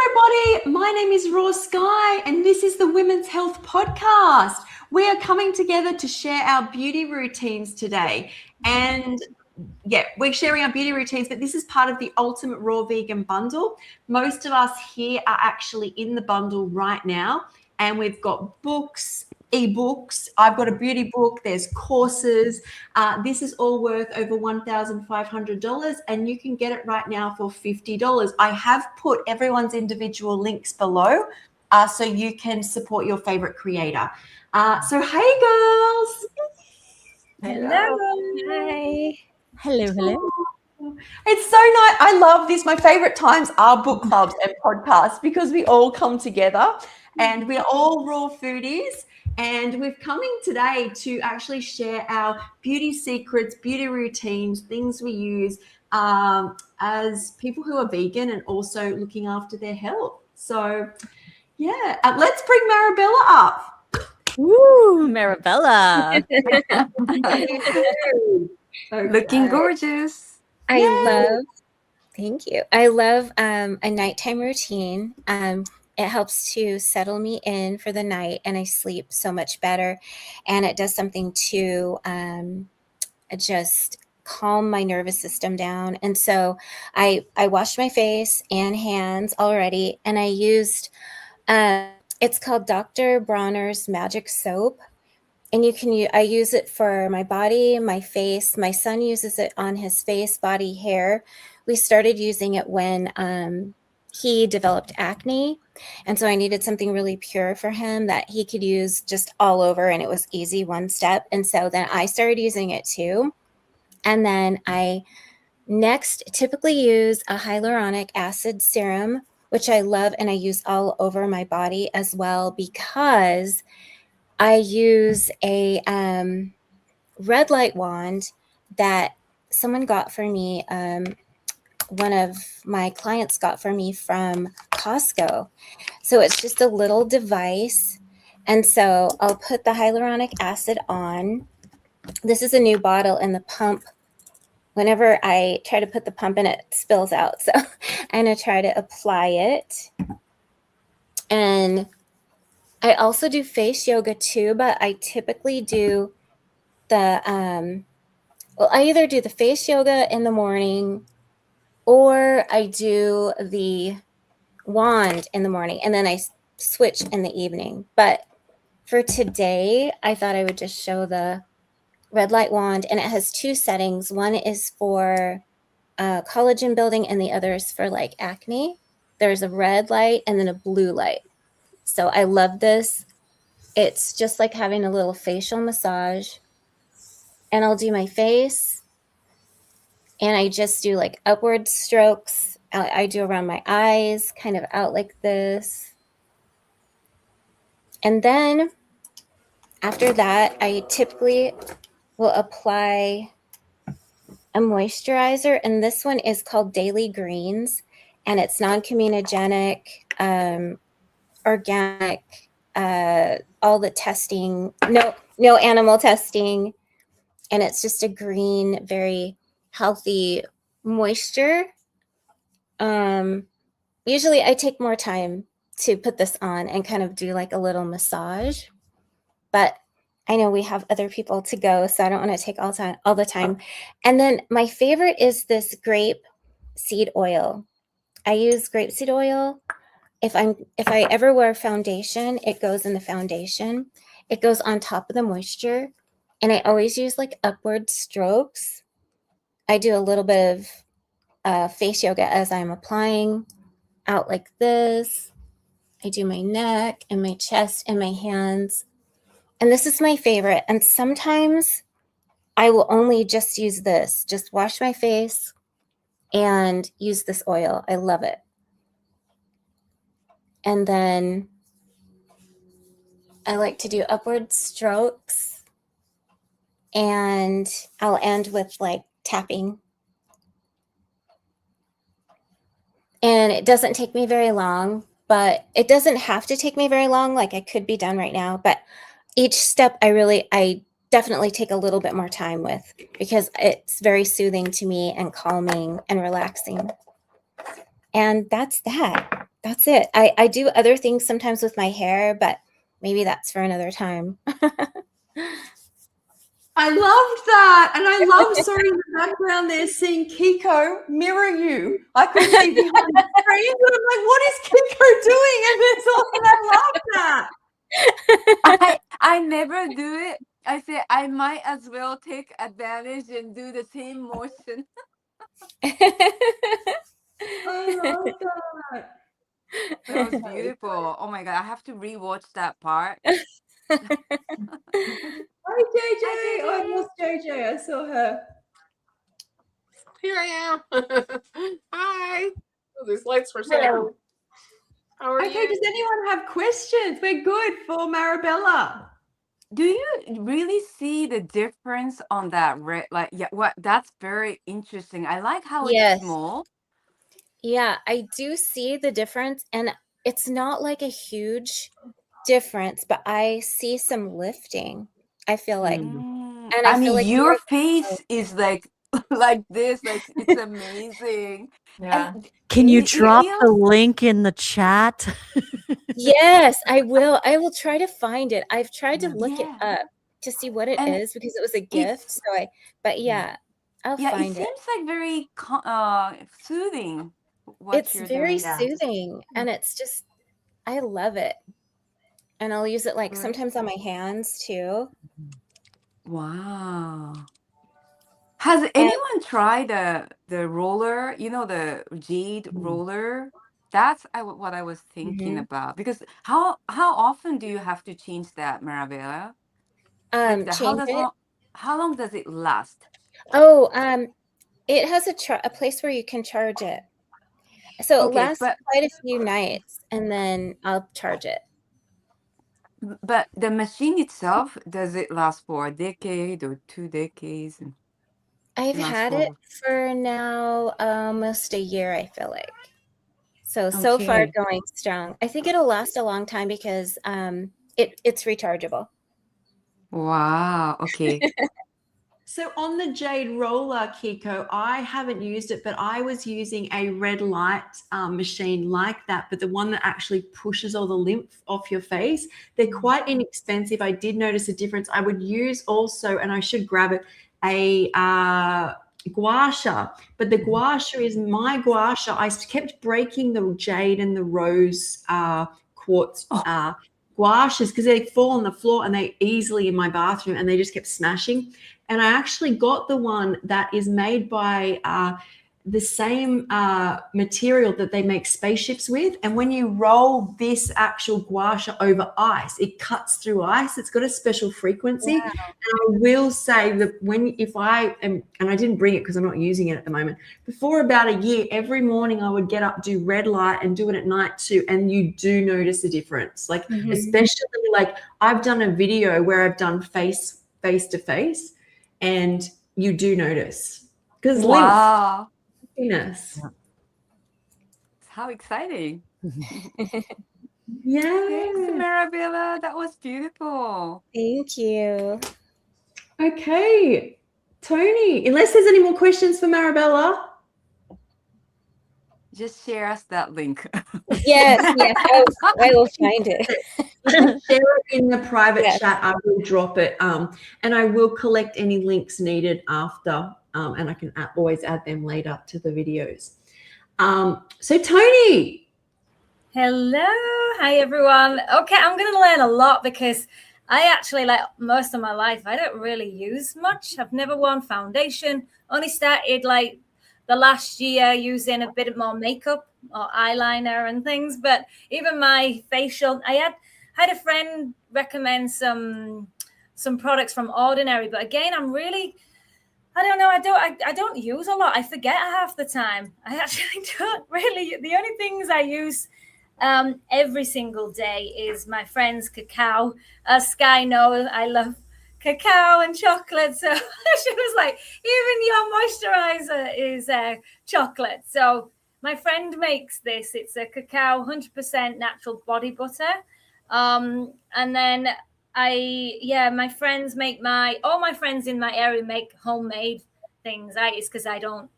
everybody. My name is Raw Sky, and this is the Women's Health Podcast. We are coming together to share our beauty routines today. And yeah, we're sharing our beauty routines, but this is part of the Ultimate Raw Vegan Bundle. Most of us here are actually in the bundle right now, and we've got books, ebooks. I've got a beauty book. There's courses. This is all worth over $1,500, and you can get it right now for $50. I have put everyone's individual links below, so you can support your favorite creator. So hey, girls. Hello. Hi. Hello. It's so nice. I love this. My favorite times are book clubs and podcasts because we all come together and we're all raw foodies. And we're coming today to actually share our beauty secrets, beauty routines, things we use as people who are vegan and also looking after their health. So, yeah, let's bring Marabella up. Woo, Marabella. Looking gorgeous. Thank you. I love a nighttime routine. It helps to settle me in for the night and I sleep so much better. And it does something to just calm my nervous system down. And so I washed my face and hands already, and I used, it's called Dr. Bronner's Magic Soap. And I use it for my body, my face. My son uses it on his face, body, hair. We started using it when he developed acne. And so I needed something really pure for him that he could use just all over, and it was easy, one step. And so then I started using it too. And then I next typically use a hyaluronic acid serum, which I love, and I use all over my body as well because I use a red light wand that someone got for me. One of my clients got for me from Costco. So it's just a little device. And so I'll put the hyaluronic acid on. This is a new bottle, and the pump, whenever I try to put the pump in, it spills out. So I'm going to try to apply it. And I also do face yoga too, but I typically do I either do the face yoga in the morning or I do the wand in the morning, and then I switch in the evening. But for today, I thought I would just show the red light wand, and it has two settings. One is for collagen building, and the other is for like acne. There's a red light and then a blue light. So I love this. It's just like having a little facial massage. And I'll do my face, and I just do like upward strokes. I do around my eyes, kind of out like this. And then after that, I typically will apply a moisturizer, and this one is called Daily Greens, and it's non-comedogenic, organic, all the testing, no animal testing, and it's just a green, very healthy moisture. Usually I take more time to put this on and kind of do like a little massage, but I know we have other people to go, so I don't want to take all the time. And then my favorite is this grape seed oil. I use grapeseed oil. If I ever wear foundation, it goes in the foundation. It goes on top of the moisture, and I always use like upward strokes. I do a little bit of face yoga as I'm applying, out like this. I do my neck and my chest and my hands. And this is my favorite. And sometimes I will only just use this, just wash my face and use this oil. I love it. And then I like to do upward strokes, and I'll end with like tapping. And it doesn't take me very long, but it doesn't have to take me very long. Like I could be done right now, but each step I definitely take a little bit more time with because it's very soothing to me and calming and relaxing. And that's that. that's it. I do other things sometimes with my hair, but maybe that's for another time. I loved that. And I love, sorry, in the background there, seeing Kiko mirror you. I couldn't see behind the screen, but I'm like, what is Kiko doing? And it's all, and I love that. I never do it. I say I might as well take advantage and do the same motion. I love that. That was beautiful. Oh my God, I have to rewatch that part. Hi, JJ. Hi, Oh, I JJ. lost JJ. I saw her. Here I am. Hi. Oh, these lights were so. How are Okay, you? does anyone have questions? We're good for Marabella. Do you really see the difference on that red? Like, yeah, what? That's very interesting. I like how Yes. it's small. Yeah, I do see the difference, and it's not like a huge difference, but I see some lifting. I feel like, And and I feel mean, like your more- face is like like this. Like it's amazing. Yeah. And Can you it drop the feels- link in the chat? Yes, I will. I will try to find it. I've tried to look it Yeah. up to see what it And is because it was a gift. So but yeah, I'll yeah, it find it. seems like very soothing. What It's you're very doing. soothing, and it's just, I love it. And I'll use it like Right. sometimes on my hands too. Wow. Has anyone tried the roller? You know, the jade roller? That's what I was thinking Mhm. about. Because how often do you have to change that, Marabella? Like Change it. how long does it last? Oh, it has a place where you can charge it. So it Okay, lasts but quite a few nights, and then I'll charge it. the machine itself, does it last for a decade or 2 decades? I've Last had for- it for now almost a year, I feel like. So far Okay. going strong. I think it'll last a long time because it's rechargeable. Wow. Okay. So on the Jade Roller, Kiko, I haven't used it, but I was using a red light machine like that, but the one that actually pushes all the lymph off your face. They're quite inexpensive. I did notice a difference. I would use also, and I should grab it, a gua sha, but the gua sha is my gua sha. I kept breaking the jade and the rose quartz gua shas because they fall on the floor and they easily in my bathroom and they just kept smashing. And I actually got the one that is made by the same material that they make spaceships with. And when you roll this actual gua sha over ice, it cuts through ice. It's got a special frequency. Wow. And I will say that if I am, and I didn't bring it because I'm not using it at the moment, before about a year, every morning I would get up, do red light and do it at night too. And you do notice a difference. Like, especially like I've done a video where I've done face to face. And you do notice because Wow. lymph. How exciting. Yeah. Thanks, Marabella. That was beautiful. Thank you. Okay. Tony, unless there's any more questions for Marabella. Just share us that link. Yes, I will find it. Share it in the private Yes. chat. I will drop it. And I will collect any links needed after. And I can always add them later to the videos. So Tony. Hello. Hi, everyone. Okay, I'm going to learn a lot because I actually, like most of my life, I don't really use much. I've never worn foundation. Only started like the last year using a bit more makeup or eyeliner and things. But even my facial, I had a friend recommend some products from Ordinary. But again, I don't know. I don't use a lot. I forget half the time. I actually don't really. The only things I use every single day is my friend's cacao. Sky knows I love cacao and chocolate. So she was like, even your moisturizer is chocolate. So my friend makes this. It's a cacao, 100% natural body butter. And then my friends all my friends in my area make homemade things. It's because I want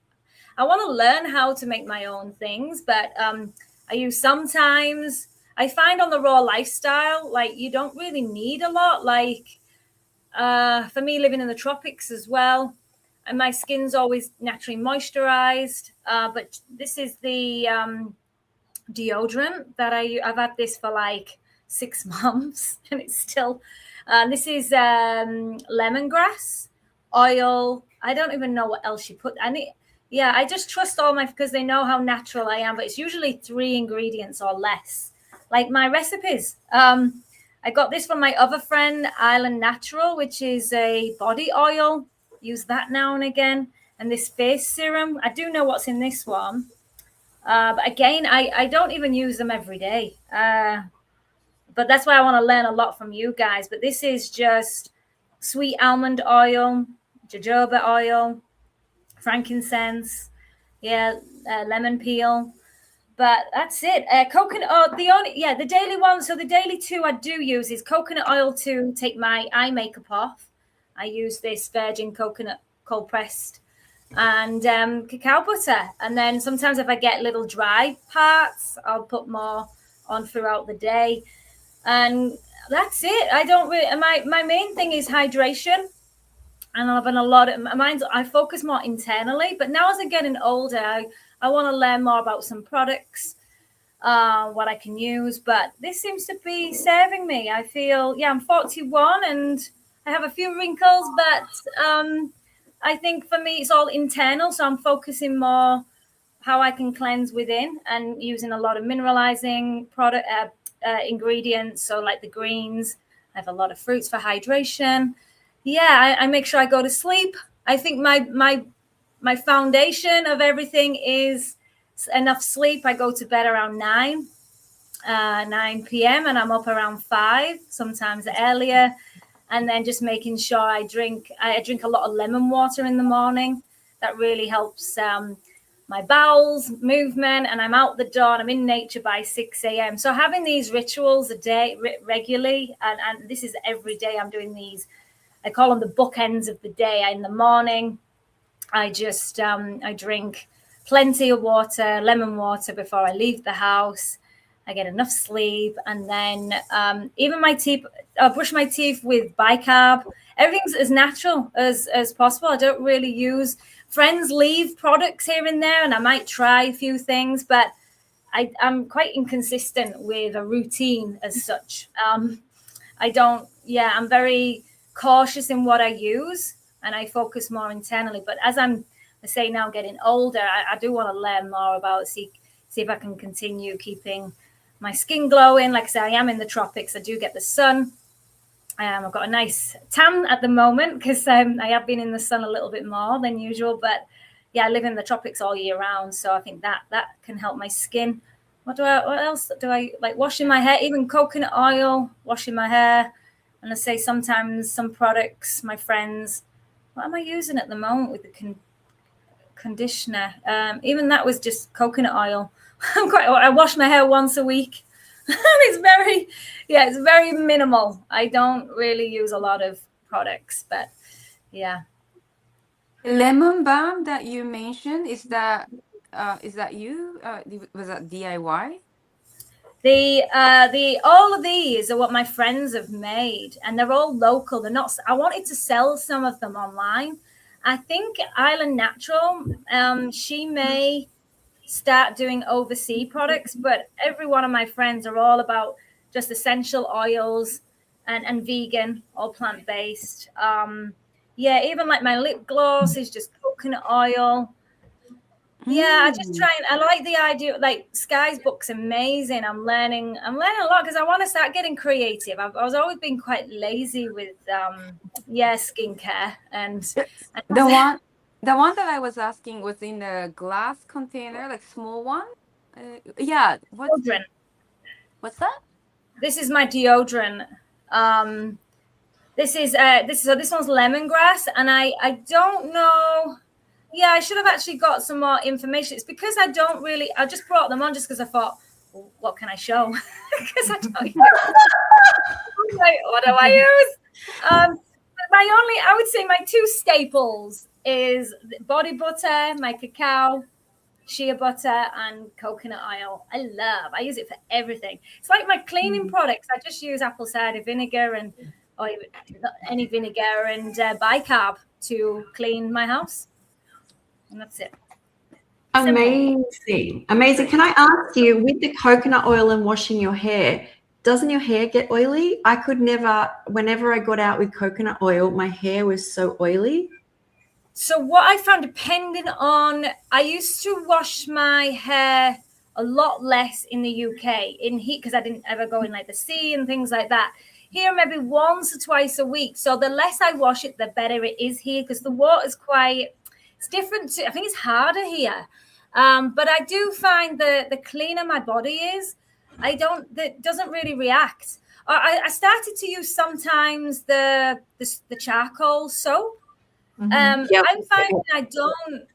to learn how to make my own things, but I use sometimes. I find on the Raw lifestyle, like you don't really need a lot. Like for me, living in the tropics as well, and my skin's always naturally moisturized. But this is the deodorant that I've had this for like 6 months, and it's still. This is lemongrass oil. I don't even know what else you put. I just trust all my, because they know how natural I am. But it's usually 3 ingredients or less, like my recipes. I got this from my other friend, Island Natural, which is a body oil. Use that now and again. And this face serum, I do know what's in this one. But again, I don't even use them every day. But that's why I want to learn a lot from you guys. But this is just sweet almond oil, jojoba oil, frankincense, lemon peel. But that's it. Coconut oil, the daily one. So the daily 2 I do use is coconut oil to take my eye makeup off. I use this virgin coconut cold pressed, and cacao butter. And then sometimes if I get little dry parts, I'll put more on throughout the day. And that's it. I don't really, my main thing is hydration. And I've been I focus more internally, but now as I'm getting older, I want to learn more about some products, what I can use. But this seems to be serving me. I feel, I'm 41 and I have a few wrinkles, but I think for me, it's all internal. So I'm focusing more how I can cleanse within and using a lot of mineralizing product ingredients. So like the greens, I have a lot of fruits for hydration. I make sure I go to sleep. I think my foundation of everything is enough sleep. I go to bed around 9 p.m. and I'm up around 5, sometimes earlier. And then just making sure I drink a lot of lemon water in the morning. That really helps my bowels movement, and I'm out the door and I'm in nature by 6 a.m. So having these rituals a day regularly, and this is every day I'm doing these. I call them the bookends of the day. In the morning, I just I drink plenty of water, lemon water before I leave the house. I get enough sleep, and then even my teeth. I brush my teeth with bicarb. Everything's as natural as possible. I don't really use. Friends leave products here and there, and I might try a few things, but I'm quite inconsistent with a routine as such. I'm very cautious in what I use, and I focus more internally. But as I say now, getting older, I do want to learn more about see if I can continue keeping my skin glowing. Like I say, I am in the tropics. I do get the sun. I've got a nice tan at the moment because I have been in the sun a little bit more than usual. But I live in the tropics all year round, so I think that can help my skin. What else do I like? Washing my hair, even coconut oil, washing my hair. And I say sometimes some products, my friends, what am I using at the moment with the conditioner? Even that was just coconut oil. I wash my hair once a week. It's very minimal. I don't really use a lot of products, but Lemon balm that you mentioned, is that you? Was that DIY? All of these are what my friends have made, and they're all local. They're not. I wanted to sell some of them online. I think Island Natural, she may start doing overseas products, but every one of my friends are all about just essential oils and vegan or plant-based. Even like my lip gloss is just coconut oil. I just try, and I like the idea. Like Sky's book's amazing. I'm learning a lot because I want to start getting creative. I've always been quite lazy with skincare and the one that I was asking was in a glass container, like small one. Deodorant. What's that? This is my deodorant. This one's lemongrass, and I don't know. I should have actually got some more information. It's because I just brought them on just because I thought, well, what can I show? Because I don't know. Like, what do I use? I would say my 2 staples is body butter, my cacao, shea butter and coconut oil. I use it for everything. It's like my cleaning products. I just use apple cider vinegar or even any vinegar and bicarb to clean my house. And that's it. Amazing. Can I ask you, with the coconut oil and washing your hair, doesn't your hair get oily? I could never, whenever I got out with coconut oil, my hair was so oily. So what I found, depending on, I used to wash my hair a lot less in the UK in heat because I didn't ever go in like the sea and things like that. Here, maybe once or twice a week. So the less I wash it, the better it is here because the water's it's different. I think it's harder here. But I do find the cleaner my body is, that doesn't really react. I started to use sometimes the charcoal soap. I'm finding I don't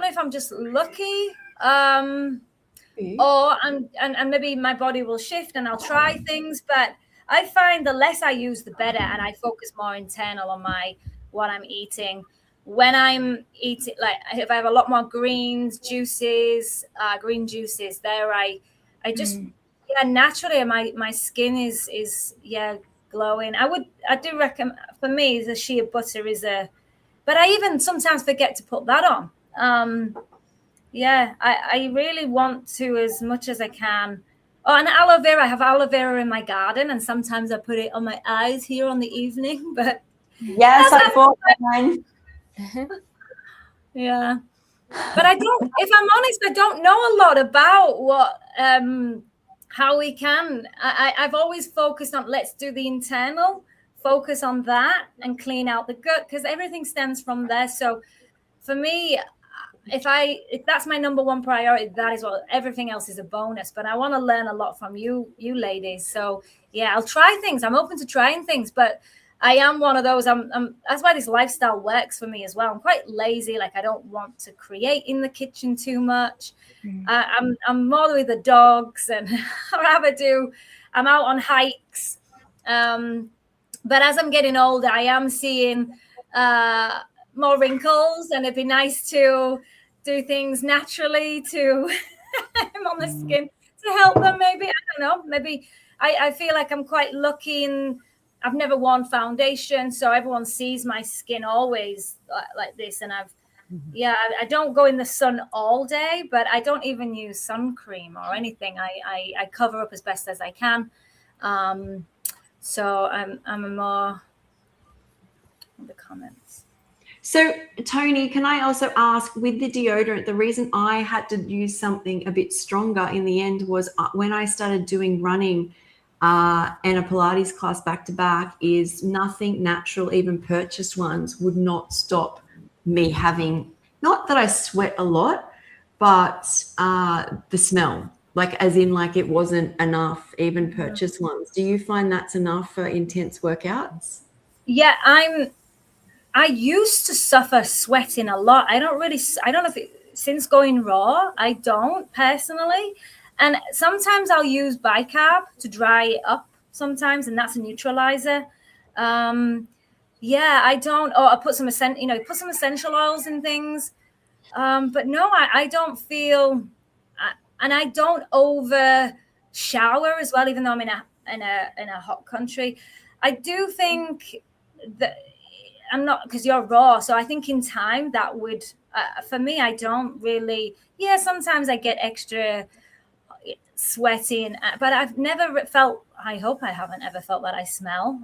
know if I'm just lucky, or and maybe my body will shift and I'll try things, but I find the less I use, the better, and I focus more internal on what I'm eating. When I'm eating, like if I have a lot more green juices, there I just naturally my skin is glowing. I do recommend, for me, the shea butter but I even sometimes forget to put that on. I really want to, as much as I can. Oh, and aloe vera. I have aloe vera in my garden, and sometimes I put it on my eyes here on the evening. But yes, I bought mine. Yeah, but I don't. If I'm honest, I don't know a lot about what how we can. I've always focused on let's do the internal, focus on that, and clean out the gut because everything stems from there. So for me, if that's my number one priority, that is what, everything else is a bonus. But I want to learn a lot from you ladies. So yeah, I'll try things. I'm open to trying things, but I am one of those. That's why this lifestyle works for me as well. I'm quite lazy. Like I don't want to create in the kitchen too much. I'm more with the dogs, and I'm out on hikes. But as I'm getting older, I am seeing more wrinkles, and it'd be nice to do things naturally to on the skin to help them. Maybe, I don't know. Maybe I feel like I'm quite lucky in I've never worn foundation, so everyone sees my skin always like this. And I don't go in the sun all day, but I don't even use sun cream or anything. I cover up as best as I can. So I'm a more the comments. So Tony, can I also ask, with the deodorant, the reason I had to use something a bit stronger in the end was when I started doing running and a Pilates class back to back, is nothing natural, even purchased ones, would not stop me having, not that I sweat a lot, but the smell, like as in like it wasn't enough, even purchased ones. Do you find that's enough for intense workouts? Yeah, I used to suffer sweating a lot. I don't know if since going raw, I don't personally. And sometimes I'll use bicarb to dry it up sometimes, and that's a neutralizer. I don't, or I put some essential oils and things. But no, I don't feel, and I don't over shower as well, even though I'm in a hot country. I do think that I'm not, because you're raw. So I think in time that would, for me, I don't really, sometimes I get extra sweating, but I've never felt, I hope I haven't ever felt that I smell.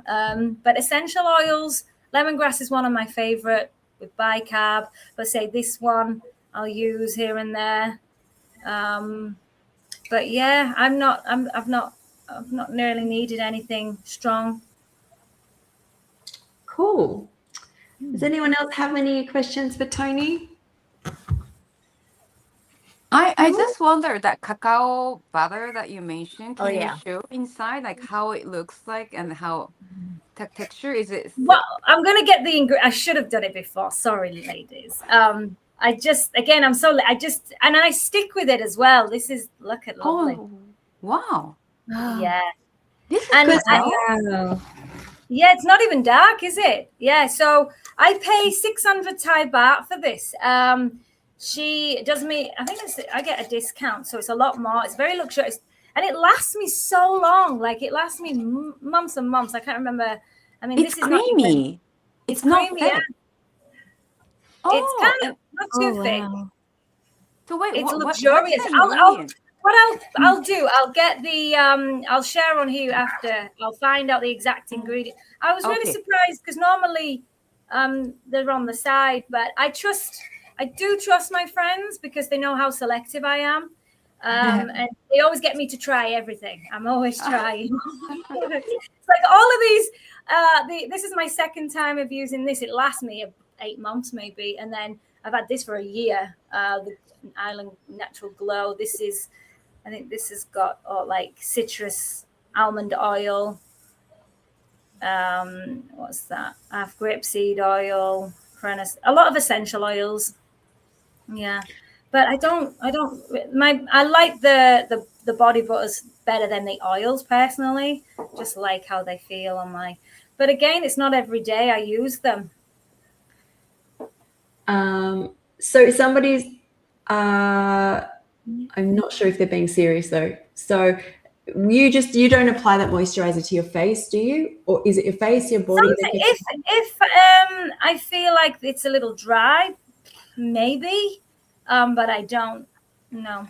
But essential oils, lemongrass is one of my favorite with bicarb, but say this one I'll use here and there. But yeah, I've not really needed anything strong. Cool. Does anyone else have any questions for Tony? I just wonder that cacao butter that you mentioned. Can yeah. you show inside like how it looks like and how the texture is it? Well, I'm gonna get the I should have done it before. Sorry, ladies. And I stick with it as well. Look at lovely. Oh, wow. Yeah. This is And good. Wow. Yeah, it's not even dark, is it? Yeah. So I pay 600 Thai baht for this. she does me, I think I get a discount, so it's a lot more. It's very luxurious, and it lasts me so long. Like it lasts me months and months. I can't remember. I mean, It's this is not even, creamy. It's not creamy. Yeah. thick. It's Oh, kind of not too thick. so wait, It's what's luxurious. the ingredient? What I'll do, I'll get the I'll share on here after. I'll find out the exact ingredient. I was really Okay. surprised because normally they're on the side, but I do trust my friends because they know how selective I am. And they always get me to try everything. I'm always trying. It's like all of these, this is my second time of using this. It lasts me 8 months maybe. And then I've had this for a year, the Island Natural Glow. I think this has got like citrus almond oil. What's that? I have grapeseed oil, a lot of essential oils. Yeah. But I like the body butters better than the oils personally. Just like how they feel on my. But again, it's not every day I use them. So somebody's, I'm not sure if they're being serious though. So you don't apply that moisturizer to your face, do you? Or is it your face, your body? If I feel like it's a little dry, maybe, but I don't know.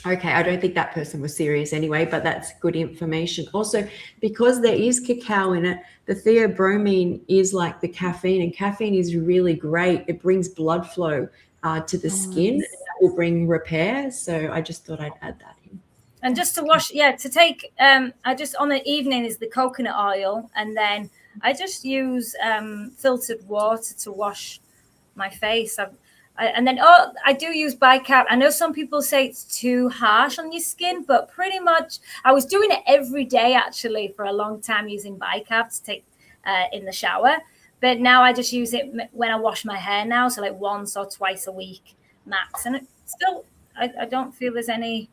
Okay, I don't think that person was serious anyway, but that's good information. Also, because there is cacao in it, the theobromine is like the caffeine, and caffeine is really great. It brings blood flow to the skin, and that will bring repair. So I just thought I'd add that in. And just to wash, to take, I just on the evening is the coconut oil, and then I just use filtered water to wash my face. And then I do use bicap. I know some people say it's too harsh on your skin, but pretty much I was doing it every day actually for a long time, using bicap to take in the shower. But now I just use it when I wash my hair now, so like once or twice a week max. And it still, I don't feel there's any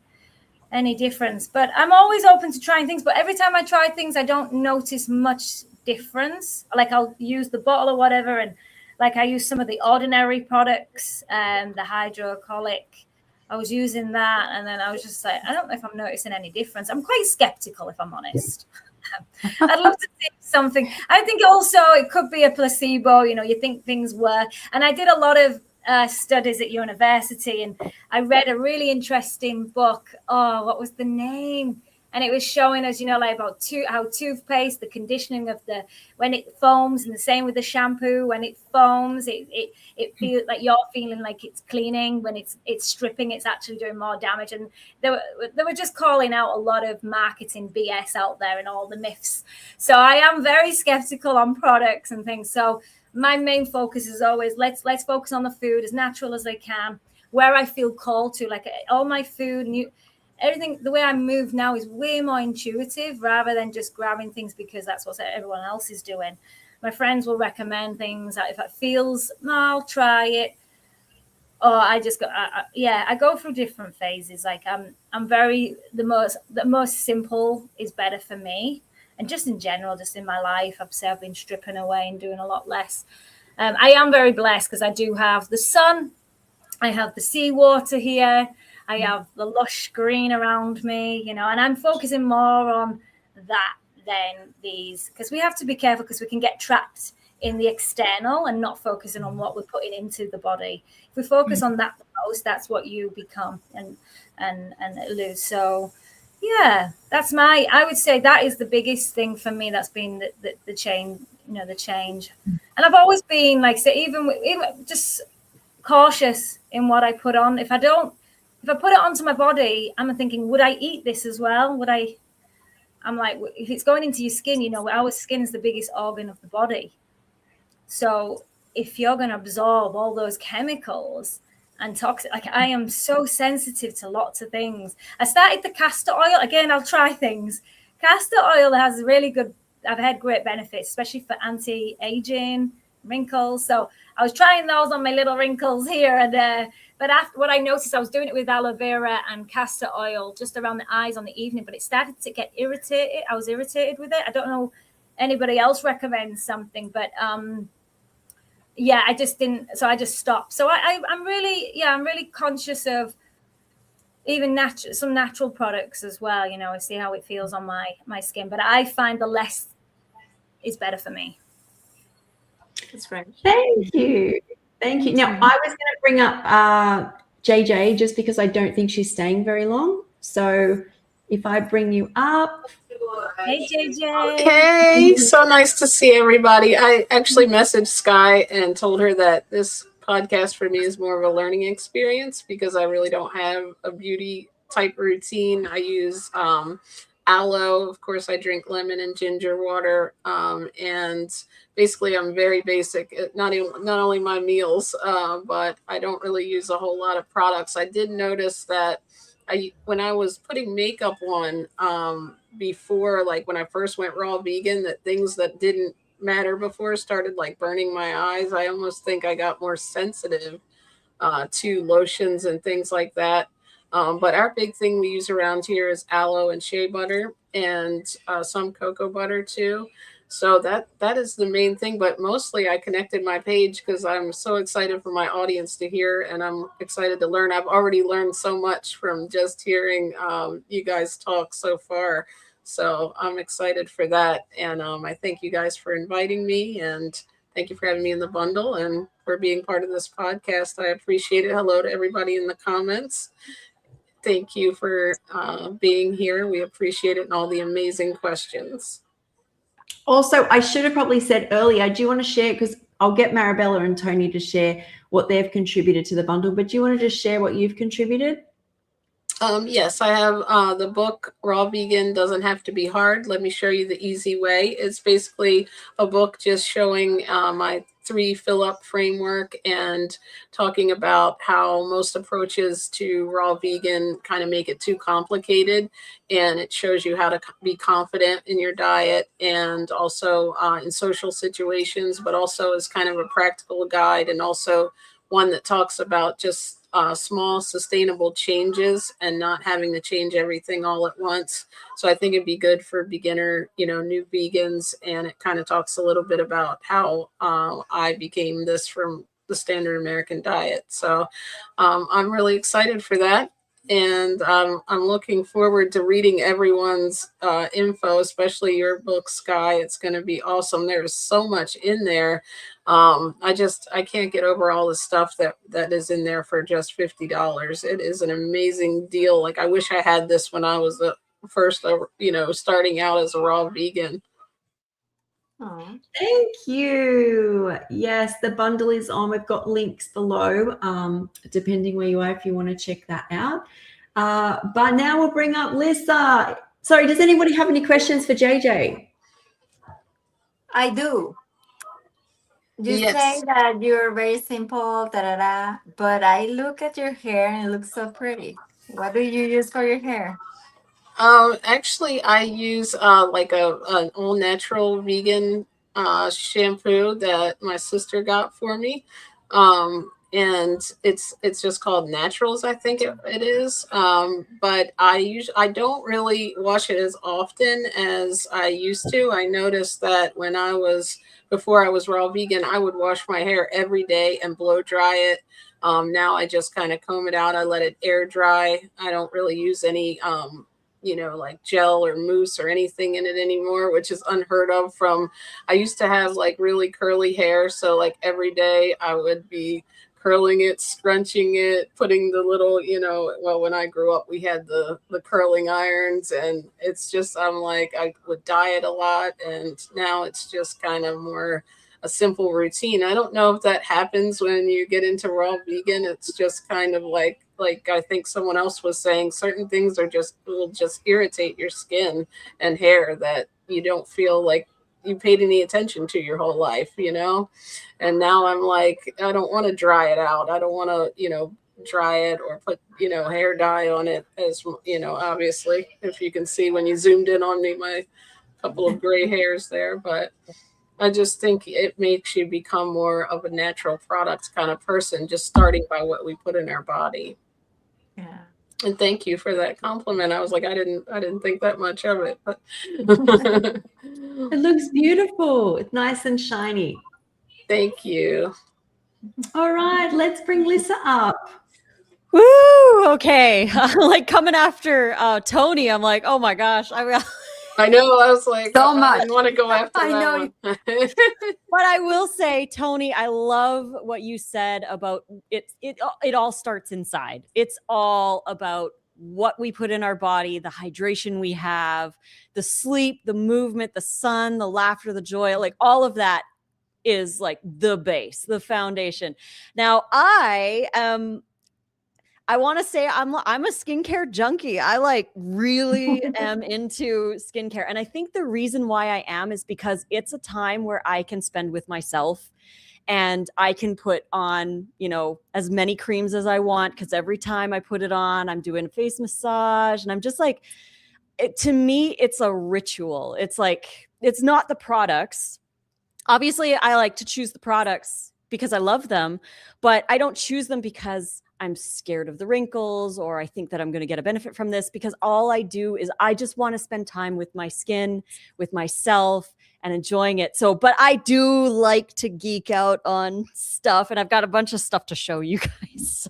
difference. But I'm always open to trying things. But every time I try things, I don't notice much difference. Like I'll use the bottle or whatever, and like I use some of the Ordinary products, the hydrocolloid. I was using that, and then I was just like, I don't know if I'm noticing any difference. I'm quite skeptical, if I'm honest. I'd love to see something. I think also it could be a placebo. You think things work. And I did a lot of studies at university, and I read a really interesting book. Oh, what was the name? And it was showing us, like about how toothpaste, the conditioning of when it foams, and the same with the shampoo. When it foams, it feels like you're feeling like it's cleaning. When it's stripping, it's actually doing more damage. And they were just calling out a lot of marketing BS out there and all the myths. So I am very skeptical on products and things. So my main focus is always let's focus on the food as natural as I can, where I feel called to. Like all my food, everything, the way I move now is way more intuitive rather than just grabbing things because that's what everyone else is doing. My friends will recommend things that if it feels, no, I'll try it. Or I just go, I go through different phases. Like I'm very, the most simple is better for me. And just in general, just in my life, I've been stripping away and doing a lot less. I am very blessed because I do have the sun. I have the seawater here. I have the lush green around me, and I'm focusing more on that than these, because we have to be careful because we can get trapped in the external and not focusing on what we're putting into the body. If we focus on that the most, that's what you become and lose. So yeah, I would say that is the biggest thing for me. That's been the change, the change. And I've always been like, say, even just cautious in what I put on. If I put it onto my body, I'm thinking, would I eat this as well? I'm like, if it's going into your skin, our skin is the biggest organ of the body. So if you're going to absorb all those chemicals and toxic, like I am so sensitive to lots of things. I started the castor oil. Again, I'll try things. Castor oil has I've had great benefits, especially for anti-aging, wrinkles. So I was trying those on my little wrinkles here. And but after what I noticed, I was doing it with aloe vera and castor oil just around the eyes on the evening, but it started to get irritated. I was irritated with it. I don't know anybody else recommends something, but yeah, I just didn't. So I just stopped. So I'm really conscious of even some natural products as well. You know, I see how it feels on my skin, but I find the less is better for me. That's right. Thank you. Thank you. Now, I was going to bring up JJ just because I don't think she's staying very long. So if I bring you up. Hey, JJ. Okay, so nice to see everybody. I actually messaged Sky and told her that this podcast for me is more of a learning experience because I really don't have a beauty type routine. I use aloe. Of course, I drink lemon and ginger water. And basically, I'm very basic. Not only my meals, but I don't really use a whole lot of products. I did notice that when I was putting makeup on before, like when I first went raw vegan, that things that didn't matter before started like burning my eyes. I almost think I got more sensitive to lotions and things like that. But our big thing we use around here is aloe and shea butter and some cocoa butter too. So that is the main thing. But mostly I connected my page because I'm so excited for my audience to hear, and I'm excited to learn. I've already learned so much from just hearing you guys talk so far. So I'm excited for that. And I thank you guys for inviting me, and thank you for having me in the bundle and for being part of this podcast. I appreciate it. Hello to everybody in the comments. Thank you for being here. We appreciate it and all the amazing questions. Also, I should have probably said earlier, do you want to share, because I'll get Marabella and Tony to share what they've contributed to the bundle, but do you want to just share what you've contributed? Yes, I have the book, Raw Vegan Doesn't Have to Be Hard. Let me show you the easy way. It's basically a book just showing my 3 fill-up framework and talking about how most approaches to raw vegan kind of make it too complicated. And it shows you how to be confident in your diet and also in social situations, but also as kind of a practical guide, and also one that talks about just small sustainable changes and not having to change everything all at once. So I think it'd be good for beginner, new vegans. And it kind of talks a little bit about how I became this from the standard American diet. So I'm really excited for that. And I'm looking forward to reading everyone's info, especially your book, Sky. It's going to be awesome. There's so much in there. I can't get over all the stuff that is in there for just $50. It is an amazing deal. Like, I wish I had this when I was the first, starting out as a raw vegan. Oh, thank you. Yes, the bundle is on. We've got links below, depending where you are, if you want to check that out. But now we'll bring up Lisa. Sorry, does anybody have any questions for JJ? I do. You Yes. say that you're very simple, but I look at your hair and it looks so pretty. What do you use for your hair? Actually, I use like an all natural vegan shampoo that my sister got for me. And it's just called Naturals, I think it is. But I don't really wash it as often as I used to. I noticed that before I was raw vegan, I would wash my hair every day and blow dry it. Now I just kind of comb it out. I let it air dry. I don't really use any like gel or mousse or anything in it anymore, which is unheard of I used to have like really curly hair. So like every day I would be curling it, scrunching it, putting the little, when I grew up, we had the curling irons, and it's just, I would dye it a lot. And now it's just kind of more a simple routine. I don't know if that happens when you get into raw vegan. It's just kind of like I think someone else was saying, certain things will just irritate your skin and hair that you don't feel like you paid any attention to your whole life, And now I'm like, I don't want to dry it out. I don't want to, dry it or put, hair dye on it, as, obviously, if you can see when you zoomed in on me, my couple of gray hairs there. But I just think it makes you become more of a natural product kind of person, just starting by what we put in our body. Yeah. And thank you for that compliment. I was like, I didn't think that much of it, but It looks beautiful. It's nice and shiny. Thank you. All right, let's bring Lissa up. Woo! Okay, like coming after Tony, I'm like, oh my gosh, I know. I was like, So I much. didn't want to go after I know that one. But I will say, Tony, I love what you said about it. It all starts inside. It's all about what we put in our body, the hydration we have, the sleep, the movement, the sun, the laughter, the joy, like all of that is like the base, the foundation. Now, I want to say I'm a skincare junkie. I like really am into skincare. And I think the reason why I am is because it's a time where I can spend with myself and I can put on, you know, as many creams as I want. Cause every time I put it on, I'm doing a face massage and I'm just like, to me, it's a ritual. It's like, it's not the products. Obviously, I like to choose the products because I love them, but I don't choose them because I'm scared of the wrinkles or I think that I'm going to get a benefit from this, because all I do is I just want to spend time with my skin, with myself, and enjoying it. So, but I do like to geek out on stuff, and I've got a bunch of stuff to show you guys.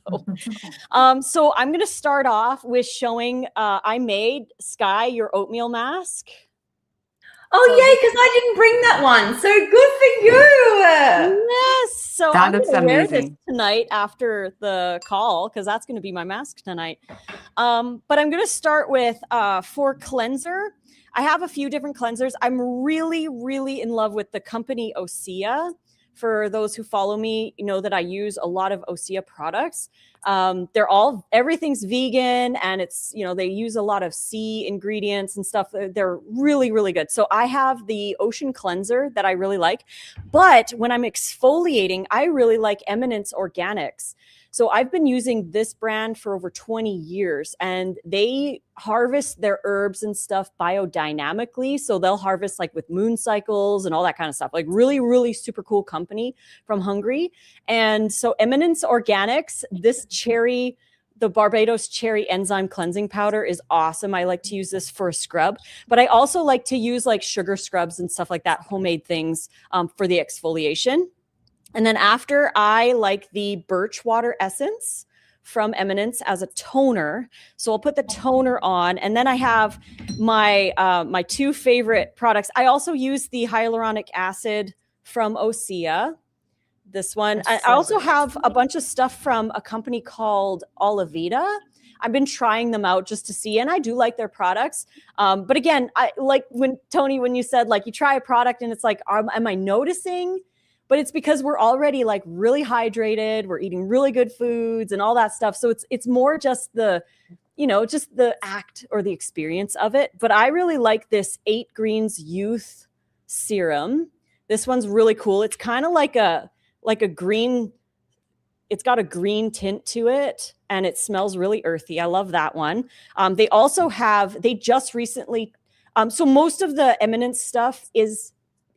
So I'm going to start off with showing, I made Sky your oatmeal mask. Oh, yay, because I didn't bring that one. So good for you. Yes. So That I'm looks going to wear this amazing. tonight after the call because that's going to be my mask tonight. But I'm going to start with for cleanser. I have a few different cleansers. I'm really, really in love with the company Osea. For those who follow me, you know that I use a lot of Osea products. Everything's vegan, and it's, you know, they use a lot of sea ingredients and stuff. They're really, really good. So I have the Ocean Cleanser that I really like. But when I'm exfoliating, I really like Eminence Organics. So I've been using this brand for over 20 years, and they harvest their herbs and stuff biodynamically. So they'll harvest like with moon cycles and all that kind of stuff, like really, really super cool company from Hungary. And so Eminence Organics, the Barbados cherry enzyme cleansing powder is awesome. I like to use this for a scrub, but I also like to use like sugar scrubs and stuff like that, homemade things for the exfoliation. And then after, I like the birch water essence from Eminence as a toner. So I'll put the toner on, and then I have my my two favorite products. I also use the hyaluronic acid from Osea. This one. I also have a bunch of stuff from a company called Oliveda. I've been trying them out just to see, and I do like their products. But again, I like when Tony, when you said like you try a product and it's like, am I noticing? But it's because we're already like really hydrated. We're eating really good foods and all that stuff. So it's more just the, you know, just the act or the experience of it. But I really like this 8 Greens Youth Serum. This one's really cool. It's kind of like a green, it's got a green tint to it, and it smells really earthy. I love that one. They just recently, so most of the Eminence stuff is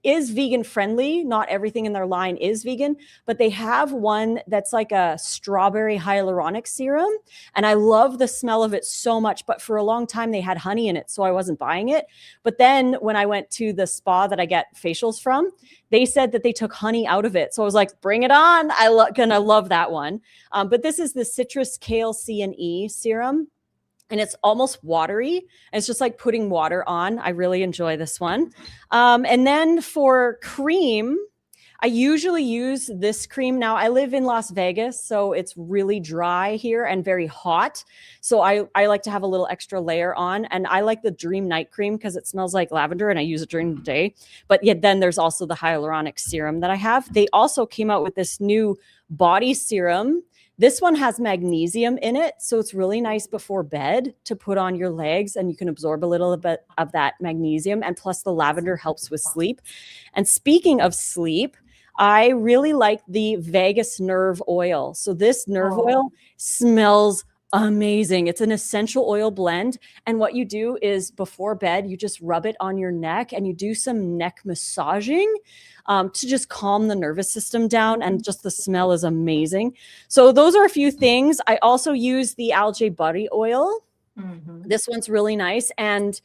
vegan friendly. Not everything in their line is vegan, but they have one that's like a strawberry hyaluronic serum. And I love the smell of it so much, but for a long time they had honey in it, so I wasn't buying it. But then when I went to the spa that I get facials from, they said that they took honey out of it. So I was like, bring it on. Gonna love that one. But this is the Citrus Kale C&E serum. And it's almost watery. And it's just like putting water on. I really enjoy this one. And then for cream, I usually use this cream. Now, I live in Las Vegas, so it's really dry here and very hot. So I like to have a little extra layer on. And I like the Dream Night Cream because it smells like lavender and I use it during the day. But yet then there's also the hyaluronic serum that I have. They also came out with this new body serum. This one has magnesium in it, so it's really nice before bed to put on your legs, and you can absorb a little bit of that magnesium, and plus the lavender helps with sleep. And speaking of sleep, I really like the Vagus Nerve Oil. So this nerve oil smells amazing. It's an essential oil blend. And what you do is before bed, you just rub it on your neck and you do some neck massaging to just calm the nervous system down. And just the smell is amazing. So those are a few things. I also use the algae body oil. Mhm. This one's really nice. And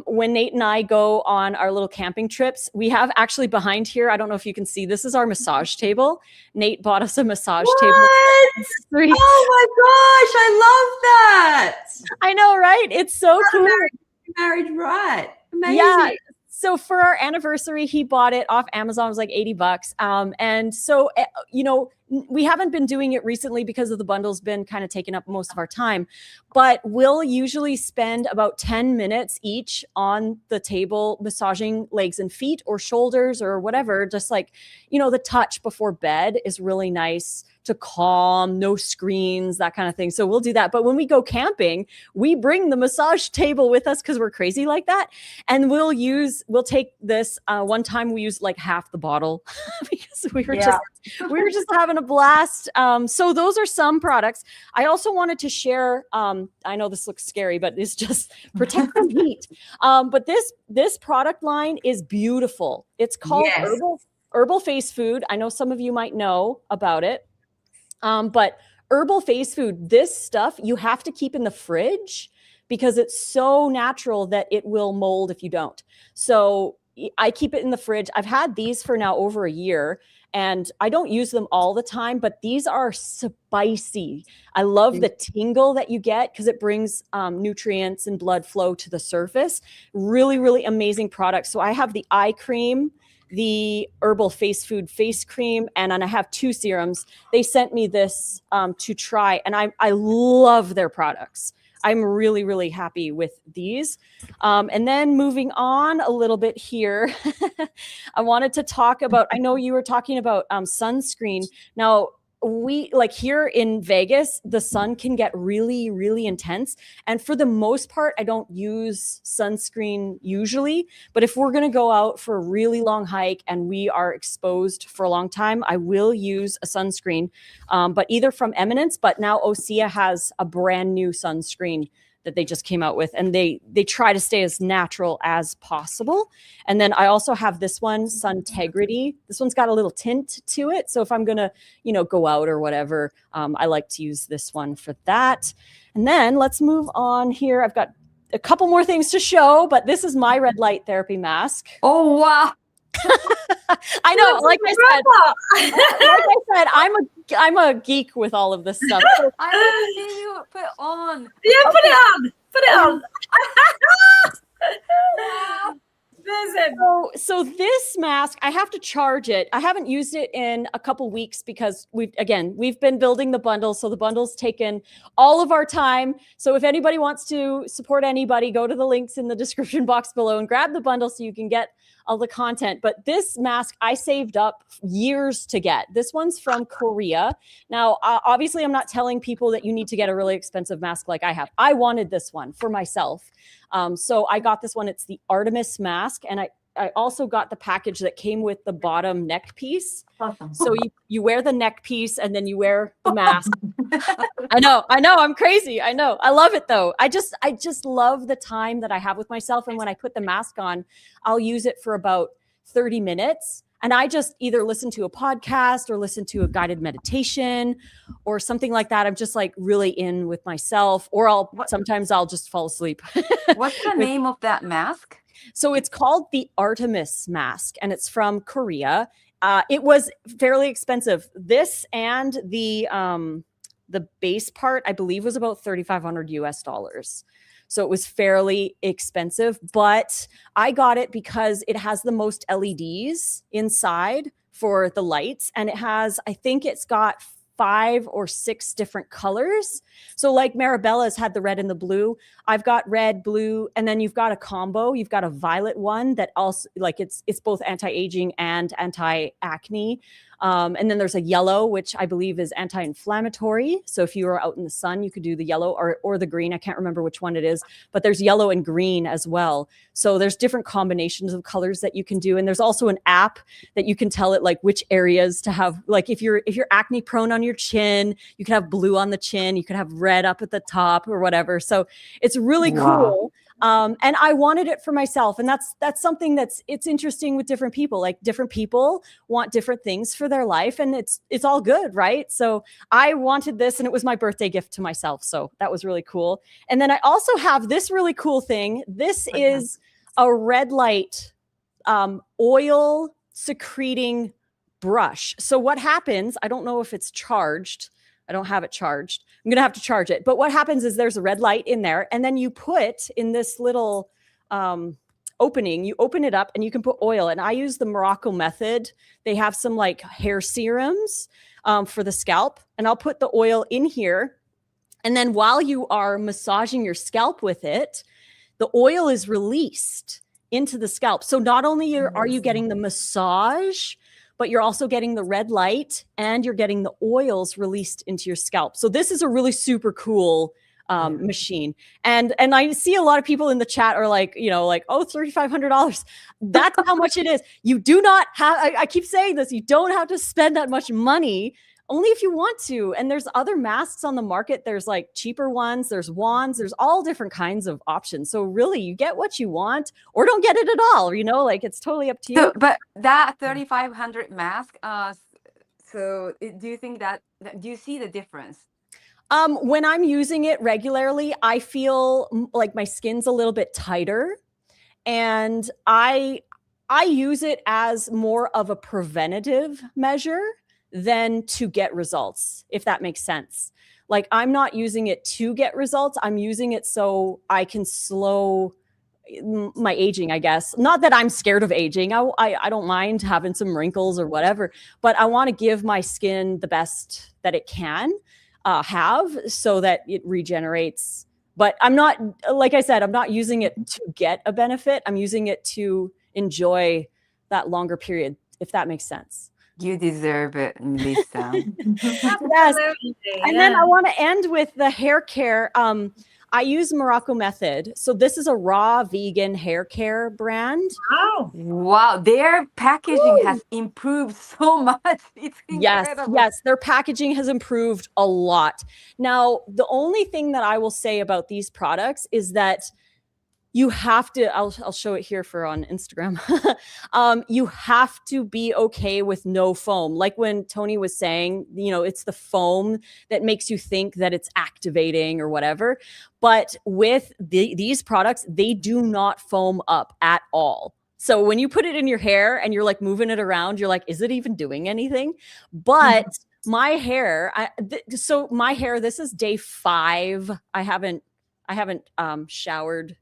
when Nate and I go on our little camping trips, we have actually behind here, I don't know if you can see, this is our massage table. Nate bought us a massage table. What? Oh my gosh, I love that. I know, right? It's so cool. Married right. Amazing. Yeah. So for our anniversary, he bought it off Amazon. It was like $80. And so, we haven't been doing it recently because of the bundle's been kind of taking up most of our time, but we'll usually spend about 10 minutes each on the table massaging legs and feet or shoulders or whatever. Just like, the touch before bed is really nice to calm, no screens, that kind of thing. So we'll do that. But when we go camping, we bring the massage table with us because we're crazy like that. And we'll take this. One time we used like half the bottle because we were just having a blast. So those are some products. I also wanted to share, I know this looks scary, but it's just protect from heat. But this product line is beautiful. It's called Herbal Face Food. I know some of you might know about it. But Herbal Face Food, this stuff you have to keep in the fridge because it's so natural that it will mold if you don't. So I keep it in the fridge. I've had these for now over a year and I don't use them all the time, but these are spicy. I love the tingle that you get because it brings nutrients and blood flow to the surface. Really, really amazing product. So I have the eye cream, the Herbal Face Food face cream, and I have 2 serums. They sent me this to try, and I love their products. I'm really, really happy with these. And then moving on a little bit here, I wanted to talk about, I know you were talking about sunscreen. Now, we like here in Vegas, the sun can get really, really intense. And for the most part, I don't use sunscreen usually, but if we're going to go out for a really long hike and we are exposed for a long time, I will use a sunscreen, but either from Eminence, but now Osea has a brand new sunscreen that they just came out with, and they try to stay as natural as possible. And then I also have this one, Suntegrity. This one's got a little tint to it. So if I'm going to, go out or whatever, I like to use this one for that. And then let's move on here. I've got a couple more things to show, but this is my red light therapy mask. Oh, wow. I know, like I said, I'm a geek with all of this stuff. So, I want to see you put on. Yeah, put it on. Put it on. So this mask, I have to charge it. I haven't used it in a couple weeks because we've been building the bundle. So the bundle's taken all of our time. So if anybody wants to support anybody, go to the links in the description box below and grab the bundle so you can get all the content. But this mask I saved up years to get. This one's from Korea. Now, obviously I'm not telling people that you need to get a really expensive mask like I have. I wanted this one for myself. So I got this one. It's the Artemis mask. And I also got the package that came with the bottom neck piece. Awesome. So you wear the neck piece and then you wear the mask. I know, I'm crazy. I know. I love it though. I just love the time that I have with myself. And when I put the mask on, I'll use it for about 30 minutes. And I just either listen to a podcast or listen to a guided meditation or something like that. I'm just like really in with myself, or sometimes I'll just fall asleep. What's the name of that mask? So it's called the Artemis mask and it's from Korea. It was fairly expensive. This and the base part, I believe, was about $3,500 US. So it was fairly expensive, but I got it because it has the most LEDs inside for the lights. And I think it's got 5 or 6 different colors. So like Marabella's had the red and the blue. I've got red, blue, and then you've got a combo. You've got a violet one that also like it's both anti-aging and anti-acne. And then there's a yellow, which I believe is anti-inflammatory. So if you are out in the sun, you could do the yellow or the green. I can't remember which one it is, but there's yellow and green as well. So there's different combinations of colors that you can do. And there's also an app that you can tell it like which areas to have. Like if you're acne prone on your chin, you can have blue on the chin. You could have red up at the top or whatever. So it's really cool. And I wanted it for myself. And that's something it's interesting with different people. Like different people want different things for their life, and it's all good, right? So I wanted this, and it was my birthday gift to myself. So that was really cool. And then I also have this really cool thing. This is a red light oil secreting brush. So what happens, I don't know if it's charged. I don't have it charged. I'm going to have to charge it. But what happens is there's a red light in there, and then you put in this little opening, you open it up and you can put oil. And I use the Morocco Method. They have some like hair serums for the scalp, and I'll put the oil in here. And then while you are massaging your scalp with it, the oil is released into the scalp. So not only are you getting the massage, but you're also getting the red light, and you're getting the oils released into your scalp. So this is a really super cool machine. And I see a lot of people in the chat are like, like, oh, $3,500. That's how much it is. You do not have, I keep saying this, you don't have to spend that much money, only if you want to. And there's other masks on the market. There's like cheaper ones, there's wands, there's all different kinds of options. So really you get what you want or don't get it at all, like it's totally up to you. So, but that 3,500 mask, so do you think do you see the difference? When I'm using it regularly, I feel like my skin's a little bit tighter, and I use it as more of a preventative measure than to get results, if that makes sense. Like I'm not using it to get results. I'm using it so I can slow my aging, I guess. Not that I'm scared of aging. I don't mind having some wrinkles or whatever, but I want to give my skin the best that it can have so that it regenerates. But I'm not, like I said, I'm not using it to get a benefit. I'm using it to enjoy that longer period, if that makes sense. You deserve it, Lisa. Yes. And then I want to end with the hair care. I use Morocco Method. So this is a raw vegan hair care brand. Wow. Their packaging has improved so much. It's incredible. Yes. Their packaging has improved a lot. Now, the only thing that I will say about these products is that you have to, I'll show it here for on Instagram. You have to be okay with no foam. Like when Tony was saying, it's the foam that makes you think that it's activating or whatever. But with these products, they do not foam up at all. So when you put it in your hair and you're like moving it around, you're like, is it even doing anything? But my hair, this is day 5. I haven't showered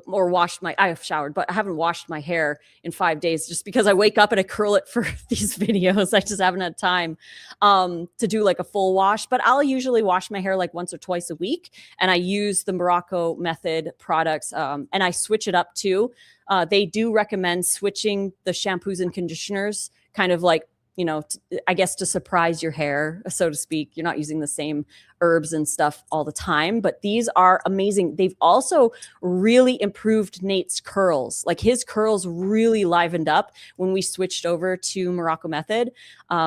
or washed I have showered, but I haven't washed my hair in 5 days just because I wake up and I curl it for these videos. I just haven't had time to do like a full wash, but I'll usually wash my hair like once or twice a week. And I use the Morocco Method products and I switch it up too. They do recommend switching the shampoos and conditioners kind of like, I guess to surprise your hair, so to speak. You're not using the same herbs and stuff all the time, but these are amazing. They've also really improved Nate's curls. Like his curls really livened up when we switched over to Morocco Method.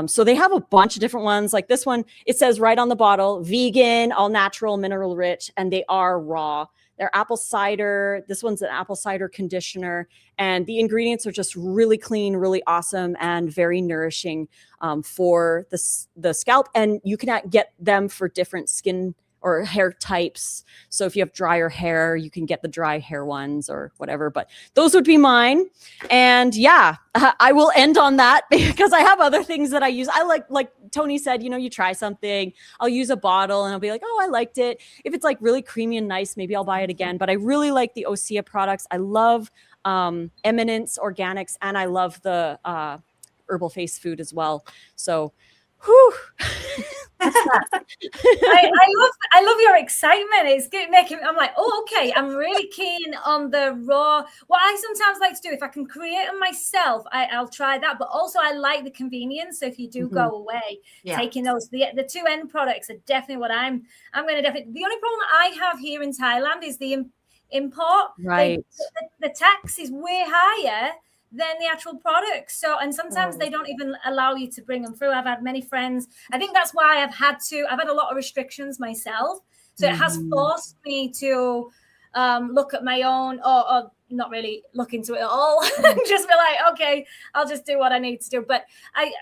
So they have a bunch of different ones. Like this one, it says right on the bottle, vegan, all natural, mineral rich, and they are raw. They're apple cider. This one's an apple cider conditioner. And the ingredients are just really clean, really awesome, and very nourishing for the scalp. And you can get them for different skin or hair types. So if you have drier hair, you can get the dry hair ones or whatever. But those would be mine. And yeah, I will end on that because I have other things that I use. I like Tony said, you try something, I'll use a bottle and I'll be like, oh, I liked it. If it's like really creamy and nice, maybe I'll buy it again. But I really like the Osea products. I love Eminence Organics, and I love the Herbal Face food as well. So whew. I love your excitement. It's making. I'm like, oh, okay. I'm really keen on the raw. What I sometimes like to do, if I can create them myself, I'll try that. But also, I like the convenience. So if you do go away, taking those, the 2 end products are definitely what I'm going to definitely. The only problem I have here in Thailand is the import. Right. The tax is way higher than the actual products. So, and sometimes they don't even allow you to bring them through. I've had many friends. I think that's why I've had a lot of restrictions myself. So it has forced me to look at my own, or not really look into it at all, just be like, okay, I'll just do what I need to do. But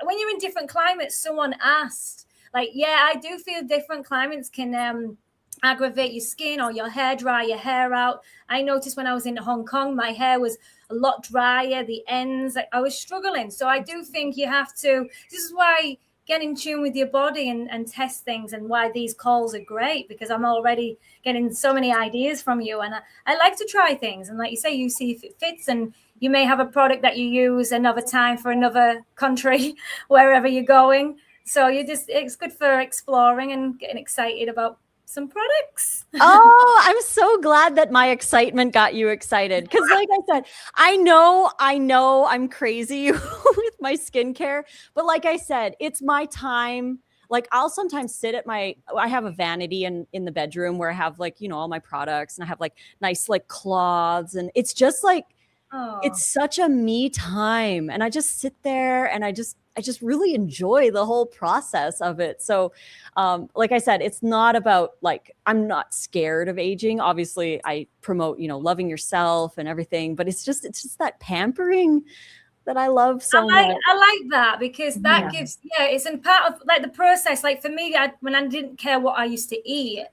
when you're in different climates, someone asked, like, yeah, I do feel different climates can aggravate your skin or your hair, dry your hair out. I noticed when I was in Hong Kong, my hair was a lot drier, the ends, I was struggling. So I do think you have to, this is why get in tune with your body and test things, and why these calls are great, because I'm already getting so many ideas from you. And I like to try things. And like you say, you see if it fits, and you may have a product that you use another time for another country, wherever you're going. So it's good for exploring and getting excited about some products. Oh, I'm so glad that my excitement got you excited. Because like I said, I know I'm crazy with my skincare. But like I said, it's my time. Like I'll sometimes sit at I have a vanity in the bedroom where I have like, all my products, and I have like nice like cloths, and it's just like, it's such a me time. And I just sit there and I just really enjoy the whole process of it. So like I said, it's not about like, I'm not scared of aging. Obviously I promote, loving yourself and everything, but it's just that pampering that I love so much. I like that, because that gives, it's in part of like the process. Like for me, when I didn't care what I used to eat,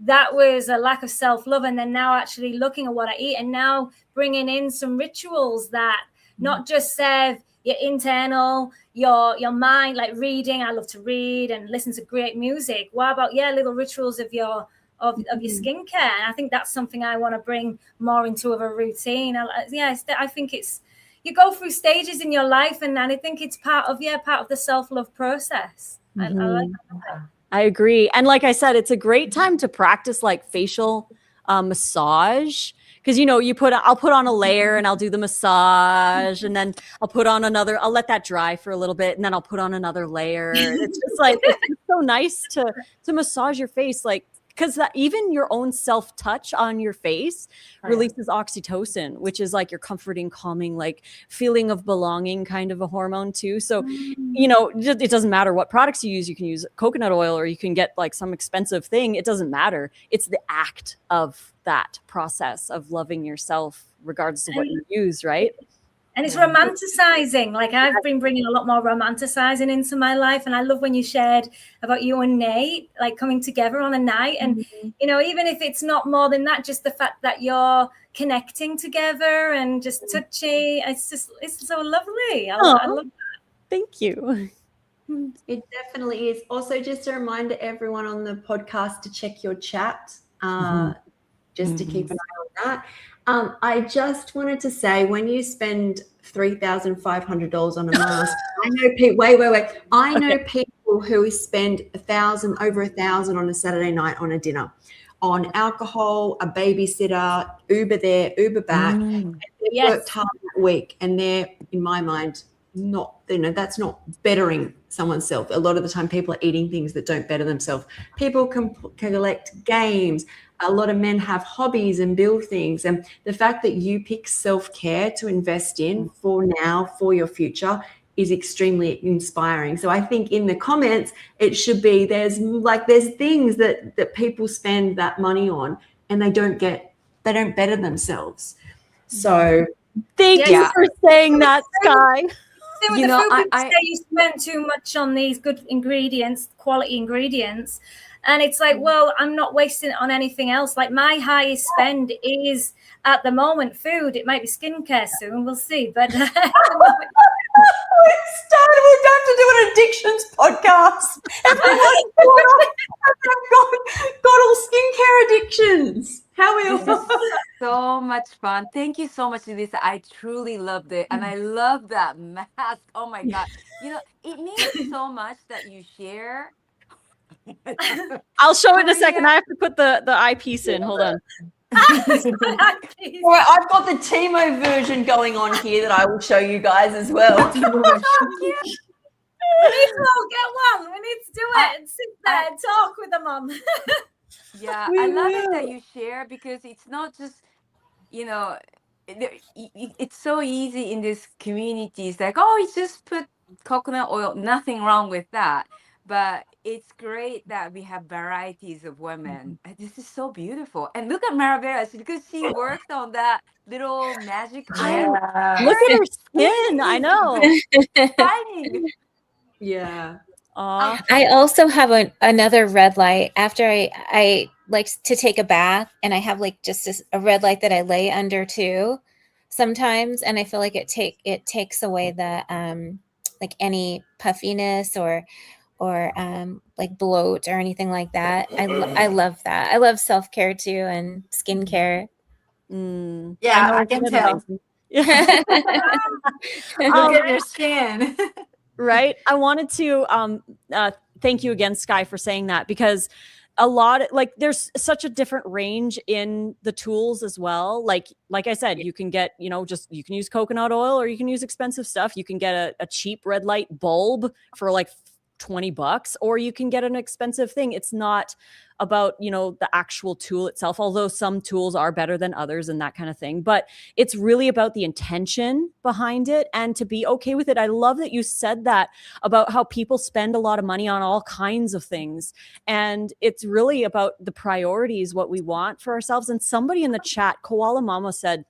that was a lack of self-love. And then now actually looking at what I eat, and now bringing in some rituals that not just serve your internal, your mind, like reading. I love to read and listen to great music. What about little rituals of your skincare? And I think that's something I want to bring more into a routine. I think it's, you go through stages in your life, and I think it's part of the self-love process. I like that. I agree. And like I said, it's a great time to practice like facial massage. Because, I'll put on a layer and I'll do the massage, and then I'll put on another, I'll let that dry for a little bit, and then I'll put on another layer. It's just like, it's just so nice to massage your face. Like, because even your own self-touch on your face releases oxytocin, which is like your comforting, calming, like feeling of belonging kind of a hormone too. So, it doesn't matter what products you use. You can use coconut oil, or you can get like some expensive thing. It doesn't matter. It's the act of that process of loving yourself, regardless of what you use, right? And it's romanticizing. Like I've been bringing a lot more romanticizing into my life. And I love when you shared about you and Nate, like coming together on a night. And, even if it's not more than that, just the fact that you're connecting together and just touching, it's so lovely. I love that. Thank you. It definitely is. Also, just a reminder, everyone on the podcast, to check your chat, just to keep an eye on that. I just wanted to say, when you spend $3,500 on a mask, I know people. Wait. I know people who spend over $1,000 on a Saturday night on a dinner, on alcohol, a babysitter, Uber there, Uber back. And they worked hard that week, and they're, in my mind, not. That's not bettering someone's self. A lot of the time, people are eating things that don't better themselves. People can collect games. A lot of men have hobbies and build things. And the fact that you pick self-care to invest in for now, for your future, is extremely inspiring. So I think in the comments, it should be, there's things that people spend that money on, and they don't better themselves. So thank you for saying that, Sky. You spent too much on these good ingredients, quality ingredients. And it's like, well, I'm not wasting it on anything else. Like my highest spend is at the moment food. It might be skincare soon. We'll see. But at the moment, we're going to do an addictions podcast. Everyone's got all skincare addictions. How will so much fun. Thank you so much, Lisa. I truly loved it. And I love that mask. Oh my God. It means so much that you share. I'll show it in a second. I have to put the eyepiece in. Hold on. All right, I've got the Timo version going on here that I will show you guys as well. We need to all get one. We need to do it and sit there and talk with them on. Yeah, I love it that you share, because it's not just, it's so easy in this community. It's like, it's just put coconut oil, nothing wrong with that. but it's great that we have varieties of women. And this is so beautiful. And look at Marabella, because she worked on that little magic red. Look Yeah. at her skin. I know. Shining. Yeah. Aw. I also have another red light after I like to take a bath, and I have like just a red light that I lay under too sometimes, and I feel like it takes away the like any puffiness or like bloat or anything like that. I love that. I love self-care too and skincare. Yeah, I it's can been tell. amazing. Yeah. Look at your skin. Right. I wanted to thank you again, Sky, for saying that, because a lot like there's such a different range in the tools as well. Like I said, you can get, you can use coconut oil, or you can use expensive stuff. You can get a cheap red light bulb for like $20, or you can get an expensive thing. It's not about, the actual tool itself, although some tools are better than others and that kind of thing. But it's really about the intention behind it and to be okay with it. I love that you said that about how people spend a lot of money on all kinds of things. And it's really about the priorities, what we want for ourselves. And somebody in the chat, Koala Mama, said,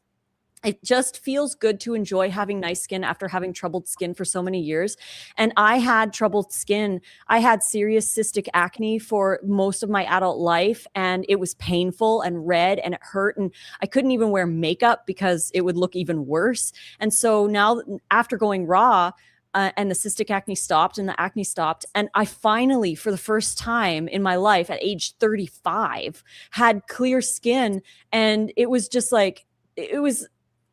it just feels good to enjoy having nice skin after having troubled skin for so many years. And I had troubled skin. I had serious cystic acne for most of my adult life, and it was painful and red and it hurt. And I couldn't even wear makeup because it would look even worse. And so now, after going raw, and the cystic acne stopped and the acne stopped, and I finally, for the first time in my life at age 35, had clear skin. And it was just like, it was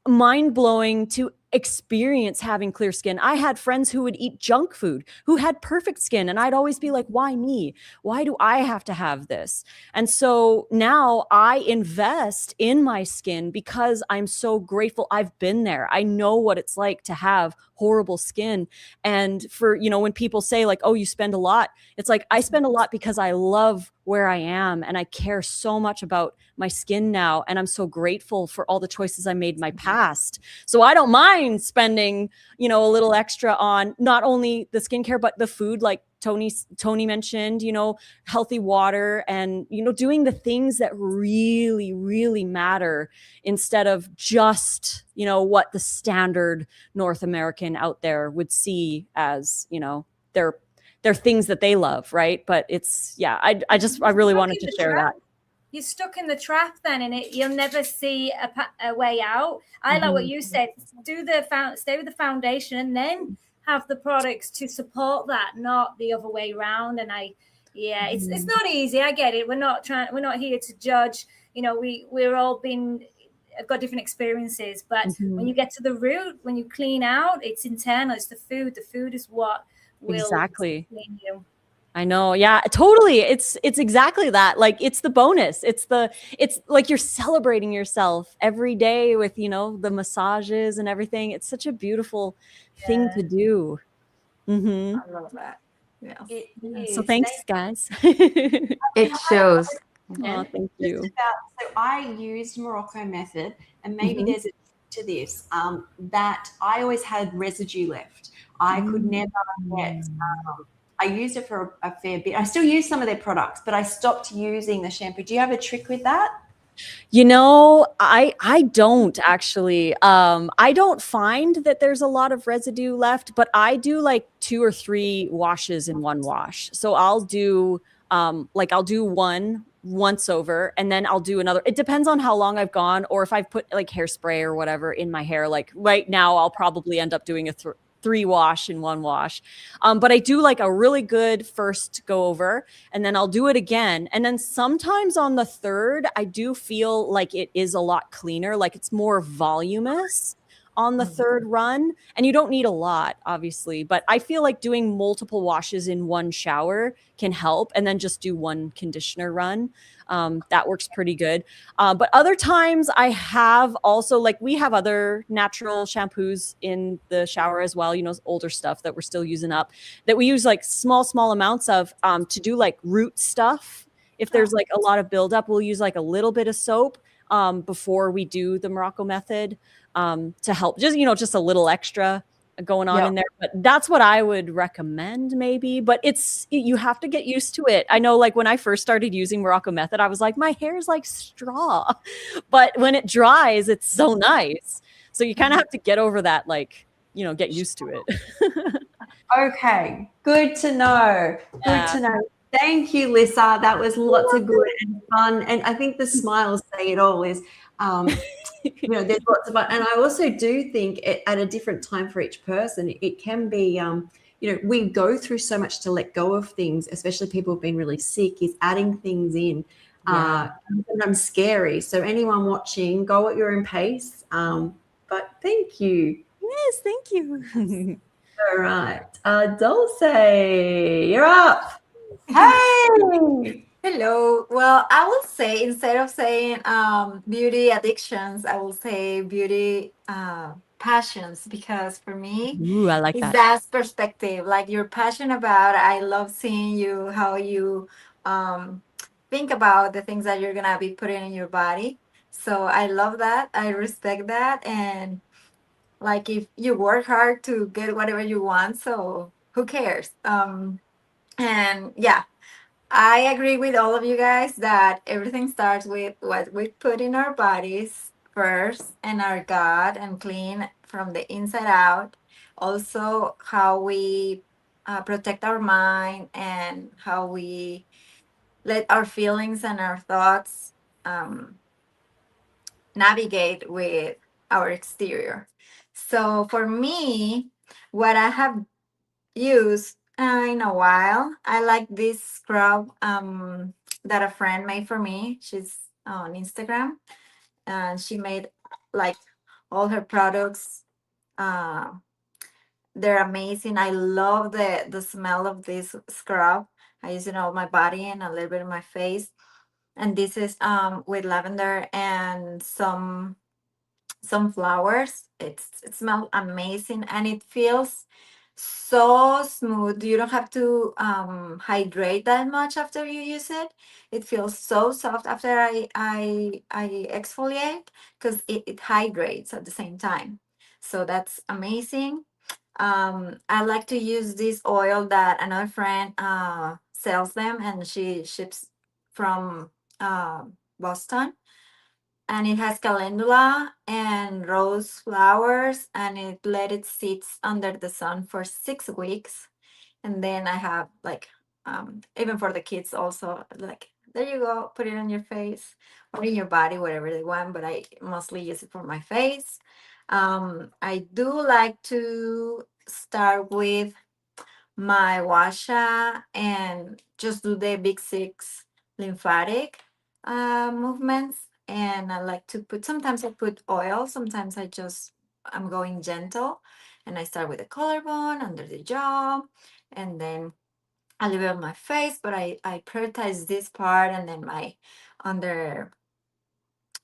mind-blowing to experience having clear skin. I had friends who would eat junk food who had perfect skin, and I'd always be like, why me? Why do I have to have this? And so now I invest in my skin because I'm so grateful I've been there. I know what it's like to have horrible skin. And for, when people say like, oh, you spend a lot, it's like, I spend a lot because I love where I am and I care so much about my skin now. And I'm so grateful for all the choices I made in my past. So I don't mind spending, a little extra on not only the skincare, but the food, like Tony mentioned, healthy water and, doing the things that really, really matter instead of just, what the standard North American out there would see as, they're things that they love. Right. But it's, I really wanted to share that. You're stuck in the trap then, and you'll never see a way out. I like what you said. Stay with the foundation, and then have the products to support that, not the other way around. And it's not easy. I get it. We're not here to judge. We're all got different experiences, but when you get to the root, when you clean out, it's internal. It's the food. The food is what will clean you. I know. Yeah, totally. It's exactly that. Like, it's the bonus. It's like you're celebrating yourself every day with, the massages and everything. It's such a beautiful thing to do. Mm-hmm. I love that. Yeah. So thanks, guys. It shows. Oh, thank you. So I used Morocco method, and maybe there's a to this, that I always had residue left. I could never get, I used it for a fair bit. I still use some of their products, but I stopped using the shampoo. Do you have a trick with that? I don't actually. I don't find that there's a lot of residue left, but I do like 2 or 3 washes in one wash. So I'll do I'll do one once over, and then I'll do another. It depends on how long I've gone, or if I've put like hairspray or whatever in my hair. Like right now, I'll probably end up doing a 3 wash in one wash. But I do like a really good first go over, and then I'll do it again. And then sometimes on the 3rd, I do feel like it is a lot cleaner, like it's more voluminous on the 3rd run. And you don't need a lot, obviously, but I feel like doing multiple washes in one shower can help, and then just do one conditioner run. That works pretty good. But other times I have also, like, we have other natural shampoos in the shower as well, older stuff that we're still using up, that we use like small amounts of to do like root stuff. If there's like a lot of buildup, we'll use like a little bit of soap before we do the Morocco method to help, just a little extra going on Yep. in there, but that's what I would recommend maybe, but you have to get used to it. I know, like, when I first started using Morocco Method, I was like, my hair is like straw, but when it dries, it's so nice. So you kind of have to get over that, like, get used to it. Okay, good to know. Good Yeah. to know. Thank you, Lisa. That was lots of good and fun. And I think the smiles say it all is, there's lots of fun. And I also do think at a different time for each person, it can be, we go through so much to let go of things, especially people who've been really sick, is adding things in. Sometimes scary. So anyone watching, go at your own pace. But thank you. Yes, thank you. All right. Dulce, you're up. Hey. Hello. Well, I will say, instead of saying beauty addictions, I will say beauty passions, because for me, Ooh, I like it's that. that perspective. Like, you're passionate about. I love seeing you, how you think about the things that you're gonna be putting in your body. So I love that. I respect that. And like, if you work hard to get whatever you want, so who cares? And yeah, I agree with all of you guys that everything starts with what we put in our bodies first, and our gut, and clean from the inside out. Also, how we protect our mind, and how we let our feelings and our thoughts um, navigate with our exterior. So for me, what I have used in a while, I like this scrub that a friend made for me. She's on Instagram, and she made like all her products. Uh, they're amazing. I love the smell of this scrub. I use it on my body and a little bit on my face. And this is with lavender and some flowers. It smells amazing, and it feels so smooth. You don't have to hydrate that much after you use it. It feels so soft after I exfoliate, because it hydrates at the same time. So that's amazing. I like to use this oil that another friend sells them, and she ships from Boston, and it has calendula and rose flowers, and it let it sit under the sun for 6 weeks. And then I have like even for the kids also, like, there you go, put it on your face or in your body, whatever they want, but I mostly use it for my face. I do like to start with my washa and just do the big six lymphatic movements. And I like to put, sometimes I put oil, sometimes I'm going gentle, and I start with the collarbone, under the jaw, and then a little bit on my face, but I prioritize this part, and then my under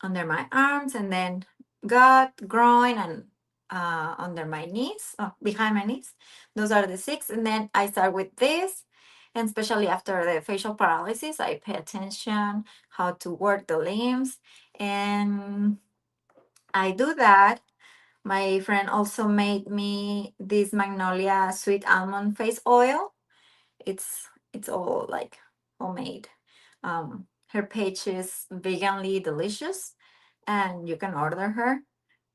my arms, and then gut, groin, and under my knees, behind my knees. Those are the six. And then I start with this. And especially after the facial paralysis, I pay attention how to work the limbs. And I do that. My friend also made me this Magnolia Sweet Almond Face Oil. It's all like homemade. Her page is veganly delicious, and you can order her.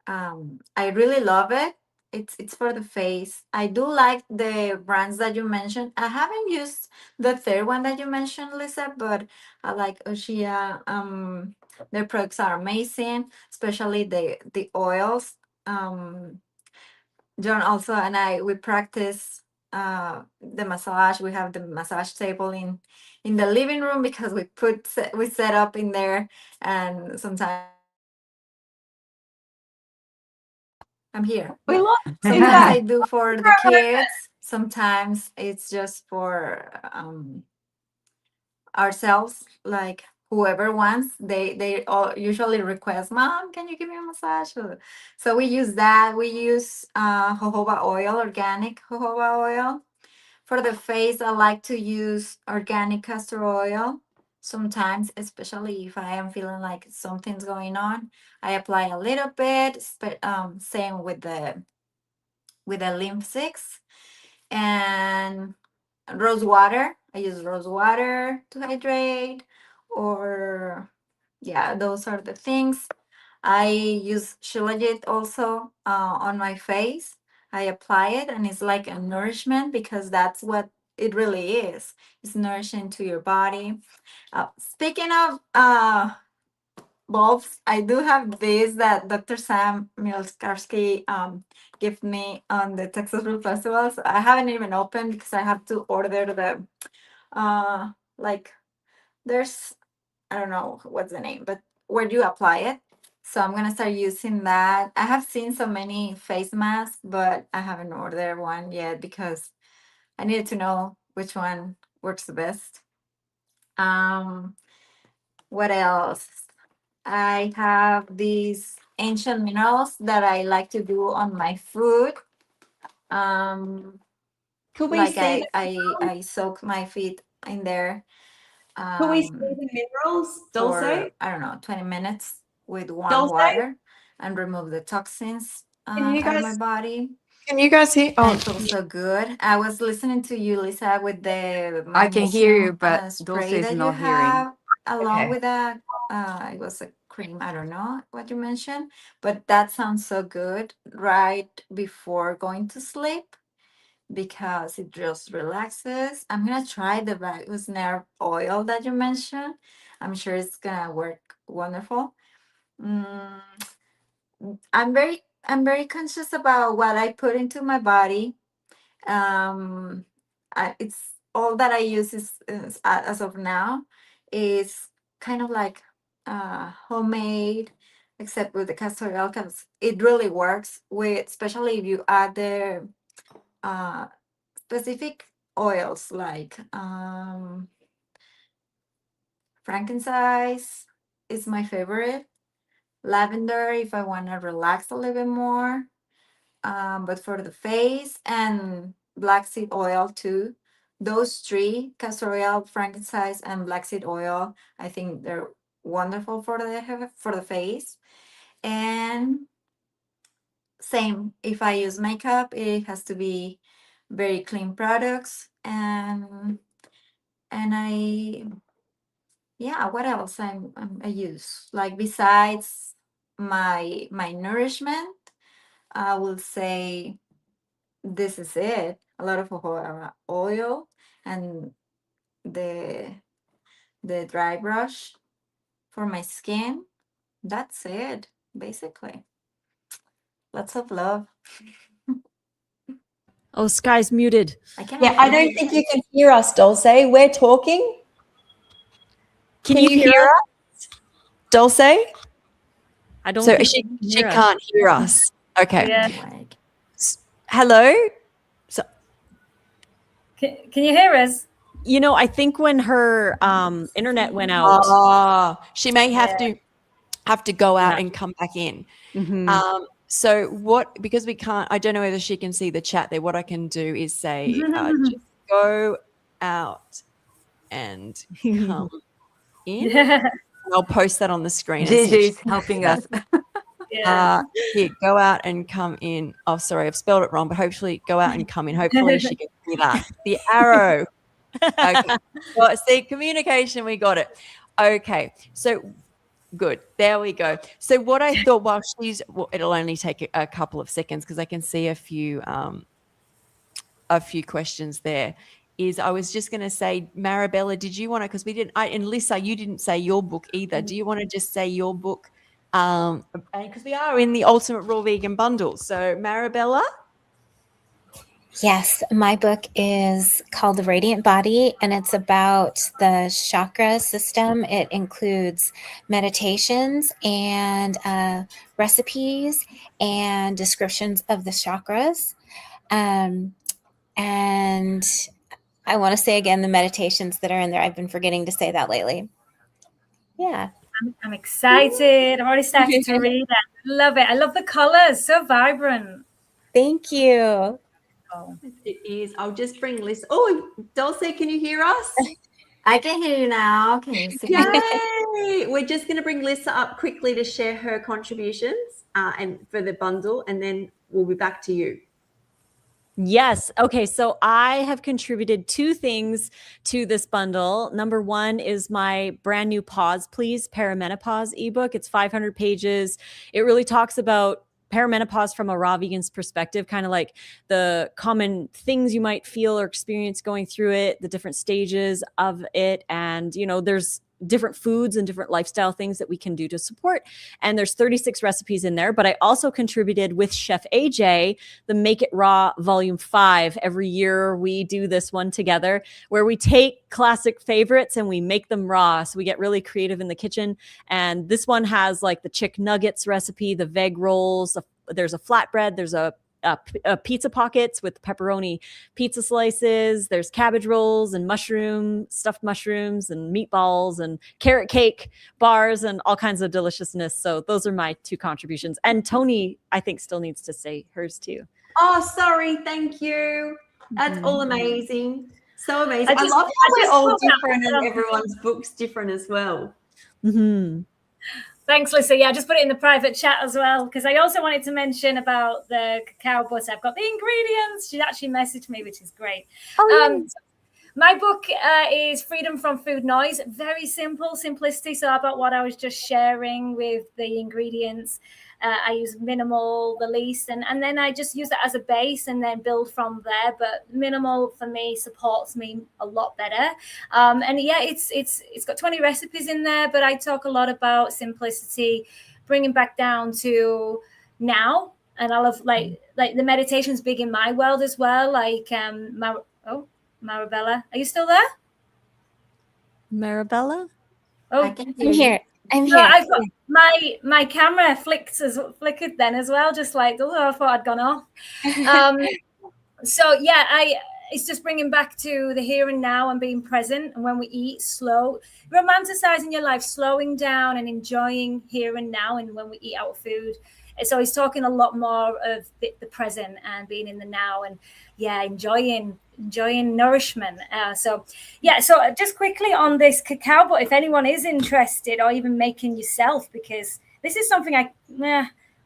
I really love it. It's for the face. I do like the brands that you mentioned. I haven't used the third one that you mentioned, Lisa, but I like Oshia. Their products are amazing, especially the oils. John also and I, we practice the massage. We have the massage table in the living room, because we set up in there, and sometimes I'm here. We love Sometimes I feedback. do for the kids. Sometimes it's just for ourselves. Like, whoever wants, they all usually request, "Mom, can you give me a massage?" So we use that. We use jojoba oil, organic jojoba oil. For the face, I like to use organic castor oil. Sometimes, especially if I am feeling like something's going on, I apply a little bit. Same with the with a lymph 6 and rose water. I use rose water to hydrate, or yeah, those are the things. I use Shilajit also on my face. I apply it, and it's like a nourishment because that's what it really is. It's nourishing to your body. Speaking of bulbs, I do have this that Dr. Sam Milskarsky gave me on the Texas Fruit Festival. So I haven't even opened because I have to order the like there's, I don't know what's the name, but where do you apply it? So I'm gonna start using that. I have seen so many face masks, but I haven't ordered one yet because I needed to know which one works the best. What else? I have these ancient minerals that I like to do on my food. Could we Like see I soak my feet in there. could we see the minerals, Dulce? For I don't know 20 minutes with warm Dulce? water and remove the toxins Can you out of my guys body. can you guys hear? And Oh, it feels so good. I was listening to you, Lisa, with the I can hear you, magnesium but Dulce spray is that you not hearing. have along okay. with that. It was a cream. I don't know what you mentioned, but that sounds so good right before going to sleep because it just relaxes. I'm gonna try the vagus nerve oil that you mentioned. I'm sure it's gonna work wonderful. Mm, I'm very conscious about what I put into my body. It's all that I use is as of now is kind of like homemade, except with the castor oil because it really works with, especially if you add the uh, specific oils like frankincense is my favorite. Lavender if I want to relax a little bit more. But for the face and black seed oil too. Those three, castor oil, frankincense, and black seed oil, I think they're wonderful for the face. And same, if I use makeup, it has to be very clean products. And yeah, what else I use? Like besides my nourishment, I will say this is it. A lot of oil and the dry brush for my skin. That's it, basically. Lots of love. Oh, Sky's muted. I can Yeah, I don't think you can hear us, Dulce. We're talking. Can you hear us? Dulce? I don't So think she you can hear us. can't hear us. Okay. Yeah. Hello? Can you hear us? You know, I think when her internet went out. Oh, she may have to go out Yeah. and come back in. Mhm. So what, because we can't, I don't know whether she can see the chat there. What I can do is say, just go out and come in. Yeah. I'll post that on the screen. and see if JJ she is helping us. Yeah. here, go out and come in. Oh, sorry, I've spelled it wrong, but hopefully go out and come in. Hopefully she can see that. The arrow. Okay. Well, see, communication, we got it. Okay. So good. There we go. So what I thought while it'll only take a couple of seconds because I can see a few questions there. Is I was just going to say, Marabella, did you want to, because we didn't, and Lisa, you didn't say your book either. Do you want to just say your book? Because we are in the Ultimate Raw Vegan Bundle. So Marabella? Yes, my book is called The Radiant Body, and it's about the chakra system. It includes meditations and recipes and descriptions of the chakras. And I want to say again the meditations that are in there. I've been forgetting to say that lately. Yeah. I'm excited. I've already started to read it. I love it. I love the colors. So vibrant. Thank you. Oh. It is. I'll just bring Lisa. Oh, Dulce, can you hear us? I can hear you now. Can you see me? Yay! We're just going to bring Lisa up quickly to share her contributions and for the bundle, and then we'll be back to you. Yes. Okay. So I have contributed 2 things to this bundle. Number one is my brand new Pause Please Perimenopause ebook. It's 500 pages. It really talks about perimenopause from a raw vegan's perspective, kind of like the common things you might feel or experience going through it, the different stages of it. And, there's different foods and different lifestyle things that we can do to support. And there's 36 recipes in there. But I also contributed with Chef AJ the Make It Raw Volume 5. Every year we do this one together where we take classic favorites and we make them raw. So we get really creative in the kitchen. And this one has like the chick nuggets recipe, the veg rolls, there's a flatbread, there's a pizza pockets with pepperoni pizza slices. There's cabbage rolls and stuffed mushrooms and meatballs and carrot cake bars and all kinds of deliciousness. So those are my 2 contributions. And Tony, I think, still needs to say hers too. Oh, sorry. Thank you. That's all amazing. So amazing. I just- love how we're all thought that different was and everyone's book's different as well. Mm-hmm. Thanks, Lisa. Yeah, I just put it in the private chat as well because I also wanted to mention about the cacao butter. I've got the ingredients. She actually messaged me, which is great. So my book is Freedom from Food Noise. Very simple, simplicity. So about what I was just sharing with the ingredients. I use minimal, the least, and then I just use that as a base and then build from there. But minimal for me supports me a lot better. And yeah, it's got 20 recipes in there, but I talk a lot about simplicity, bringing back down to now. And I love like the meditation's big in my world as well. Like Marabella, are you still there? Marabella? I Oh, can I'm here. I'm so here. I've got my camera flickered then as well, just like I thought I'd gone off. So yeah, it's just bringing back to the here and now and being present. And when we eat, romanticizing your life, slowing down and enjoying here and now. And when we eat our food, so he's talking a lot more of the present and being in the now and enjoying nourishment. So just quickly on this cacao, but if anyone is interested or even making yourself, because this is something I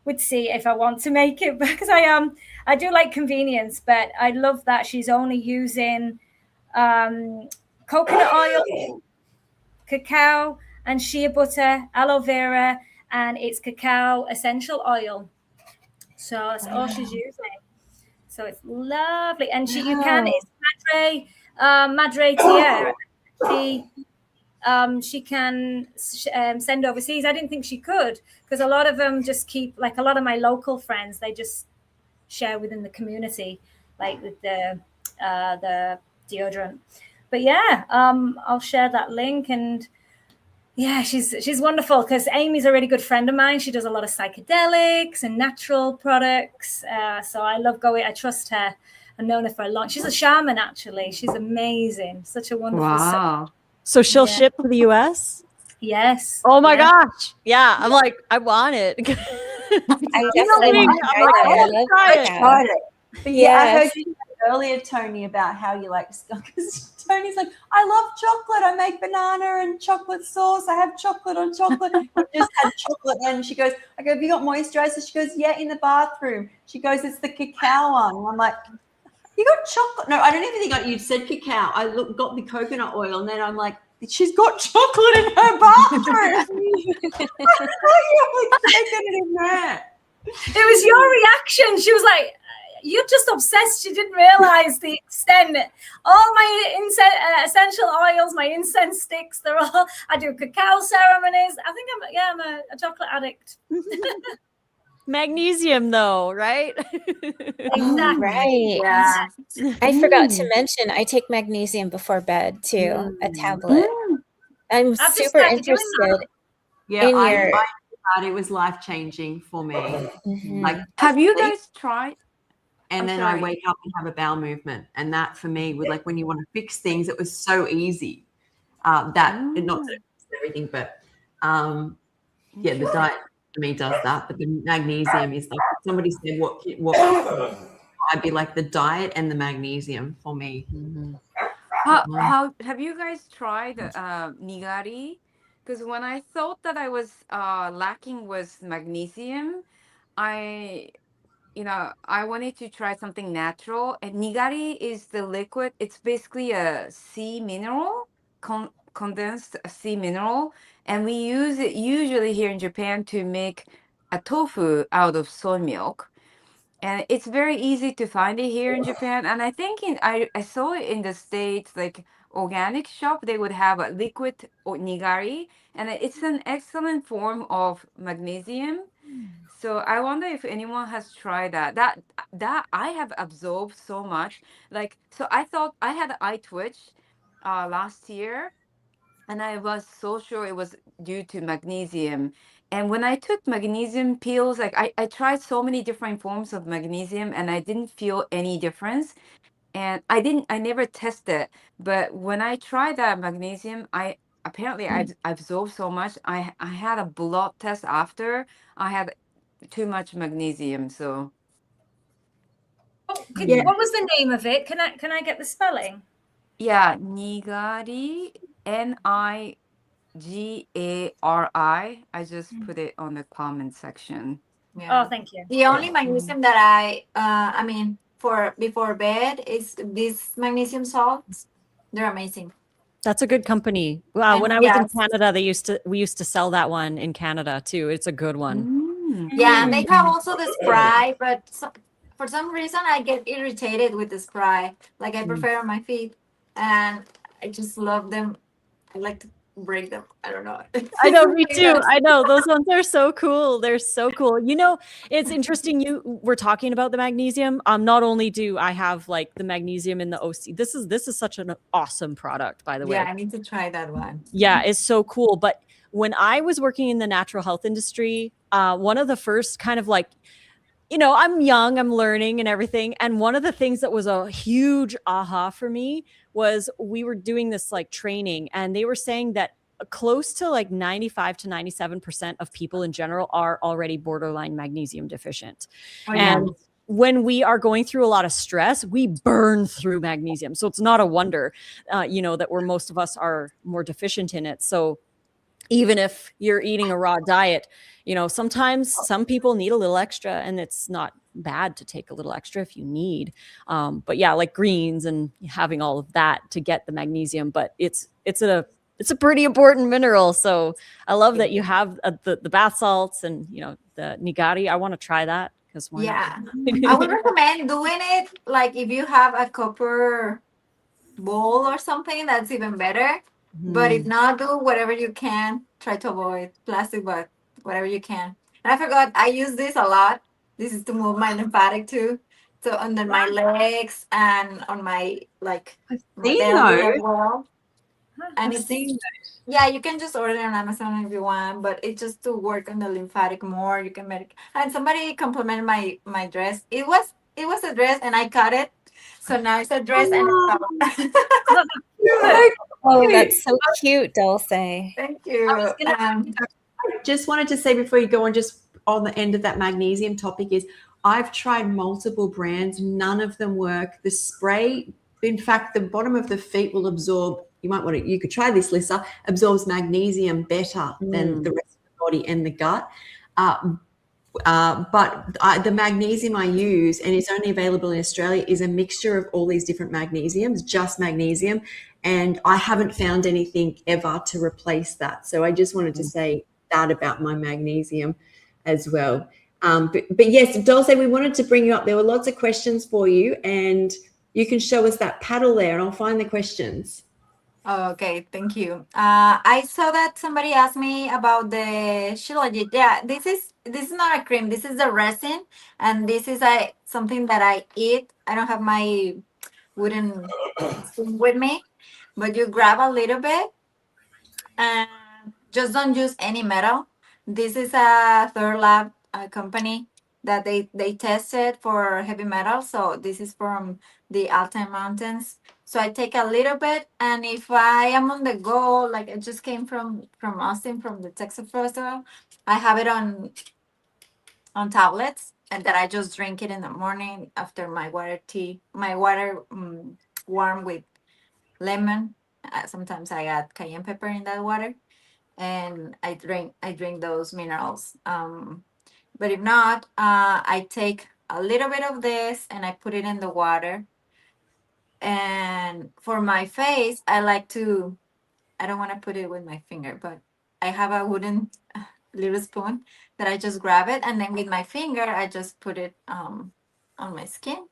would see if I want to make it, because I do like convenience, but I love that she's only using coconut oil, cacao, and shea butter, aloe vera, and it's cacao essential oil. So that's all she's using. So it's lovely, and it's Madre Tia. She can send overseas. I didn't think she could because a lot of them just keep, like a lot of my local friends, they just share within the community, like with the deodorant. But yeah, I'll share that link. And yeah, she's wonderful because Amy's a really good friend of mine. She does a lot of psychedelics and natural products. So I trust her. I've known her for a long. She's a shaman, actually. She's amazing. Such a wonderful. Wow. So she'll ship to the US? Yes. Oh my gosh. Yeah. I'm like, I want it. I definitely want to try that. I love cacao. Tried it. But yeah, I heard Yes. you earlier, Tony, about how you like, because Tony's like, I love chocolate. I make banana and chocolate sauce. I have chocolate on chocolate. I just had chocolate. And she goes, I go, have you got moisturizer? She goes, yeah, in the bathroom. She goes, it's the cacao one. And I'm like, you got chocolate? No, I don't even think you said cacao. I got the coconut oil. And then I'm like, she's got chocolate in her bathroom. I thought you were taking it in there. It was your reaction. She was like, you're just obsessed. She didn't realize the extent. All my essential oils, my incense sticks, I do cacao ceremonies. I think I'm a chocolate addict. Magnesium, though, right? Exactly. Right. Yeah. I forgot to mention I take magnesium before bed too, a tablet. I'm I've just super started doing interested Yeah, in I your. thought it was life changing for me. Mhm. Like, Have you sleep, guys tried? and I'm then I sorry. wake up and have a bowel movement, and that for me was like when you want to fix things, it was so easy. Not that it fixed everything, but yeah, the diet for me does that. But the magnesium is like somebody said, what I'd be like the diet and the magnesium for me. How have you guys tried nigari? Because when I thought that I was lacking with magnesium, I I wanted to try something natural. And nigari is the liquid. It's basically a sea mineral, condensed sea mineral. And we use it usually here in Japan to make a tofu out of soy milk. And it's very easy to find it here in Japan. And I think I saw it in the States, like organic shop, they would have a liquid or nigari. And it's an excellent form of magnesium. So I wonder if anyone has tried that. That I have absorbed so much. Like, so I thought I had eye twitch last year, and I was so sure it was due to magnesium. And when I took magnesium pills, like I tried so many different forms of magnesium and I didn't feel any difference. And I never tested, but when I tried that magnesium, I apparently I've absorbed so much. I had a blood test after. I had too much magnesium. So Yeah. What was the name of it? Can I get the spelling? yeah, Nigari, Nigari. I just put it on the comment section. Yeah. Oh, thank you. The only magnesium that I mean, for before bed is these magnesium salts. They're amazing. That's a good company. Wow, And when I was in yes. Canada, we used to sell that one in Canada too. It's a good one. Mm. Yeah, and they have also the spray, but for some reason I get irritated with the spray. Like I prefer on my feet, and I just love them. I like to break them. I don't know. I know, me too. I know those ones are so cool. They're so cool. You know, it's interesting. You were talking about the magnesium. Not only do I have like the magnesium in the OC. This is such an awesome product, by the way. Yeah, I need to try that one. Yeah, it's so cool. But when I was working in the natural health industry, one of the first kind of like, I'm young, I'm learning and everything. And one of the things that was a huge aha for me was we were doing this like training, and they were saying that close to like 95 to 97% of people in general are already borderline magnesium deficient. Oh, yeah. And when we are going through a lot of stress, we burn through magnesium. So it's not a wonder, that most of us are more deficient in it. So even if you're eating a raw diet, sometimes some people need a little extra, and it's not bad to take a little extra if you need. But yeah, like greens and having all of that to get the magnesium, but it's a pretty important mineral. So I love that you have the bath salts and, the nigari. I want to try that because Yeah, I would recommend doing it like if you have a copper bowl or something, that's even better. But if not, do whatever you can. Try to avoid plastic, but whatever you can. And I forgot, I use this a lot. This is to move my lymphatic too. So under my legs and on my like I've my seen belly those. as well. And I've it's seen yeah, you can just order on Amazon if you want, but it's just to work on the lymphatic more. You can make and somebody complimented my dress. It was a dress and I cut it. So now it's a dress and Oh, that's so cute, Dulce. thank you. I just wanted to say before you go on, just on the end of that magnesium topic, is I've tried multiple brands. None of them work. The spray, in fact, the bottom of the feet will absorb. You could try this, Lisa, absorbs magnesium better than the rest of the body and the gut. But the magnesium I use, and it's only available in Australia, is a mixture of all these different magnesiums, just magnesium. And I haven't found anything ever to replace that. So I just wanted to say that about my magnesium as well. But yes, Dulce, we wanted to bring you up. There were lots of questions for you, and you can show us that paddle there, and I'll find the questions. Oh, okay, thank you. I saw that somebody asked me about the Shilajit. Yeah, this is not a cream. This is the resin, and this is something that I eat. I don't have my wooden spoon with me, but you grab a little bit and just don't use any metal. This is a Third company that they tested for heavy metal. So this is from the Altai Mountains. So I take a little bit, and if I am on the go, like I just came from Austin from the Texas Festival, I have it on tablets, and that I just drink it in the morning after my water warm with lemon. Sometimes I add cayenne pepper in that water, and I drink those minerals. But if not, I take a little bit of this and I put it in the water. And for my face, I like to, I don't want to put it with my finger, but I have a wooden little spoon that I just grab it, and then with my finger I just put it on my skin.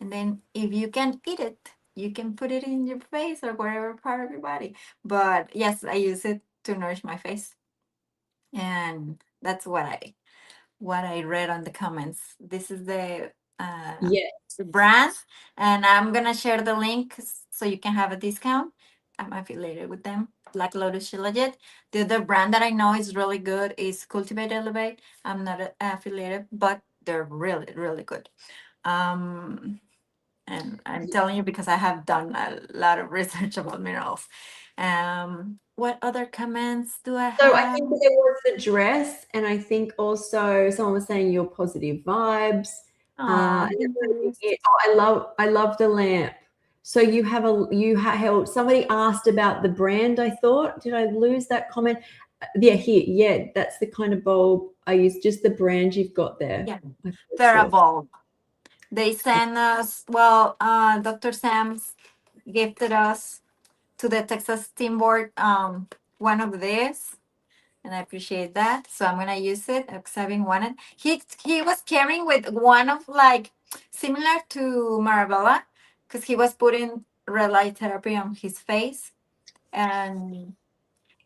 And then if you can eat it, you can put it in your face or whatever part of your body. But yes, I use it to nourish my face. And that's what I read on the comments. This is the Yeah. brand, and I'm gonna share the link so you can have a discount. I'm affiliated with them, Black Lotus Shilajit. The other brand that I know is really good is Cultivate Elevate. I'm not affiliated, but they're really, really good. And I'm telling you because I have done a lot of research about minerals. What other comments do I have? So I think there was the dress, and I think also someone was saying your positive vibes. Aw, And thank you. I love the lamp. So you have held. Somebody asked about the brand. I thought, did I lose that comment? Yeah, here. Yeah, that's the kind of bulb I use. Just the brand you've got there. Yeah. I thought I They're a saw. bulb. They sent us, well, Dr. Sam's gifted us to the Texas Team Board one of these, and I appreciate that. So I'm gonna use it because I've been wanted. He was carrying with one of like similar to Marabella because he was putting red light therapy on his face. And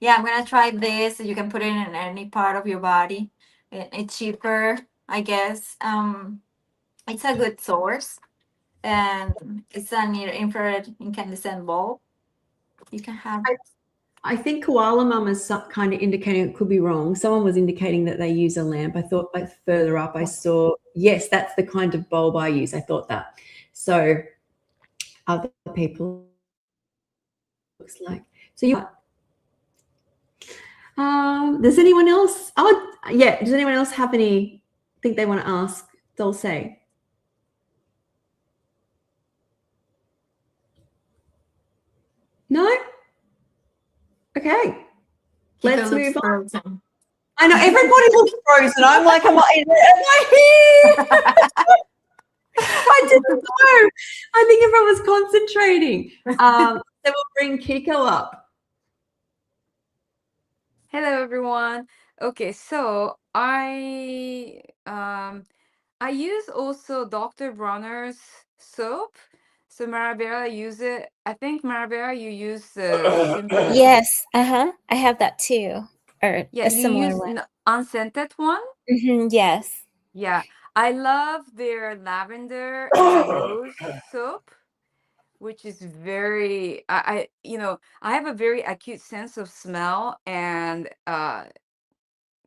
yeah, I'm gonna try this. You can put it in any part of your body. It's cheaper, I guess. It's a good source, and it's a near infrared incandescent bulb. You can have. I think Koala Mama is kind of indicating, it could be wrong. Someone was indicating that they use a lamp. I thought like further up I saw, yes, that's the kind of bulb I use. I thought that. So other people looks like. So you does anyone else? Oh yeah, does anyone else have anything they want to ask Dulce? No? Okay. Let's move on. Frozen. I know everybody looks frozen. I'm like, am I here? I didn't know. I think everyone was concentrating. So we'll bring Kiko up. Hello, everyone. Okay, so I use also Dr. Bronner's soap. So Marabella use it. I think Marabella, you use the simple. Yes, I have that too, or Yeah, a you similar use one. unscented one. Yes. Yeah, I love their lavender and rose soap, which is very I have a very acute sense of smell, and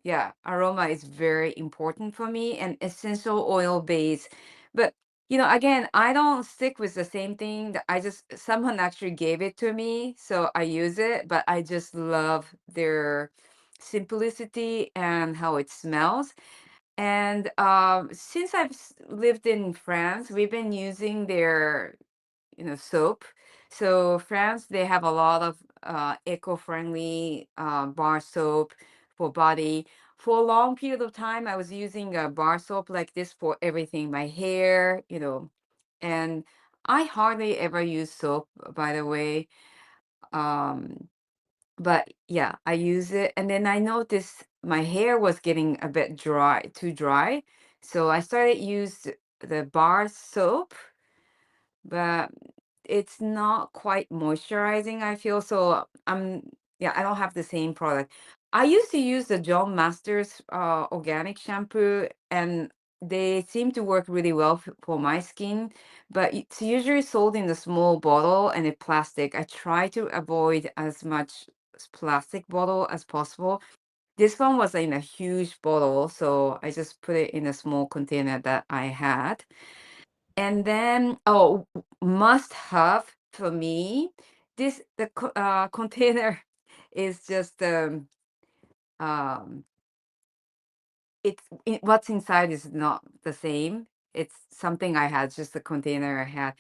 yeah, aroma is very important for me, and essential oil base. But again, I don't stick with the same thing. That I just someone actually gave it to me, so I use it. But I just love their simplicity and how it smells. And since I've lived in France, we've been using their soap. So France, they have a lot of eco-friendly bar soap for body. For a long period of time, I was using a bar soap like this for everything, my hair, and I hardly ever use soap, by the way. Um, but yeah, I use it, and then I noticed my hair was getting a bit dry, too dry. So I started use the bar soap, but it's not quite moisturizing, I feel. So yeah, I don't have the same product. I used to use the John Masters organic shampoo, and they seem to work really well for my skin, but it's usually sold in a small bottle and a plastic. I try to avoid as much plastic bottle as possible. This one was in a huge bottle, so I just put it in a small container that I had. And then, must have for me, the container is just um what's inside is not the same. It's something I had, just the container I had,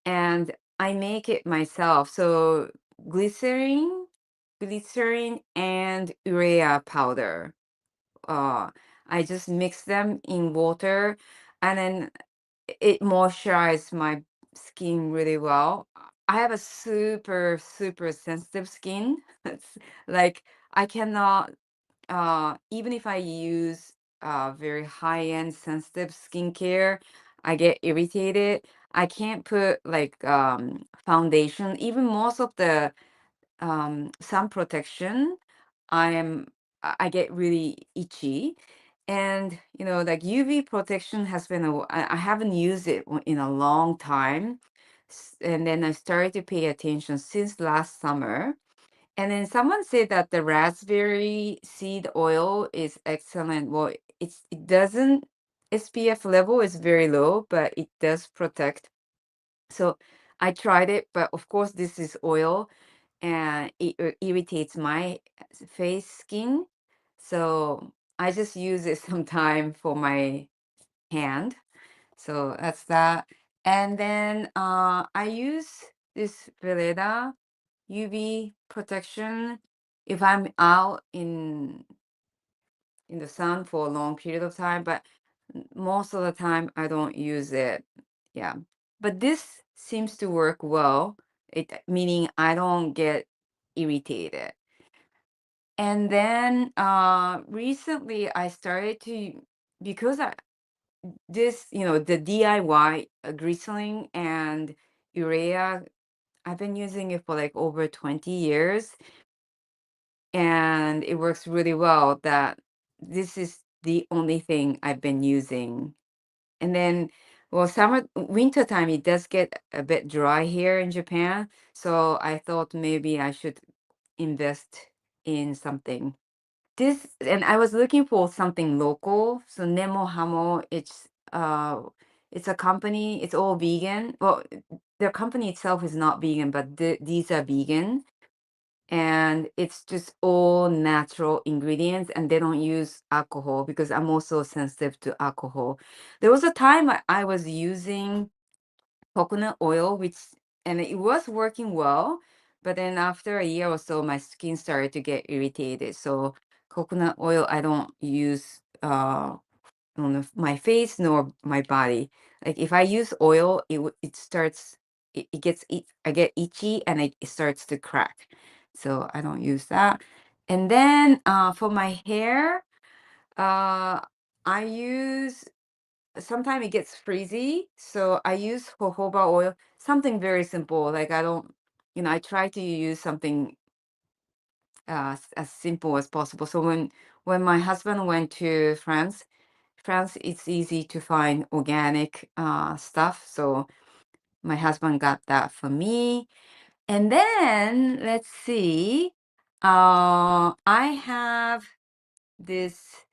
and I make it myself. So glycerin, and urea powder. Uh, I just mix them in water. and then it moisturized my skin really well. I have a super, super sensitive skin. It's like I cannot, even if I use very high-end sensitive skincare, I get irritated. I can't put like foundation, even most of the sun protection. I get really itchy. And like UV protection has been I haven't used it in a long time. And then I started to pay attention since last summer. And then someone said that the raspberry seed oil is excellent. Well, it doesn't, SPF level is very low, but it does protect. So I tried it, but of course this is oil and it irritates my face skin. So I just use it sometime for my hand. So that's that. And then I use this Veleda UV protection if I'm out in the sun for a long period of time, but most of the time I don't use it. Yeah. But this seems to work well. Meaning I don't get irritated. And then recently I started to, because the DIY glycerin and urea, I've been using it for like over 20 years and it works really well. That this is the only thing I've been using. And then, well, winter time, it does get a bit dry here in Japan. So I thought maybe I should invest in something. And I was looking for something local. So Nemo Hamo, it's a company, it's all vegan. Well, their company itself is not vegan, but these are vegan. And it's just all natural ingredients and they don't use alcohol because I'm also sensitive to alcohol. There was a time I was using coconut oil, and it was working well, but then after a year or so, my skin started to get irritated. So coconut oil, I don't use on my face nor my body. Like if I use oil, it starts, I get itchy and it starts to crack. So I don't use that. And then for my hair, I use, sometimes it gets frizzy. So I use jojoba oil, something very simple. Like I try to use something as simple as possible. So when my husband went to France, it's easy to find organic stuff. So my husband got that for me. And then let's see. I have this.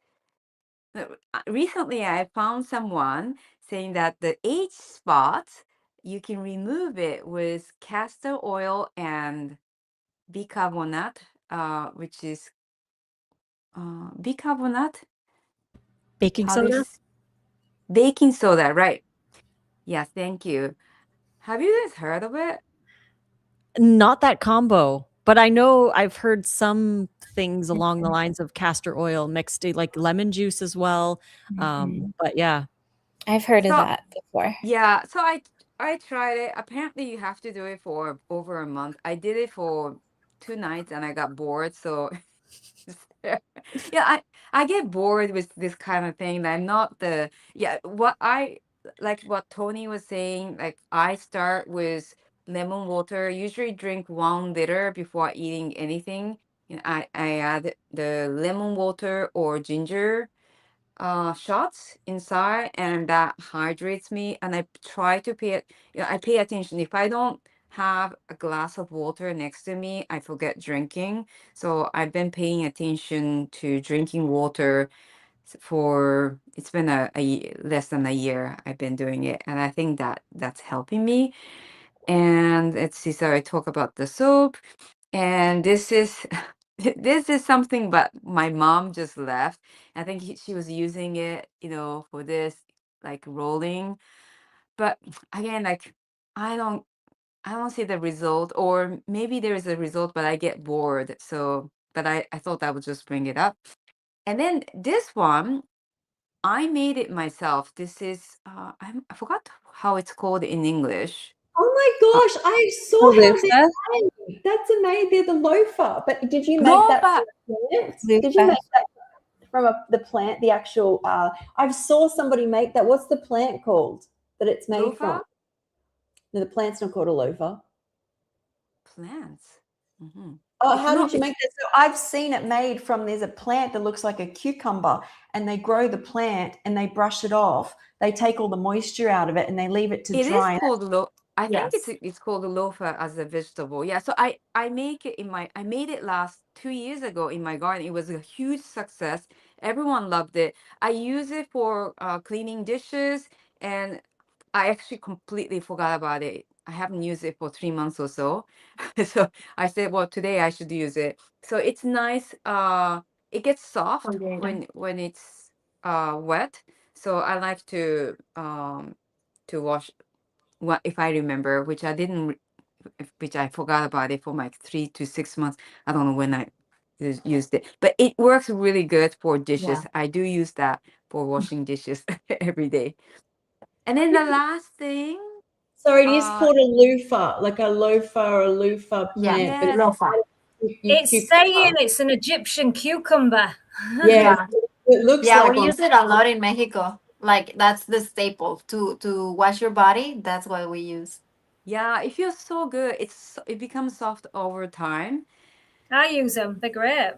Recently, I found someone saying that the age spots, you can remove it with castor oil and bicarbonate, which is bicarbonate. Baking How do you soda? baking soda, right? Yeah, thank you. Have you guys heard of it? Not that combo, but I know I've heard some things along the lines of castor oil mixed in like lemon juice as well. But yeah. I've heard of So that before. yeah, so I tried it. Apparently, you have to do it for over a month. I did it for 2 nights and I got bored. So yeah, I get bored with this kind of thing. I'm not the what I like what Tony was saying. Like I start with lemon water. Usually drink 1 liter before eating anything. I add the lemon water or ginger shots inside and that hydrates me, and I try to I pay attention. If I don't have a glass of water next to me, I forget drinking. So I've been paying attention to drinking water for, it's been less than a year I've been doing it, and I think that's helping me. And let's see, so I talk about the soap, and this is this is something, but my mom just left. I think she was using it, for this, like rolling. But again, like I don't I don't see the result, or maybe there is a result, but I get bored. So, but I thought I would just bring it up. And then this one, I made it myself. This is I forgot how it's called in English. Oh my gosh, I saw Oh, how they're loofah. made. That's amazing. They're the loafer. But did you make that Lofa. from a plant? Did you Loofah. make that from the plant, the actual I saw somebody make that. What's the plant called that it's made from? Lofa? No, the plant's not called a loafer. Plants. Hmm. Oh, It's how not- did you make that? So I've seen it made from, there's a plant that looks like a cucumber, and they grow the plant and they brush it off. They take all the moisture out of it and they leave it to It dry. is called I think Yes. it's called lofa as a vegetable. Yeah. So I make it I made it last 2 years ago in my garden. It was a huge success. Everyone loved it. I use it for cleaning dishes, and I actually completely forgot about it. I haven't used it for 3 months or so. So I said, well, today I should use it. So it's nice. It gets soft Okay. when it's wet. So I like to wash what if I remember, which I didn't, which I forgot about it for like 3 to 6 months. I don't know when I used it, but it works really good for dishes. I do use that for washing dishes every day. And then the last thing, So it is Uh, called a loofah, like a loofah Yeah. plant. But yes, Lofa. It's saying it's an Egyptian cucumber. yeah, it looks Yeah, like we one. use it a lot in Mexico. Like that's the staple to wash your body. That's what we use. yeah, it feels so good. It becomes soft over time. I use them. They're great.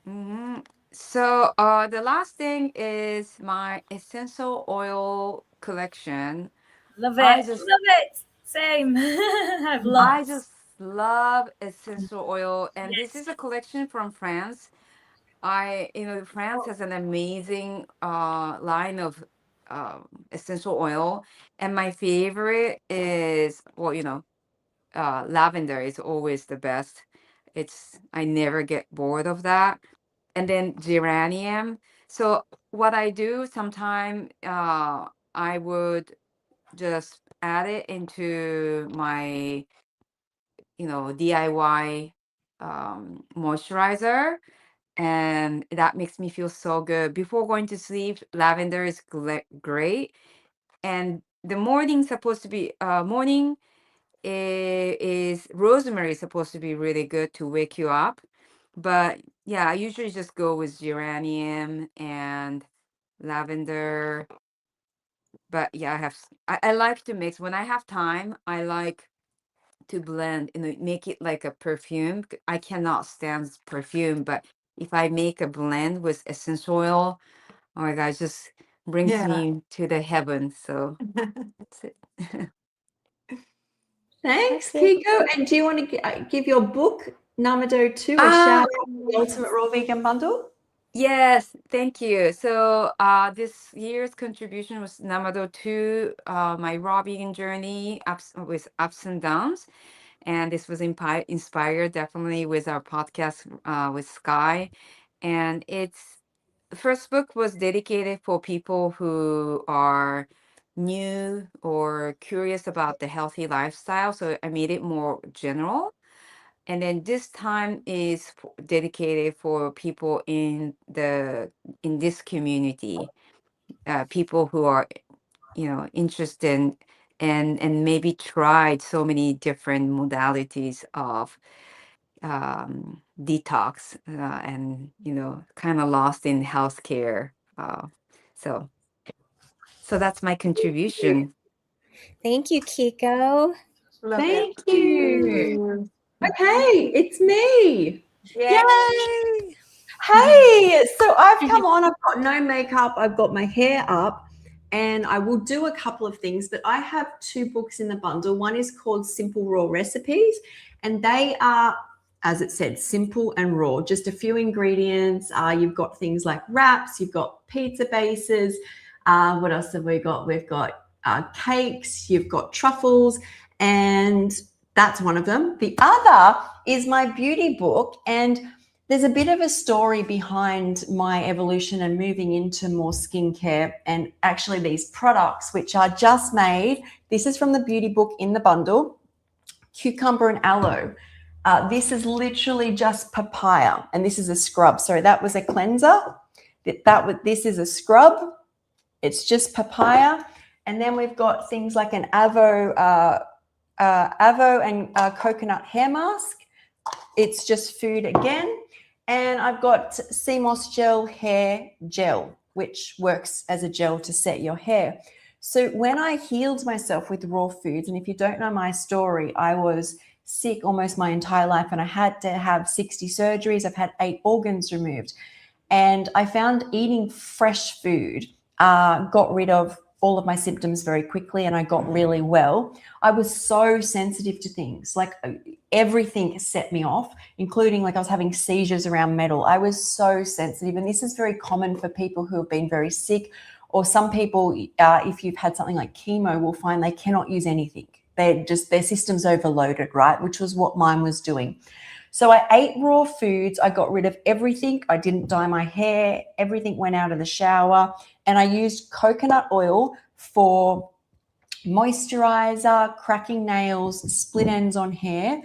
Hmm. So the last thing is my essential oil collection. Love it. I just Love it. Same. I've I lots. just love essential oil, and this is a collection from France. France has an amazing line of essential oil, and my favorite is, well, lavender is always the best. I never get bored of that. And then geranium. So what I do sometime, I would just add it into my DIY moisturizer, and that makes me feel so good. Before going to sleep, lavender is great. And the morning supposed to be morning is rosemary is supposed to be really good to wake you up. But yeah, I usually just go with geranium and lavender. But yeah, I like to mix when I have time. I like to blend and make it like a perfume. I cannot stand perfume, but if I make a blend with essential oil, oh my God, it just brings Yeah. me to the heaven. So that's it. Thanks, That's it. Kiko. And do you want to give your book, Namado 2, a shout out to the Ultimate Raw Vegan Bundle? Yes, thank you. So this year's contribution was Namado 2, my raw vegan journey with ups and downs. And this was inspired definitely with our podcast with Sky. And the first book was dedicated for people who are new or curious about the healthy lifestyle. So I made it more general. And then this time is dedicated for people in this community, people who are interested and maybe tried so many different modalities of detox, and kind of lost in healthcare. So that's my contribution. Thank you, Kiko. Love Thank it. you. Okay, it's me. Yeah. Yay! Hey, so I've come on, I've got no makeup, I've got my hair up, and I will do a couple of things, but I have 2 books in the bundle. One is called Simple Raw Recipes, and they are, as it said, simple and raw, just a few ingredients. You've got things like wraps, you've got pizza bases. What else have we got? We've got cakes, you've got truffles, and that's one of them. The other is my beauty book, and there's a bit of a story behind my evolution and moving into more skincare, and actually these products, which are just made. This is from the beauty book in the bundle, cucumber and aloe. This is literally just papaya, and this is a scrub. So that was a cleanser. This is a scrub. It's just papaya. And then we've got things like an avo and coconut hair mask. It's just food again. And I've got sea moss gel hair gel, which works as a gel to set your hair. So when I healed myself with raw foods, and if you don't know my story, I was sick almost my entire life and I had to have 60 surgeries. I've had 8 organs removed. And I found eating fresh food got rid of all of my symptoms very quickly, and I got really well. I was so sensitive to things, like everything set me off, including like I was having seizures around metal. I was so sensitive, and this is very common for people who have been very sick, or some people, if you've had something like chemo, will find they cannot use anything. Their system's overloaded, right? Which was what mine was doing. So I ate raw foods. I got rid of everything. I didn't dye my hair. Everything went out of the shower. And I used coconut oil for moisturizer, cracking nails, split ends on hair.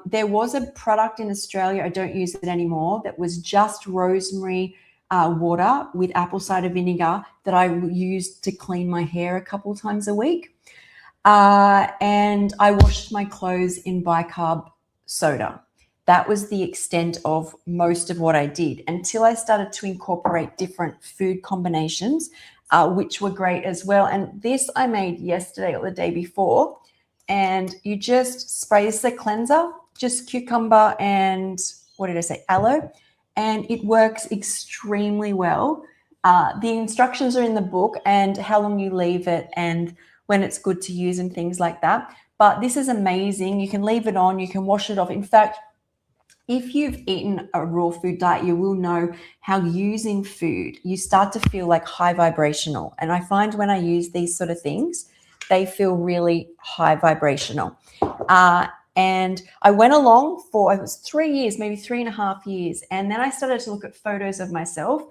There was a product in Australia, I don't use it anymore, that was just rosemary water with apple cider vinegar that I used to clean my hair a couple times a week. And I washed my clothes in bicarb soda. That was the extent of most of what I did until I started to incorporate different food combinations, which were great as well. And this I made yesterday or the day before. And you just spray, this is a cleanser, just cucumber and what did I say, aloe. And it works extremely well. The instructions are in the book and how long you leave it and when it's good to use and things like that. But this is amazing. You can leave it on, you can wash it off. In fact, if you've eaten a raw food diet, you will know how using food, you start to feel like high vibrational. And I find when I use these sort of things, they feel really high vibrational. And I went along for, it was 3 years, maybe 3.5 years. And then I started to look at photos of myself.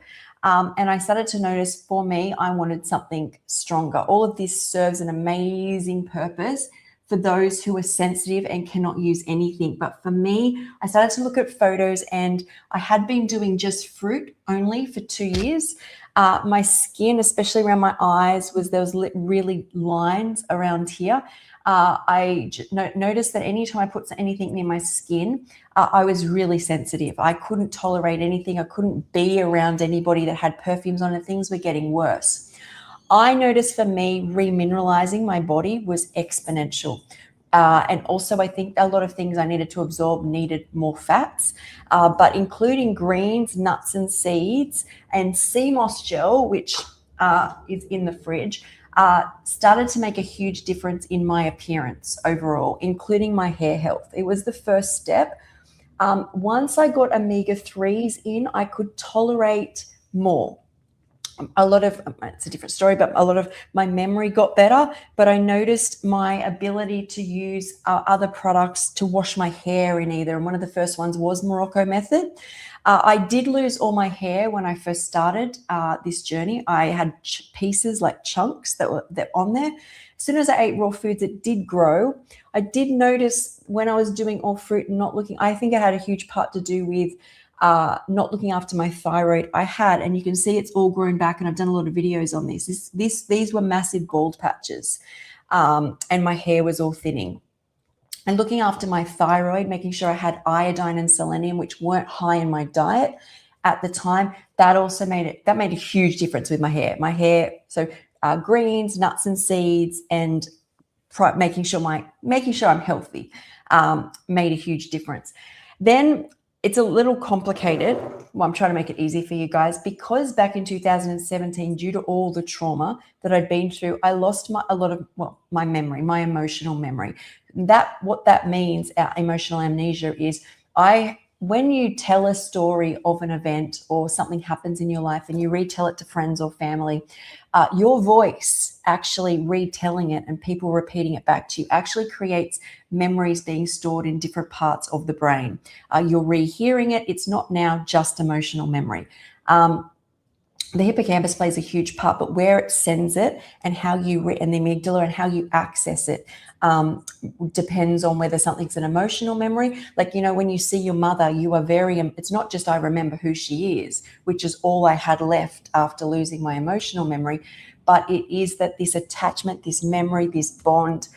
And I started to notice for me, I wanted something stronger. All of this serves an amazing purpose for those who are sensitive and cannot use anything. But for me, I started to look at photos and I had been doing just fruit only for 2 years. My skin, especially around my eyes, there was really lines around here. I noticed that anytime I put anything near my skin, I was really sensitive. I couldn't tolerate anything. I couldn't be around anybody that had perfumes on, and things were getting worse. I noticed for me, remineralizing my body was exponential. And also I think a lot of things I needed to absorb needed more fats, but including greens, nuts and seeds, and sea moss gel, which is in the fridge, started to make a huge difference in my appearance overall, including my hair health. It was the first step. Once I got omega-3s in, I could tolerate more. It's a different story, but a lot of my memory got better, but I noticed my ability to use other products to wash my hair in either. And one of the first ones was Morocco Method. I did lose all my hair when I first started this journey. I had pieces like chunks that were on there. As soon as I ate raw foods, it did grow. I did notice when I was doing all fruit and not looking, I think it had a huge part to do with not looking after my thyroid. I had, and you can see it's all grown back, and I've done a lot of videos on this. These were massive bald patches, and my hair was all thinning. And looking after my thyroid, making sure I had iodine and selenium, which weren't high in my diet at the time, that also made a huge difference with my hair. So greens, nuts and seeds, and making sure I'm healthy made a huge difference. Then it's a little complicated. Well, I'm trying to make it easy for you guys, because back in 2017, due to all the trauma that I'd been through, I lost my memory, my emotional memory. What that means, emotional amnesia, is when you tell a story of an event or something happens in your life and you retell it to friends or family, your voice actually retelling it and people repeating it back to you actually creates memories being stored in different parts of the brain. You're rehearing it. It's not now just emotional memory. the hippocampus plays a huge part, but where it sends it and how you and the amygdala and how you access it depends on whether something's an emotional memory. Like, you know, when you see your mother, you are very, it's not just I remember who she is, which is all I had left after losing my emotional memory, but it is that this attachment, this memory, this bond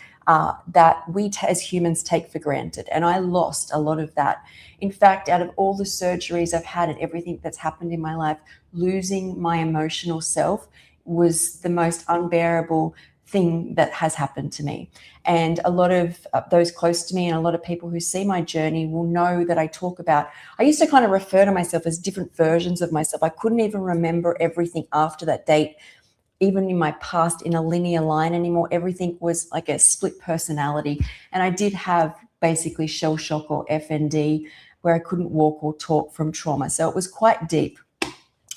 that we as humans take for granted. And I lost a lot of that. In fact, out of all the surgeries I've had and everything that's happened in my life, losing my emotional self was the most unbearable thing that has happened to me. And a lot of those close to me and a lot of people who see my journey will know that I talk about, I used to kind of refer to myself as different versions of myself. I couldn't even remember everything after that date, even in my past, in a linear line anymore. Everything was like a split personality. And I did have basically shell shock or FND, where I couldn't walk or talk from trauma. So it was quite deep.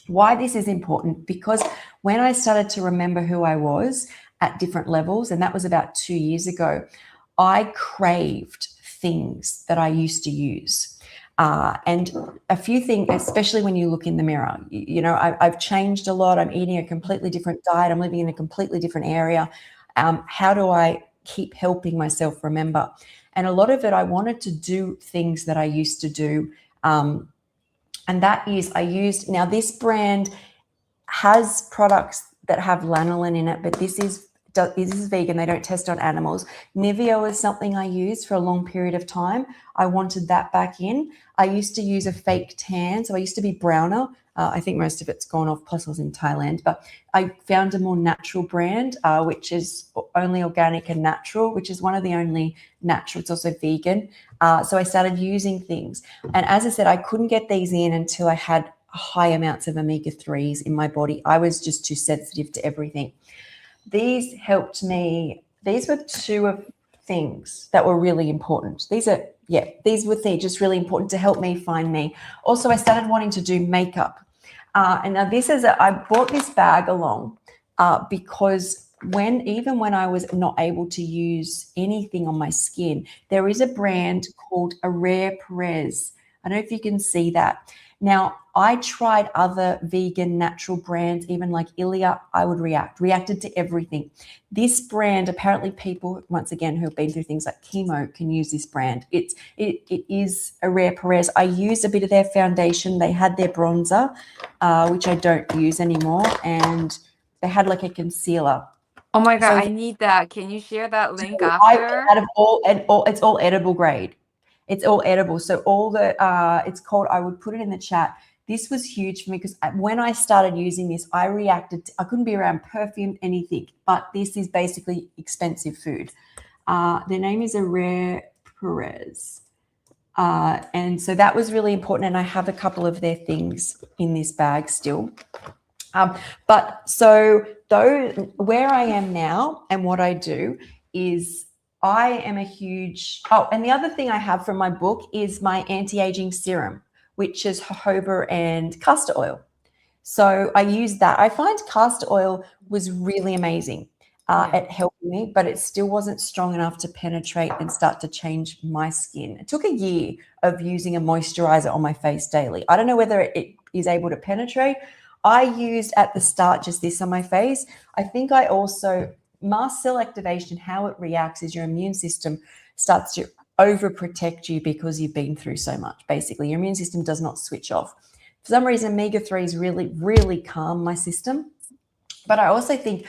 Why this is important, because when I started to remember who I was at different levels, and that was about 2 years ago, I craved things that I used to use. And a few things, especially when you look in the mirror, you know, I've changed a lot. I'm eating a completely different diet. I'm living in a completely different area. How do I keep helping myself remember? And a lot of it, I wanted to do things that I used to do. And that is, I used, now this brand has products that have lanolin in it, but this is vegan. They don't test on animals. Nivea is something I used for a long period of time. I wanted that back in. I used to use a fake tan. So I used to be browner. I think most of it's gone off, plus I was in Thailand. But I found a more natural brand, which is only organic and natural, which is one of the only natural. It's also vegan. So I started using things. And as I said, I couldn't get these in until I had high amounts of omega-3s in my body. I was just too sensitive to everything. These helped me. These were two of things that were really important. These were things just really important to help me find me. Also, I started wanting to do makeup. And now this is, I brought this bag along because even when I was not able to use anything on my skin, there is a brand called Arare Perez. I don't know if you can see that. Now, I tried other vegan natural brands, even like Ilia. I would reacted to everything. This brand, apparently people, once again, who have been through things like chemo can use this brand. It is Arare Perez. I used a bit of their foundation. They had their bronzer, which I don't use anymore. And they had like a concealer. Oh my God, So I need that. Can you share that link so after? It's all edible grade. It's all edible. So all the, it's called, I would put it in the chat. This was huge for me because when I started using this, I reacted. I couldn't be around perfume, anything, but this is basically expensive food. Their name is Arare Perez. And so that was really important. And I have a couple of their things in this bag still. But so where I am now and what I do is I am a huge, and the other thing I have from my book is my anti-aging serum, which is jojoba and castor oil. So I use that. I find castor oil was really amazing at helping me, but it still wasn't strong enough to penetrate and start to change my skin. It took a year of using a moisturizer on my face daily. I don't know whether it is able to penetrate. I used at the start just this on my face. I think I also, mast cell activation, how it reacts is your immune system starts to overprotect you because you've been through so much. Basically, your immune system does not switch off. For some reason, omega-3s really, really calm my system. But I also think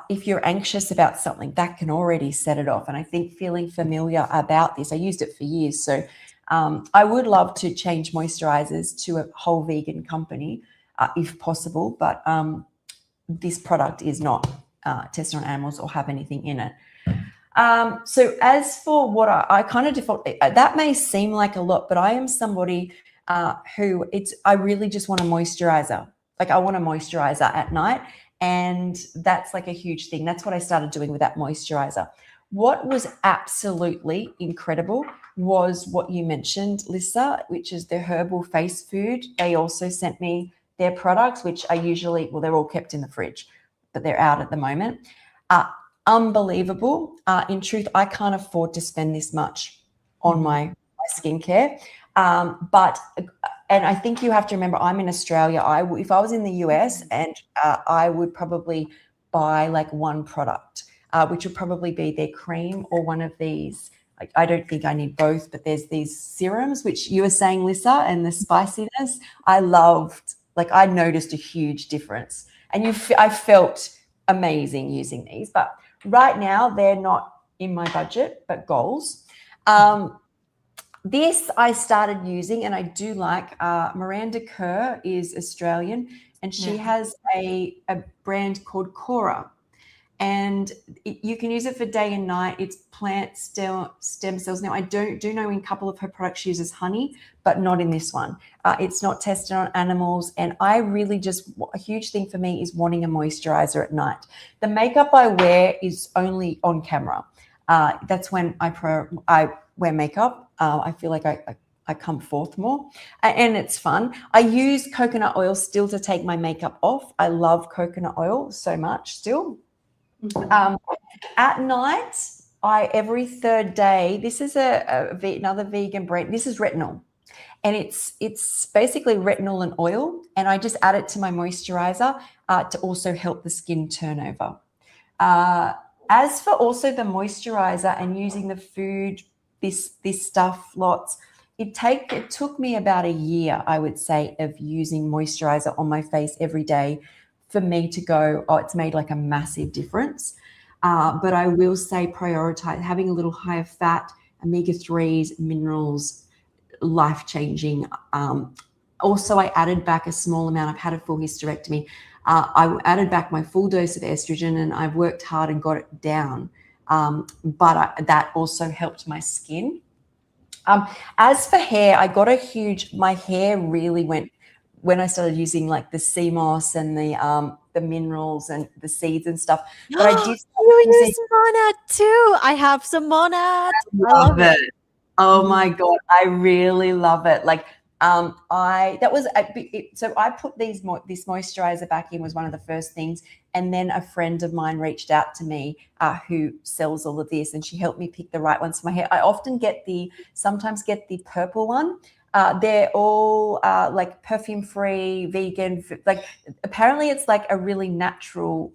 if you're anxious about something, that can already set it off. And I think feeling familiar about this, I used it for years. So I would love to change moisturizers to a whole vegan company if possible. But this product is not tested on animals or have anything in it. So as for what I kind of default, that may seem like a lot, but I am somebody who I really just want a moisturizer. Like I want a moisturizer at night. And that's like a huge thing. That's what I started doing with that moisturizer. What was absolutely incredible was what you mentioned, Lisa, which is the herbal face food. They also sent me their products, which I usually, well, they're all kept in the fridge, but they're out at the moment. Unbelievable. In truth, I can't afford to spend this much on my skincare. But and I think you have to remember, I'm in Australia. If I was in the US, and I would probably buy like one product, which would probably be their cream or one of these. I don't think I need both, but there's these serums, which you were saying, Lissa, and the spiciness. I loved, like I noticed a huge difference, and I felt amazing using these. But right now they're not in my budget, but goals. This I started using, and I do like. Miranda Kerr is Australian, and she has a brand called Cora, and you can use it for day and night. It's plant stem cells. Now, I do know in a couple of her products she uses honey, but not in this one. It's not tested on animals, and I really a huge thing for me is wanting a moisturizer at night. The makeup I wear is only on camera. That's when I wear makeup. I feel like I come forth more, and it's fun. I use coconut oil still to take my makeup off. I love coconut oil so much still. At night, every third day, this is another vegan brand. This is retinol, and it's basically retinol and oil, and I just add it to my moisturizer to also help the skin turnover. As for also the moisturizer and using the food, this stuff lots, it took me about a year, I would say, of using moisturizer on my face every day for me to go, oh, it's made like a massive difference. But I will say prioritize having a little higher fat, omega-3s, minerals, life-changing. Also, I added back a small amount. I've had a full hysterectomy. I added back my full dose of estrogen, and I've worked hard and got it down. But that also helped my skin. As for hair, I got my hair really went when I started using like the sea moss and the minerals and the seeds and stuff. But I did use Monat too. I have some Monat. I love it. Oh my God, I really love it. Like so I put this moisturizer back in, was one of the first things, and then a friend of mine reached out to me who sells all of this, and she helped me pick the right ones for my hair. I often sometimes get the purple one. They're all like perfume free, vegan. Like apparently it's like a really natural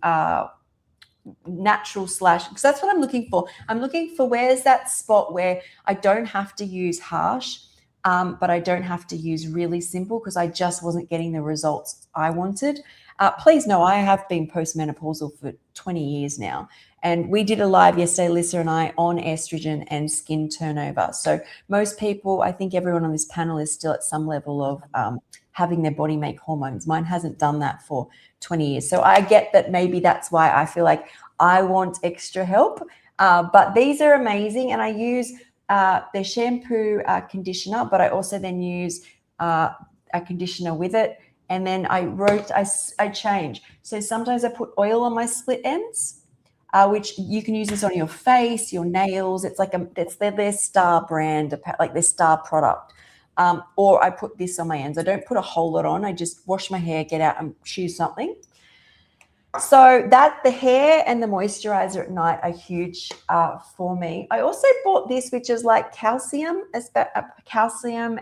slash, because that's what I'm looking for. I'm looking for where's that spot where I don't have to use harsh, but I don't have to use really simple, because I just wasn't getting the results I wanted. Please know I have been postmenopausal for 20 years now. And we did a live yesterday, Lissa and I, on estrogen and skin turnover. So most people, I think everyone on this panel is still at some level of having their body make hormones. Mine hasn't done that for 20 years. So I get that maybe that's why I feel like I want extra help. But these are amazing. And I use the shampoo conditioner, but I also then use a conditioner with it. And then I change. So sometimes I put oil on my split ends, which you can use this on your face, your nails. It's like it's their star brand, like their star product. Or I put this on my ends. I don't put a whole lot on. I just wash my hair, get out and choose something. So the hair and the moisturizer at night are huge for me. I also bought this, which is like calcium,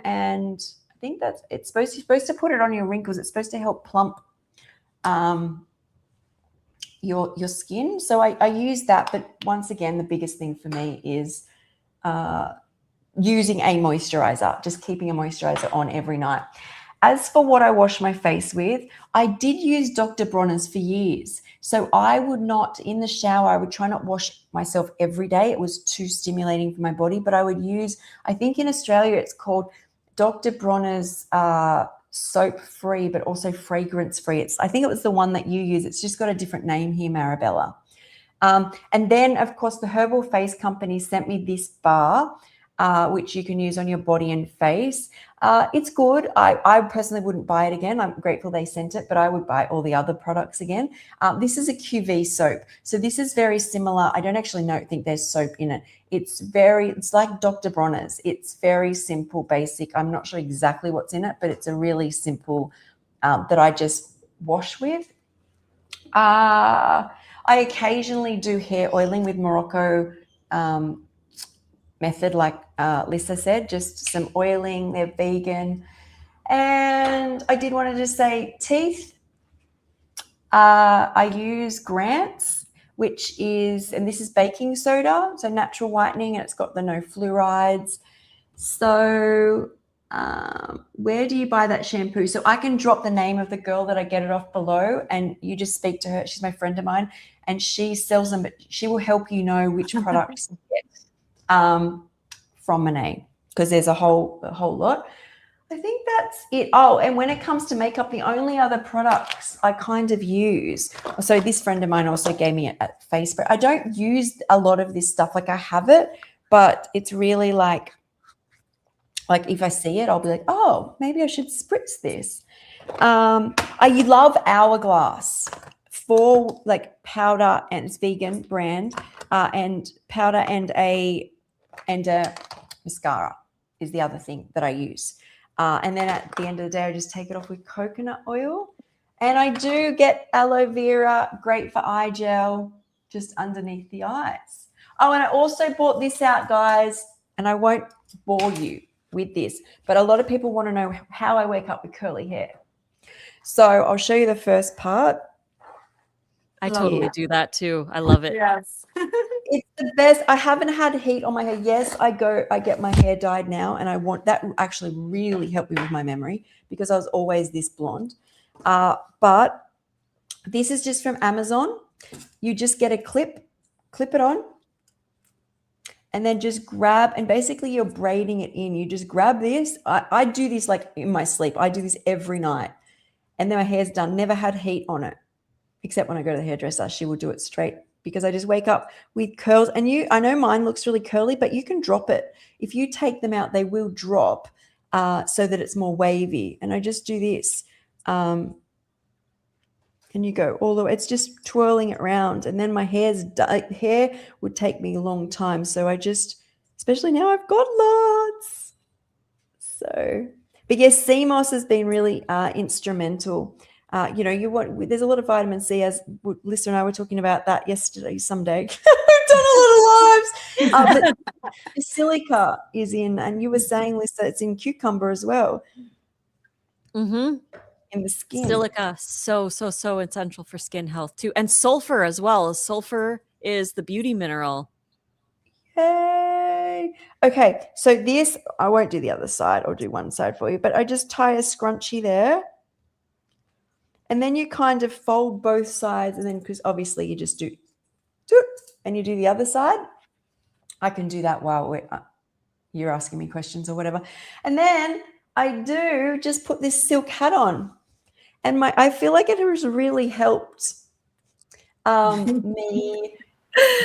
and I think you're supposed to put it on your wrinkles. It's supposed to help plump your skin. So I use that. But once again, the biggest thing for me is using a moisturizer, just keeping a moisturizer on every night. As for what I wash my face with, I did use Dr. Bronner's for years. So I would not, in the shower, I would try not wash myself every day. It was too stimulating for my body, but I would use, I think in Australia it's called Dr. Bronner's soap-free, but also fragrance-free. I think it was the one that you use. It's just got a different name here, Marabella. And then, of course, the Herbal Face Company sent me this bar, which you can use on your body and face. It's good. I personally wouldn't buy it again. I'm grateful they sent it, but I would buy all the other products again. This is a QV soap. So this is very similar. I don't actually think there's soap in it. It's like Dr. Bronner's. It's very simple, basic. I'm not sure exactly what's in it, but it's a really simple that I just wash with. I occasionally do hair oiling with Morocco method, like Lissa said, just some oiling. They're vegan. And I did want to just say teeth. I use Grant's, which is, and this is baking soda, so natural whitening, and it's got the no fluorides. So where do you buy that shampoo? So I can drop the name of the girl that I get it off below, and you just speak to her. She's my friend of mine, and she sells them, but she will help you know which products to get from Monet, because there's a whole lot. I think that's it. Oh, and when it comes to makeup, the only other products I kind of use. So this friend of mine also gave me a face spray. I don't use a lot of this stuff. Like I have it, but it's really like if I see it, I'll be like, oh, maybe I should spritz this. I love Hourglass for like powder, and it's vegan brand, and powder and a mascara is the other thing that I use. And then at the end of the day, I just take it off with coconut oil. And I do get aloe vera, great for eye gel, just underneath the eyes. Oh, and I also bought this out, guys, and I won't bore you with this, but a lot of people want to know how I wake up with curly hair. So I'll show you the first part. I totally do that too. I love it. Yes. It's the best. I haven't had heat on my hair. Yes, I get my hair dyed now, and I want that actually really helped me with my memory, because I was always this blonde. But this is just from Amazon. You just get a clip it on, and then just grab, and basically you're braiding it in. You just grab this. I do this like in my sleep. I do this every night, and then my hair's done. Never had heat on it, except when I go to the hairdresser. She will do it straight, because I just wake up with curls. And I know mine looks really curly, but you can drop it. If you take them out, they will drop so that it's more wavy. And I just do this. And you go all the way. It's just twirling it around. And then my hair would take me a long time. So I just, especially now I've got lots. So, but yes, sea moss has been really instrumental. There's a lot of vitamin C, as Lisa and I were talking about that yesterday, someday. We've done a lot of lives. But the silica is in, and you were saying, Lisa, it's in cucumber as well. Mm-hmm. In the skin. Silica, so essential for skin health too. And sulfur as well. Sulfur is the beauty mineral. Yay. Okay, so this, I won't do the other side. I'll do one side for you, but I just tie a scrunchie there. And then you kind of fold both sides, and then, because obviously you just do, and you do the other side. I can do that while you're asking me questions or whatever. And then I do just put this silk hat on. And I feel like it has really helped me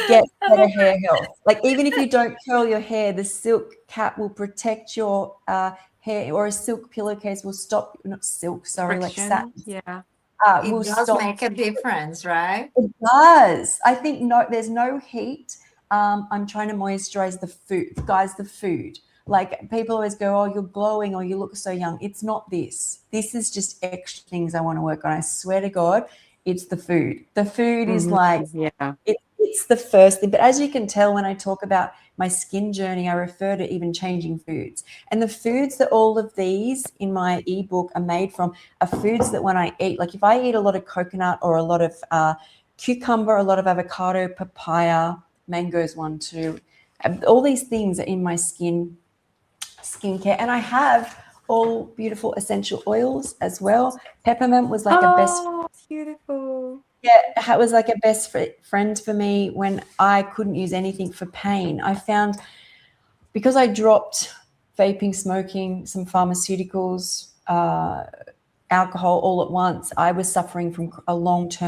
get better hair health. Like, even if you don't curl your hair, the silk cap will protect your hair, or a silk pillowcase will stop, not silk, sorry, Friction, like satin. yeah. It does make a difference, right? It does. I think there's no heat. I'm trying to moisturize the food. Guys, the food. Like, people always go, oh, you're glowing, or you look so young. It's not this. This is just extra things I want to work on. I swear to God, it's the food. The food is like, it's the first thing. But as you can tell, when I talk about my skin journey, I refer to even changing foods. And the foods that all of these in my ebook are made from are foods that when I eat, like if I eat a lot of coconut or a lot of cucumber, a lot of avocado, papaya, mango's one too, all these things are in my skincare. And I have all beautiful essential oils as well. Peppermint was like a best. Beautiful. Yeah, it was like a best friend for me when I couldn't use anything for pain. I found, because I dropped vaping, smoking, some pharmaceuticals, alcohol all at once, I was suffering from a lot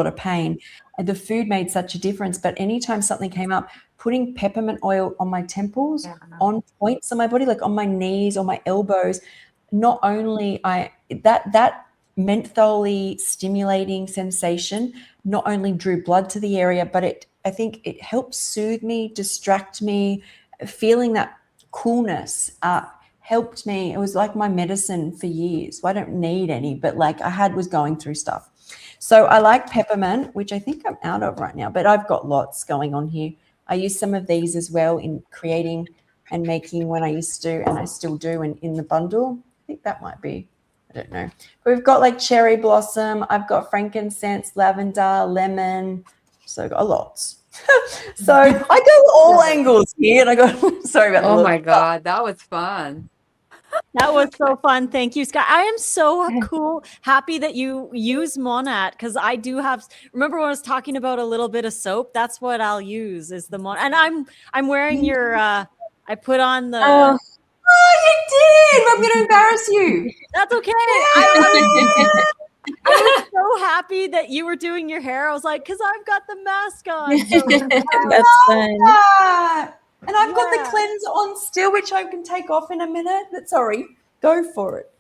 of pain. And the food made such a difference. But anytime something came up, putting peppermint oil on my temples, on points on my body, like on my knees or my elbows, not only that mentally stimulating sensation not only drew blood to the area, but I think it helped soothe me, distract me. Feeling that coolness helped me. It was like my medicine for years. Well, I don't need any, but like was going through stuff. So I like peppermint, which I think I'm out of right now, but I've got lots going on here. I use some of these as well in creating and making when I used to, and I still do in the bundle. I think that might be, I don't know. But we've got like cherry blossom. I've got frankincense, lavender, lemon. So I've got a lot. So I go all angles here, and I got sorry about the Oh look. my God, that was fun. That was so fun. Thank you, Sky. I am so happy that you use Monat, because I do have. Remember when I was talking about a little bit of soap? That's what I'll use is the Monat. And I'm wearing your. I put on the. Oh, Oh, you did! I'm going to embarrass you. That's okay. I was so happy that you were doing your hair. I was like, because I've got the mask on. So, that's fun. Ah, and I've got the Yeah. cleanser on still, which I can take off in a minute. But sorry, go for it.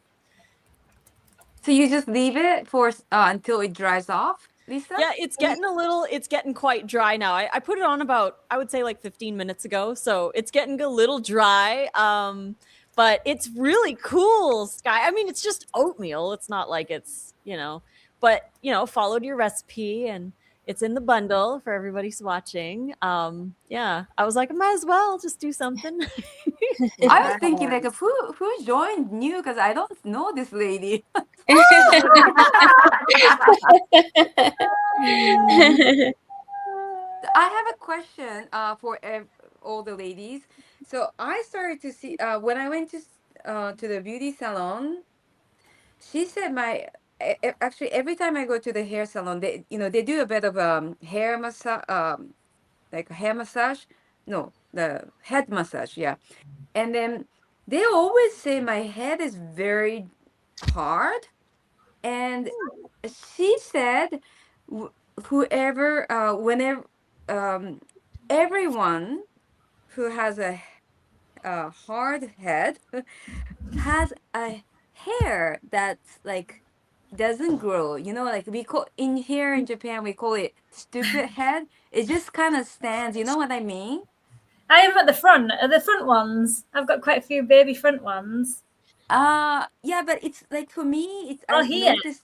So you just leave it for until it dries off, Lisa? yeah, it's getting quite dry now. I put it on about, I would say like 15 minutes ago. So it's getting a little dry. But it's really cool, Sky. I mean, it's just oatmeal. It's not like it's, but followed your recipe and it's in the bundle for everybody who's watching. Yeah, I was like, I might as well just do something. I was thinking like who joined new, because I don't know this lady. I have a question for all the ladies. So I started to see when I went to the beauty salon. She said actually every time I go to the hair salon, they do a bit of hair massage, like a hair massage. No, the head massage, yeah. And then they always say my head is very hard, and she said whoever whenever everyone who has a hard head has a hair that's like doesn't grow, like we call in here in Japan we call it stupid head. It just kind of stands, you know what I mean? I am at the front. Are the front ones? I've got quite a few baby front ones. Yeah, but it's like for me it's Oh, I've here. noticed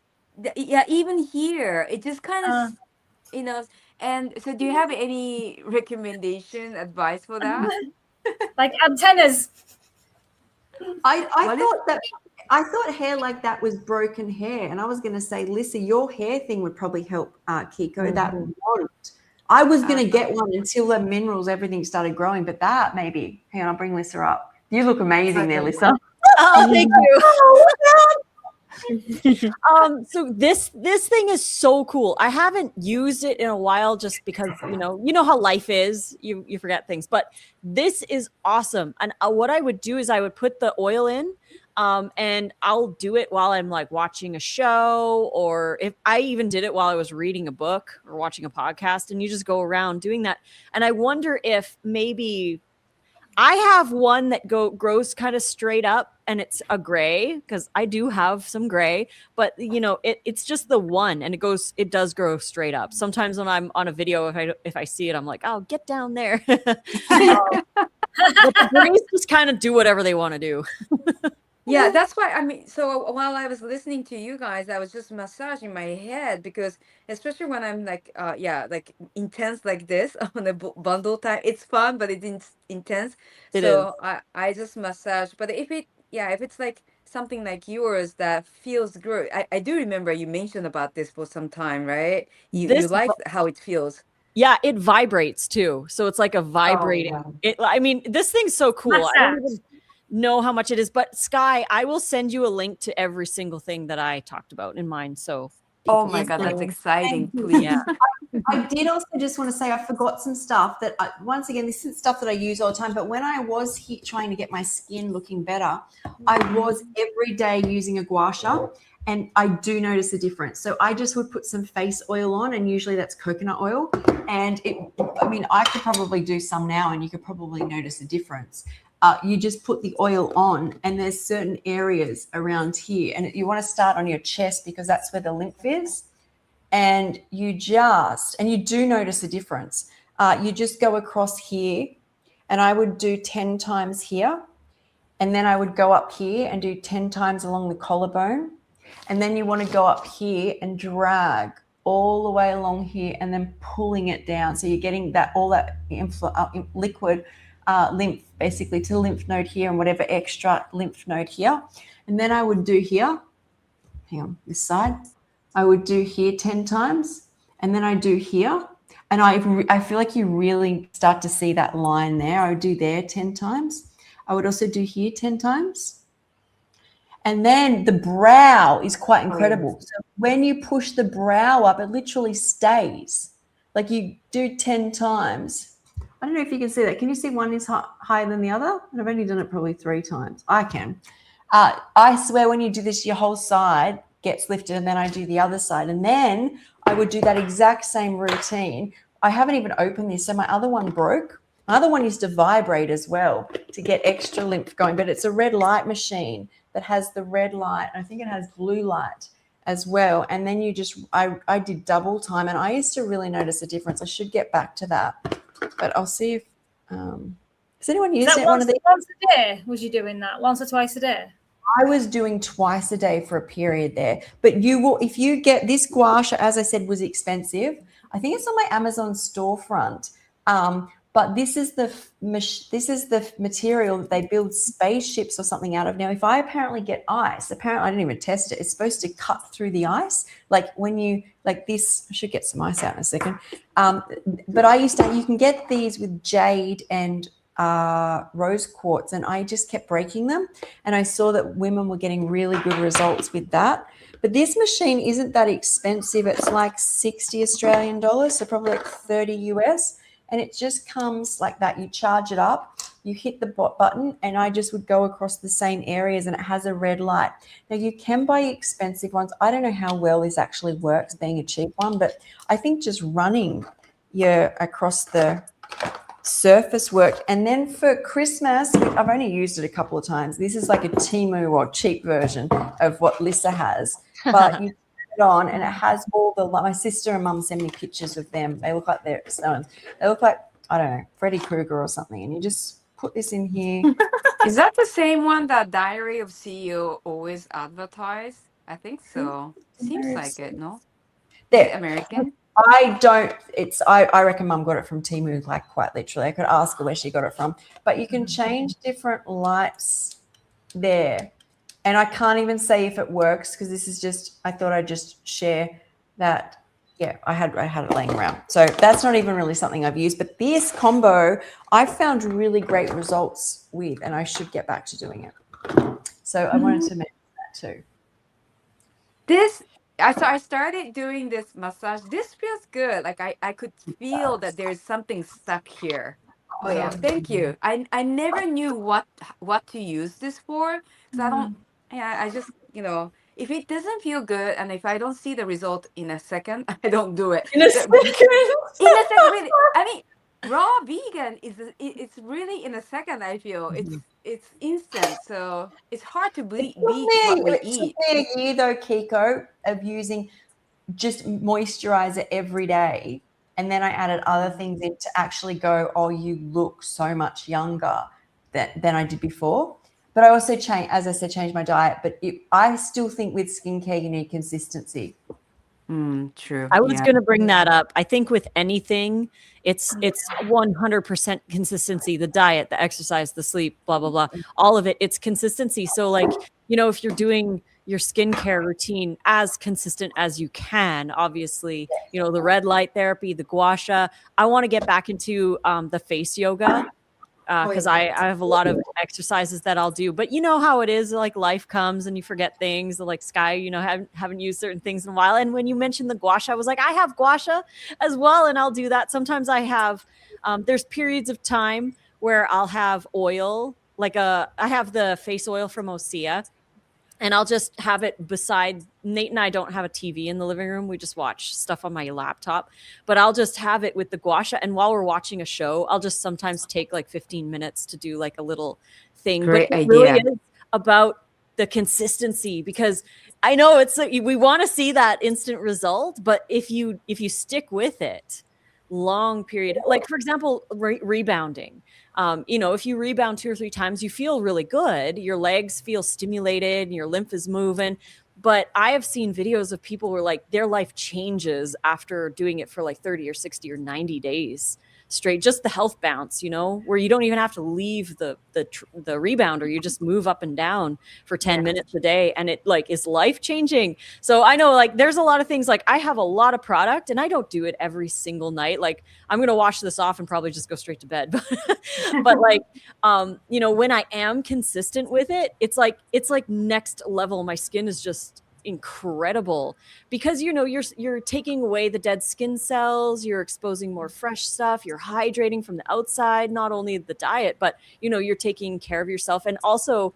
yeah, even here it just kind of and so do you have any recommendation advice for that? Like antennas. I What is- thought that I thought hair like that was broken hair, and I was going to say, Lisa, your hair thing would probably help, Kiko. That won't. I was going to get one until the minerals, everything started growing, but that maybe. Hang on, I'll bring Lisa up. You look amazing there, Lisa. Oh, thank you. So this thing is so cool. I haven't used it in a while just because you know how life is. You forget things, but this is awesome. And what I would do is I would put the oil in, and I'll do it while I'm like watching a show, or if I even did it while I was reading a book or watching a podcast, and you just go around doing that. And I wonder if maybe I have one that grows kind of straight up, and it's a gray, because I do have some gray, but it's just the one, and it does grow straight up. Sometimes when I'm on a video, if I see it, I'm like, oh, get down there. But the grays just kind of do whatever they want to do. Yeah, that's why so while I was listening to you guys, I was just massaging my head, because especially when I'm like like intense like this on the bundle time, it's fun, but it's intense. It So I just massage. But if it's like something like yours that feels good, I do remember you mentioned about this for some time, right? You This like how it feels. Yeah, it vibrates too. So it's like a vibrating. I mean, this thing's so cool. I don't even know how much it is, but Sky, I will send you a link to every single thing that I talked about in mine. So Oh my God, that's exciting! Thank you. Please. yeah. I did also just want to say I forgot some stuff that once again, this is stuff that I use all the time, but when I was trying to get my skin looking better, I was every day using a gua sha, and I do notice a difference. So I just would put some face oil on, and usually that's coconut oil, and I could probably do some now, and you could probably notice a difference. You just put the oil on, and there's certain areas around here, and you want to start on your chest because that's where the lymph is. And you do notice a difference. You just go across here, and I would do 10 times here, and then I would go up here and do 10 times along the collarbone, and then you want to go up here and drag all the way along here, and then pulling it down. So you're getting all that liquid lymph, basically to the lymph node here and whatever extra lymph node here. And then I would do here, hang on, this side. I would do here 10 times, and then I do here. And I feel like you really start to see that line there. I would do there 10 times. I would also do here 10 times. And then the brow is quite incredible. So when you push the brow up, it literally stays. Like you do 10 times. I don't know if you can see that. Can you see one is higher than the other? And I've only done it probably 3 times. I can. I swear when you do this, your whole side gets lifted, and then I do the other side. And then I would do that exact same routine. I haven't even opened this. So my other one broke. My other one used to vibrate as well to get extra lymph going, but it's a red light machine that has the red light. I think it has blue light as well. And then you just, I did double time, and I used to really notice a difference. I should get back to that, but I'll see if, has anyone used it? Once a day? Was you doing that once or twice a day? I was doing twice a day for a period there, but you will, if you get this gua sha, as I said, was expensive. I think it's on my Amazon storefront. But this is the material that they build spaceships or something out of. Now, if I apparently get ice, apparently I didn't even test it. It's supposed to cut through the ice. Like when you, like this, I should get some ice out in a second. But you can get these with jade and rose quartz, and I just kept breaking them. And I saw that women were getting really good results with that. But this machine isn't that expensive. It's like 60 Australian dollars, so probably like 30 US. And it just comes like that. You charge it up, you hit the button, and I just would go across the same areas, and it has a red light. Now, you can buy expensive ones. I don't know how well this actually works being a cheap one, but I think just running across the surface worked. And then for Christmas, I've only used it a couple of times. This is like a Temu or cheap version of what Lissa has. But you on, and it has all the, my sister and mum send me pictures of them. They look like they're stones. They look like, I don't know, Freddy Krueger or something. And you just put this in here. Is that the same one that Diary of CEO always advertise? I think so. Seems like it, no? There. American? I reckon mum got it from Temu, like quite literally. I could ask her where she got it from. But you can change different lights there. And I can't even say if it works, because this is just, I thought I'd just share that. Yeah, I had it laying around. So that's not even really something I've used. But this combo, I found really great results with, and I should get back to doing it. So I wanted to mention that too. I started doing this massage. This feels good. Like I could feel that there's something stuck here. Oh, yeah. Thank you. I never knew what to use this for, because I don't. Yeah, I just, if it doesn't feel good, and if I don't see the result in a second, I don't do it. In a second. Really, I mean, raw vegan it's really in a second. I feel it's instant, so it's hard to beat what we eat. It took me a year though, Kiko, of using just moisturizer every day, and then I added other things in to actually go, oh, you look so much younger than I did before. But I also changed my diet. But I still think with skincare, you need consistency. True. I was going to bring that up. I think with anything, it's 100% consistency. The diet, the exercise, the sleep, blah, blah, blah. All of it, it's consistency. So like, if you're doing your skincare routine as consistent as you can, obviously, the red light therapy, the gua sha. I want to get back into the face yoga. Because I have a lot of exercises that I'll do, but you know how it is, like life comes and you forget things. Like Sky, haven't used certain things in a while. And when you mentioned the gua sha, I was like, I have gua sha as well, and I'll do that. Sometimes I have. There's periods of time where I'll have oil, I have the face oil from Osea, and I'll just have it beside. Nate and I don't have a TV in the living room. We just watch stuff on my laptop, but I'll just have it with the gua sha. And while we're watching a show, I'll just sometimes take like 15 minutes to do like a little thing. Great but it idea. really is about the consistency, because I know it's like, we want to see that instant result, but if you stick with it, long period, like for example, rebounding. If you rebound 2 or 3 times, you feel really good. Your legs feel stimulated and your lymph is moving. But I have seen videos of people where like their life changes after doing it for like 30 or 60 or 90 days straight, just the health bounce, you know, where you don't even have to leave the rebounder. You just move up and down for 10 minutes a day, and it like is life changing. So I know like there's a lot of things, like I have a lot of product and I don't do it every single night. Like I'm going to wash this off and probably just go straight to bed. But like, you know, when I am consistent with it, it's like next level. My skin is just incredible because, you know, you're taking away the dead skin cells, you're exposing more fresh stuff, you're hydrating from the outside, not only the diet, but, you know, you're taking care of yourself. And also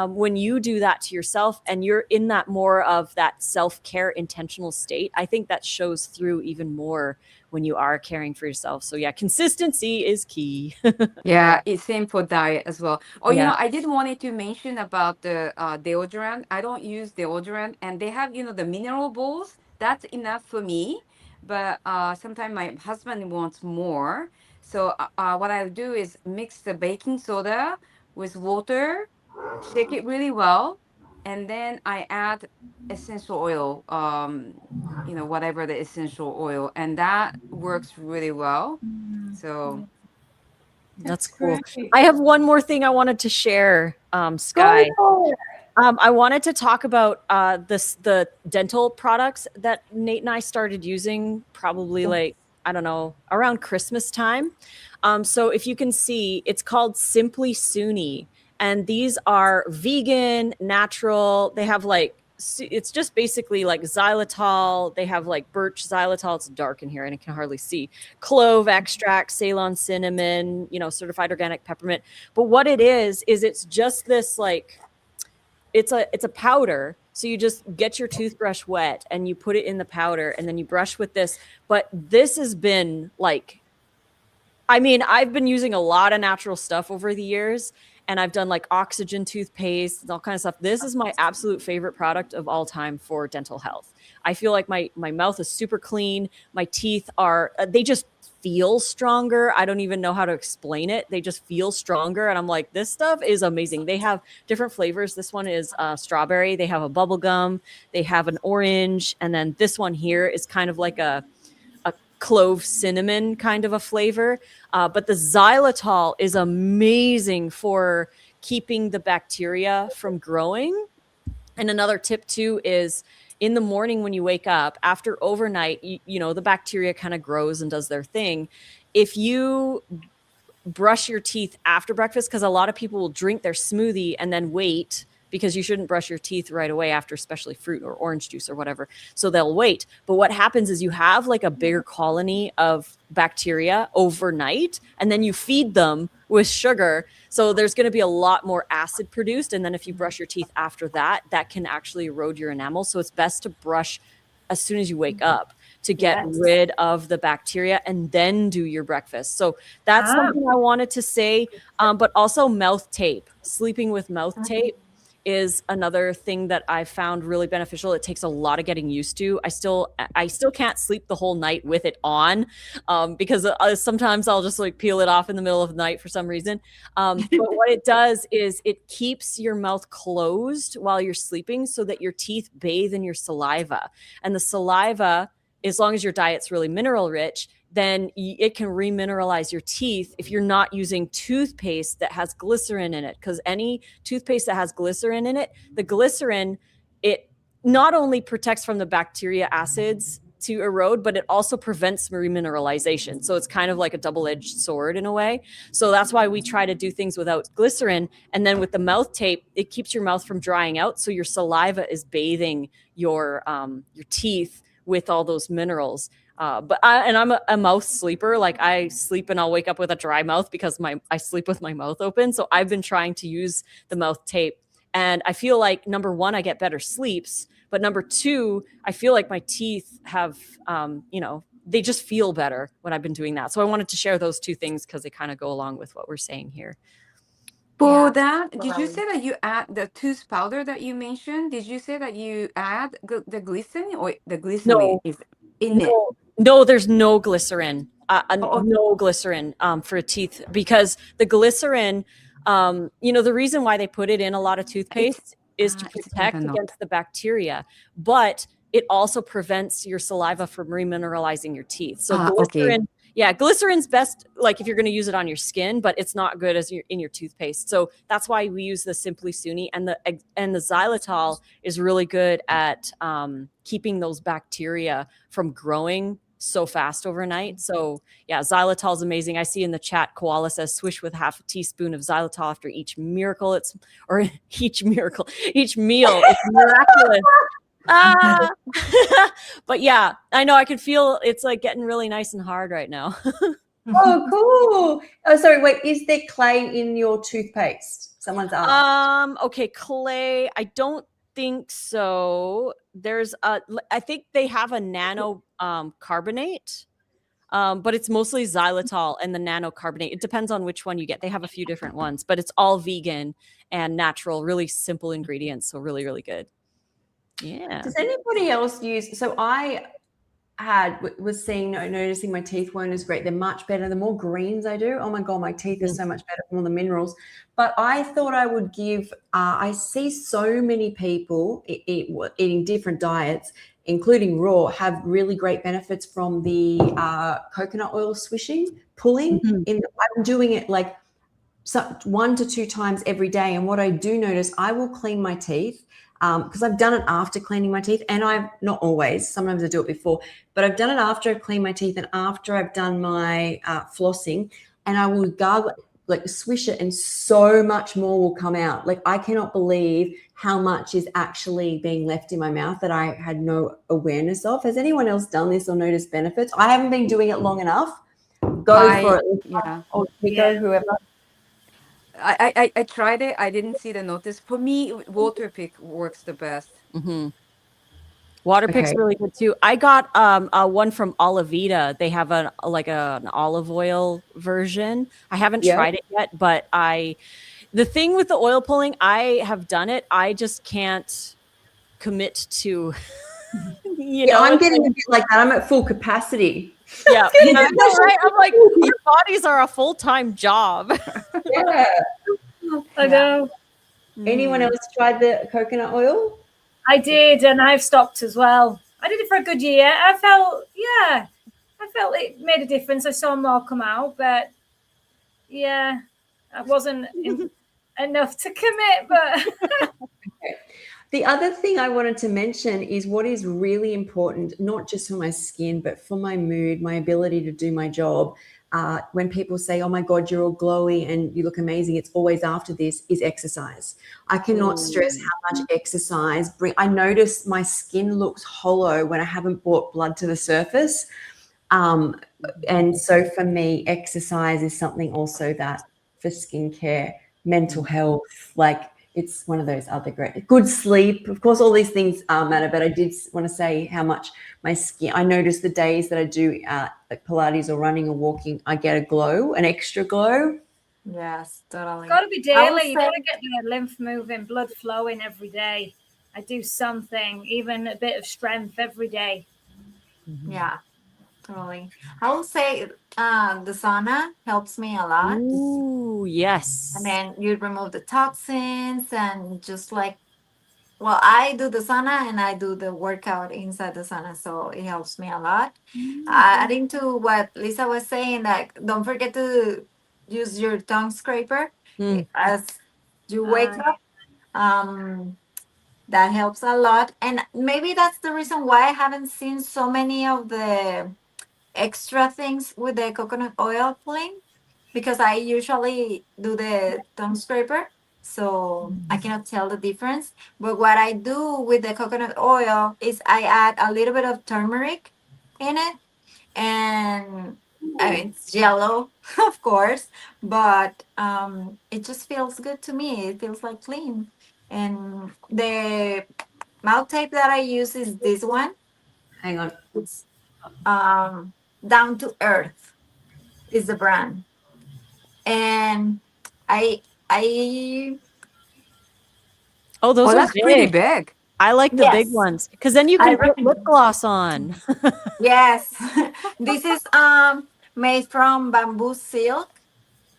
when you do that to yourself and you're in that more of that self-care intentional state, I think that shows through even more when you are caring for yourself. So yeah, consistency is key. Yeah, it's same for diet as well. Oh, you Yeah. know, I did wanted to mention about the deodorant. I don't use deodorant, and they have, you know, the mineral balls. That's enough for me. But sometimes my husband wants more. So what I'll do is mix the baking soda with water, shake it really well, and then I add essential oil, you know, whatever the essential oil, and that works really well. So That's cool. I have one more thing I wanted to share, Sky. I wanted to talk about the dental products that Nate and I started using probably like, I don't know, around Christmas time. So if you can see, it's called Simply Suni. And these are vegan, natural. They have like, it's just basically like xylitol. They have like birch xylitol. It's dark in here and I can hardly see. Clove extract, Ceylon cinnamon, you know, certified organic peppermint. But what it is it's just this like, it's a powder. So you just get your toothbrush wet and you put it in the powder and then you brush with this. But this has been like, I mean, I've been using a lot of natural stuff over the years, and I've done like oxygen toothpaste and all kinds of stuff. This is my absolute favorite product of all time for dental health. I feel like my mouth is super clean. My teeth are, they just feel stronger. I don't even know how to explain it. They just feel stronger. And I'm like, this stuff is amazing. They have different flavors. This one is strawberry. They have a bubble gum. They have an orange. And then this one here is kind of like a clove cinnamon kind of a flavor. But the xylitol is amazing for keeping the bacteria from growing. And another tip too is in the morning when you wake up, after overnight, you know, the bacteria kind of grows and does their thing. If you brush your teeth after breakfast, because a lot of people will drink their smoothie and then wait, because you shouldn't brush your teeth right away after, especially fruit or orange juice or whatever. So they'll wait. But what happens is you have like a bigger colony of bacteria overnight, and then you feed them with sugar. So there's going to be a lot more acid produced. And then if you brush your teeth after that, that can actually erode your enamel. So it's best to brush as soon as you wake up to get rid of the bacteria and then do your breakfast. So that's something I wanted to say. But also mouth tape, sleeping with mouth tape is another thing that I found really beneficial. It takes a lot of getting used to. I still can't sleep the whole night with it on because sometimes I'll just like peel it off in the middle of the night for some reason. But what it does is it keeps your mouth closed while you're sleeping so that your teeth bathe in your saliva. And the saliva, as long as your diet's really mineral rich, then it can remineralize your teeth if you're not using toothpaste that has glycerin in it. Because any toothpaste that has glycerin in it, the glycerin, it not only protects from the bacteria acids to erode, but it also prevents remineralization. So it's kind of like a double-edged sword in a way. So that's why we try to do things without glycerin. And then with the mouth tape, it keeps your mouth from drying out. So your saliva is bathing your teeth with all those minerals. But I'm a mouth sleeper. Like I sleep and I'll wake up with a dry mouth because I sleep with my mouth open. So I've been trying to use the mouth tape, and I feel like number one, I get better sleeps, but number two, I feel like my teeth have, they just feel better when I've been doing that. So I wanted to share those two things because they kind of go along with what we're saying here. For that, did you say that you add the tooth powder that you mentioned? Did you say that you add the glycerin, or the glycerin is in it? No, there's no glycerin. No glycerin for teeth, because the glycerin, the reason why they put it in a lot of toothpaste is to it's protect methanol. against the bacteria, but it also prevents your saliva from remineralizing your teeth. So glycerin, glycerin's best, like if you're going to use it on your skin, but it's not good as in your toothpaste. So that's why we use the Simply Suni, and the xylitol is really good at keeping those bacteria from growing so fast overnight. So yeah, xylitol is amazing. I see in the chat, Koala says swish with half a teaspoon of xylitol after each meal. It's miraculous. But yeah, I know I can feel it's like getting really nice and hard right now. Oh, cool. Oh, sorry. Wait, is there clay in your toothpaste? Someone's asked. Okay, clay. I don't think so. I think they have a nano carbonate, but it's mostly xylitol and the nano carbonate. It depends on which one you get. They have a few different ones, but it's all vegan and natural, really simple ingredients. So really, really good. Yeah. Does anybody else use? So I was noticing my teeth weren't as great. They're much better. The more greens I do, oh my God, my teeth are so much better from all the minerals. But I thought I would give, I see so many people eating different diets, including raw, have really great benefits from the coconut oil pulling. I'm doing it like 1 to 2 times every day. And what I do notice, I will clean my teeth. Because I've done it after cleaning my teeth, and I've not always, sometimes I do it before, but I've done it after I've cleaned my teeth and after I've done my flossing, and I will gargle, like swish it, and so much more will come out. Like I cannot believe how much is actually being left in my mouth that I had no awareness of. Has anyone else done this or noticed benefits? I haven't been doing it long enough. Go for it. Yeah. Or Pico, whoever. I tried it. I didn't see the notice. For me, Waterpik works the best. Waterpik's really good too. I got one from Oliveda. They have an olive oil version. I haven't tried it yet, but the thing with the oil pulling, I have done it. I just can't commit to. I'm getting a bit like that. I'm at full capacity. Yeah, right? I'm like, your bodies are a full-time job. Yeah. I know. Anyone else tried the coconut oil? I did, and I've stopped as well. I did it for a good year. I felt it made a difference. I saw more come out, but yeah, I wasn't enough to commit. But the other thing I wanted to mention is what is really important, not just for my skin, but for my mood, my ability to do my job. When people say, oh my God, you're all glowy and you look amazing, it's always after this, is exercise. I cannot stress how much exercise I notice my skin looks hollow when I haven't brought blood to the surface. And so for me, exercise is something also that for skincare, mental health, like it's one of those other good sleep. Of course, all these things matter, but I did want to say how much my skin, I notice the days that I do like Pilates or running or walking, I get a glow, an extra glow. Yes, totally. Got to be daily. You got to get the lymph moving, blood flowing every day. I do something, even a bit of strength every day. Yeah, totally. I will say the sauna helps me a lot. Ooh, yes. And then you remove the toxins and just like, well, I do the sauna and I do the workout inside the sauna, so it helps me a lot. Adding to what Lisa was saying, like don't forget to use your tongue scraper as you wake up. That helps a lot, and maybe that's the reason why I haven't seen so many of the extra things with the coconut oil pulling, because I usually do the tongue scraper, so I cannot tell the difference. But what I do with the coconut oil is I add a little bit of turmeric in it, and I mean it's yellow of course, but it just feels good to me. It feels like clean. And the mouth tape that I use is this one. Hang on. It's Down to Earth is the brand. And I Oh, those are that's big. pretty big. I like the big Yes. ones because then you I can put recommend- lip gloss on. yes, this is made from bamboo silk,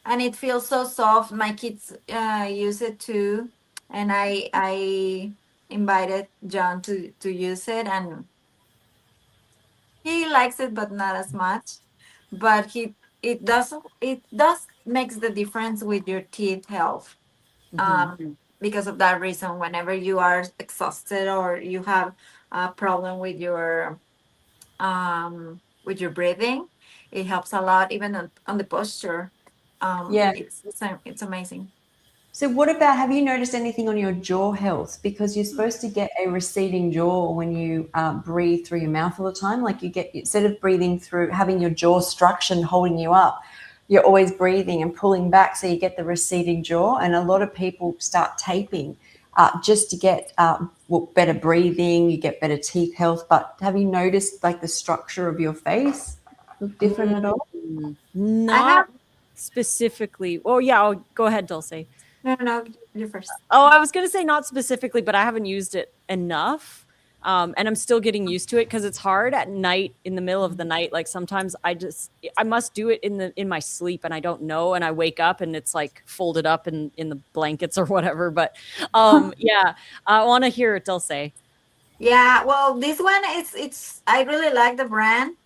and it feels so soft. My kids use it too, and I invited John to use it, and he likes it, but not as much. But it does makes the difference with your teeth health. Because of that reason, whenever you are exhausted or you have a problem with your breathing, it helps a lot, even on the posture. Yeah. It's amazing. So what about, have you noticed anything on your jaw health? Because you're supposed to get a receding jaw when you breathe through your mouth all the time. Like you get, instead of breathing through, having your jaw structure and holding you up, you're always breathing and pulling back, so you get the receding jaw. And a lot of people start taping just to get better breathing, you get better teeth health. But have you noticed like the structure of your face look different at all? Not specifically. Oh yeah, go ahead, Dulce. No, you first. Oh, I was going to say not specifically, but I haven't used it enough. And I'm still getting used to it because it's hard at night, in the middle of the night. Like sometimes I must do it in my sleep and I don't know. And I wake up and it's like folded up in the blankets or whatever. But yeah, I want to hear it, Dulce. Yeah, well, this one it's I really like the brand.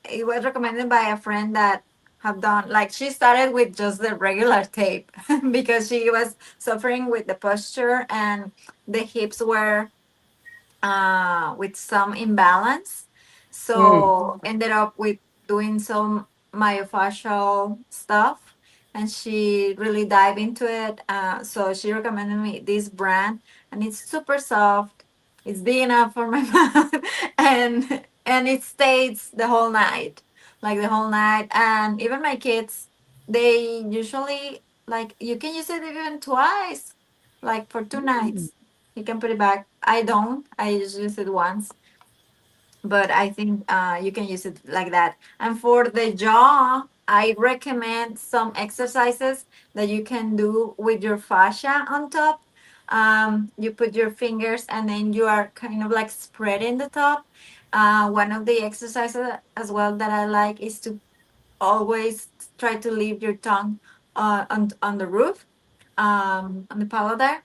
It was recommended by a friend that have done, like, she started with just the regular tape because she was suffering with the posture and the hips were with some imbalance. So ended up with doing some myofascial stuff, and she really dived into it. So she recommended me this brand, and it's super soft. It's big enough for my mouth, and it stays the whole night, like the whole night. And even my kids, they usually, like, you can use it even twice, like for 2 nights. You can put it back. I don't. I just use it once, but I think you can use it like that. And for the jaw, I recommend some exercises that you can do with your fascia on top. You put your fingers and then you are kind of like spreading the top. One of the exercises as well that I like is to always try to leave your tongue on the roof, on the palate there,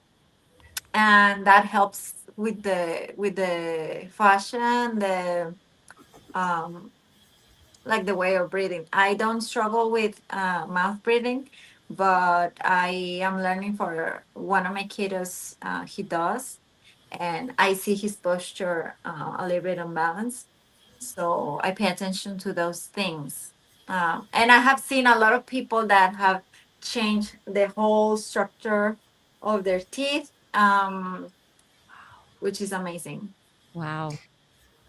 and that helps with the fascia and the um like the way of breathing. I don't struggle with mouth breathing, but I am learning for one of my kiddos. He does, and I see his posture a little bit unbalanced, so I pay attention to those things. And I have seen a lot of people that have changed the whole structure of their teeth, which is amazing. Wow.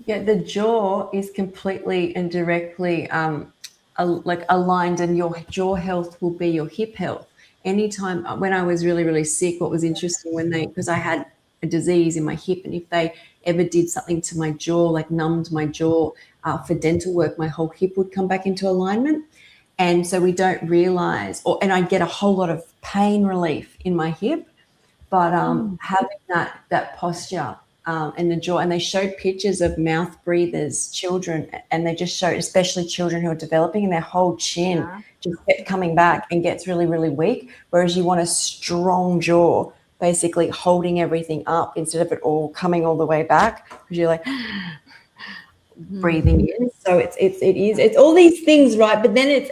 Yeah, the jaw is completely and directly like aligned, and your jaw health will be your hip health. Anytime when I was really, really sick, what was interesting because I had a disease in my hip, and if they ever did something to my jaw, like numbed my jaw for dental work, my whole hip would come back into alignment. And so we don't realize, and I'd get a whole lot of pain relief in my hip, but having that posture and the jaw, and they showed pictures of mouth breathers, children, and they just showed, especially children who are developing, and their whole chin just kept coming back and gets really, really weak. Whereas you want a strong jaw, basically holding everything up instead of it all coming all the way back, because you're like breathing in. So it's all these things, right? But then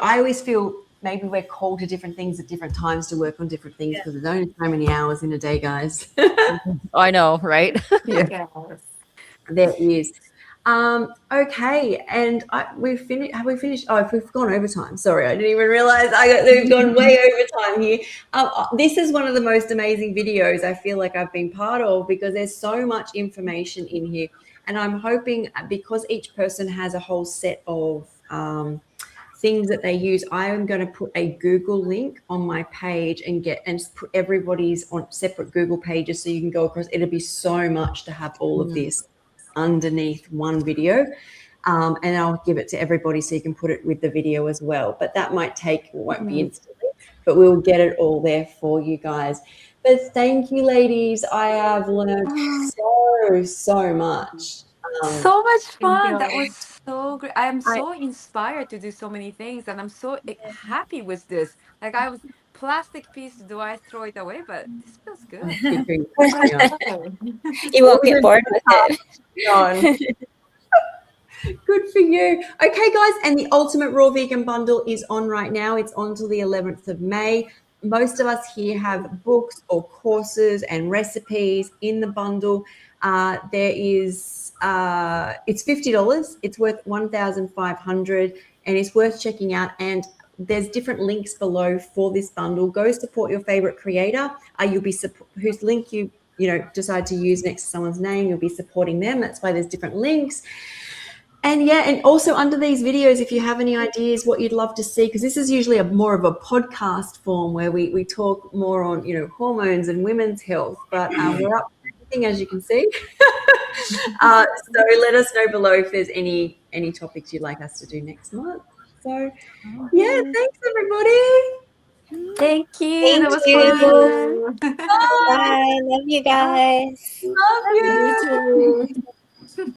I always feel maybe we're called to different things at different times to work on different things, because there's only so many hours in a day, guys. I know, right? Yeah. There is. Okay, and we've finished. Have we finished? Oh, if we've gone overtime. Sorry, I didn't even realize we've gone way overtime here. This is one of the most amazing videos I feel like I've been part of, because there's so much information in here, and I'm hoping, because each person has a whole set of things that they use, I am going to put a Google link on my page and put everybody's on separate Google pages, so you can go across. It'll be so much to have all of this underneath one video, and I'll give it to everybody so you can put it with the video as well. But that won't be instantly, but we'll get it all there for you guys. But thank you, ladies. I have learned so much. So much fun. you. That was so great. I am so inspired to do so many things, and I'm so happy with this. Like, I was plastic piece, do I throw it away? But this feels good. Good for you. Yeah. You won't get bored with it. On. Good for you. Okay, guys, and the Ultimate Raw Vegan Bundle is on right now. It's on till the 11th of May. Most of us here have books or courses and recipes in the bundle. There is, it's $50. It's worth $1,500, and it's worth checking out. And there's different links below for this bundle. Go support your favorite creator. You'll be whose link you decide to use next to someone's name. You'll be supporting them. That's why there's different links. And yeah, and also under these videos, if you have any ideas what you'd love to see, because this is usually more of a podcast form where we talk more on, hormones and women's health, but we're up for everything, as you can see. So let us know below if there's any topics you'd like us to do next month. So yeah, thanks everybody. Thank you. Thank That was you. fun. Bye. Love you guys. Love you. You too.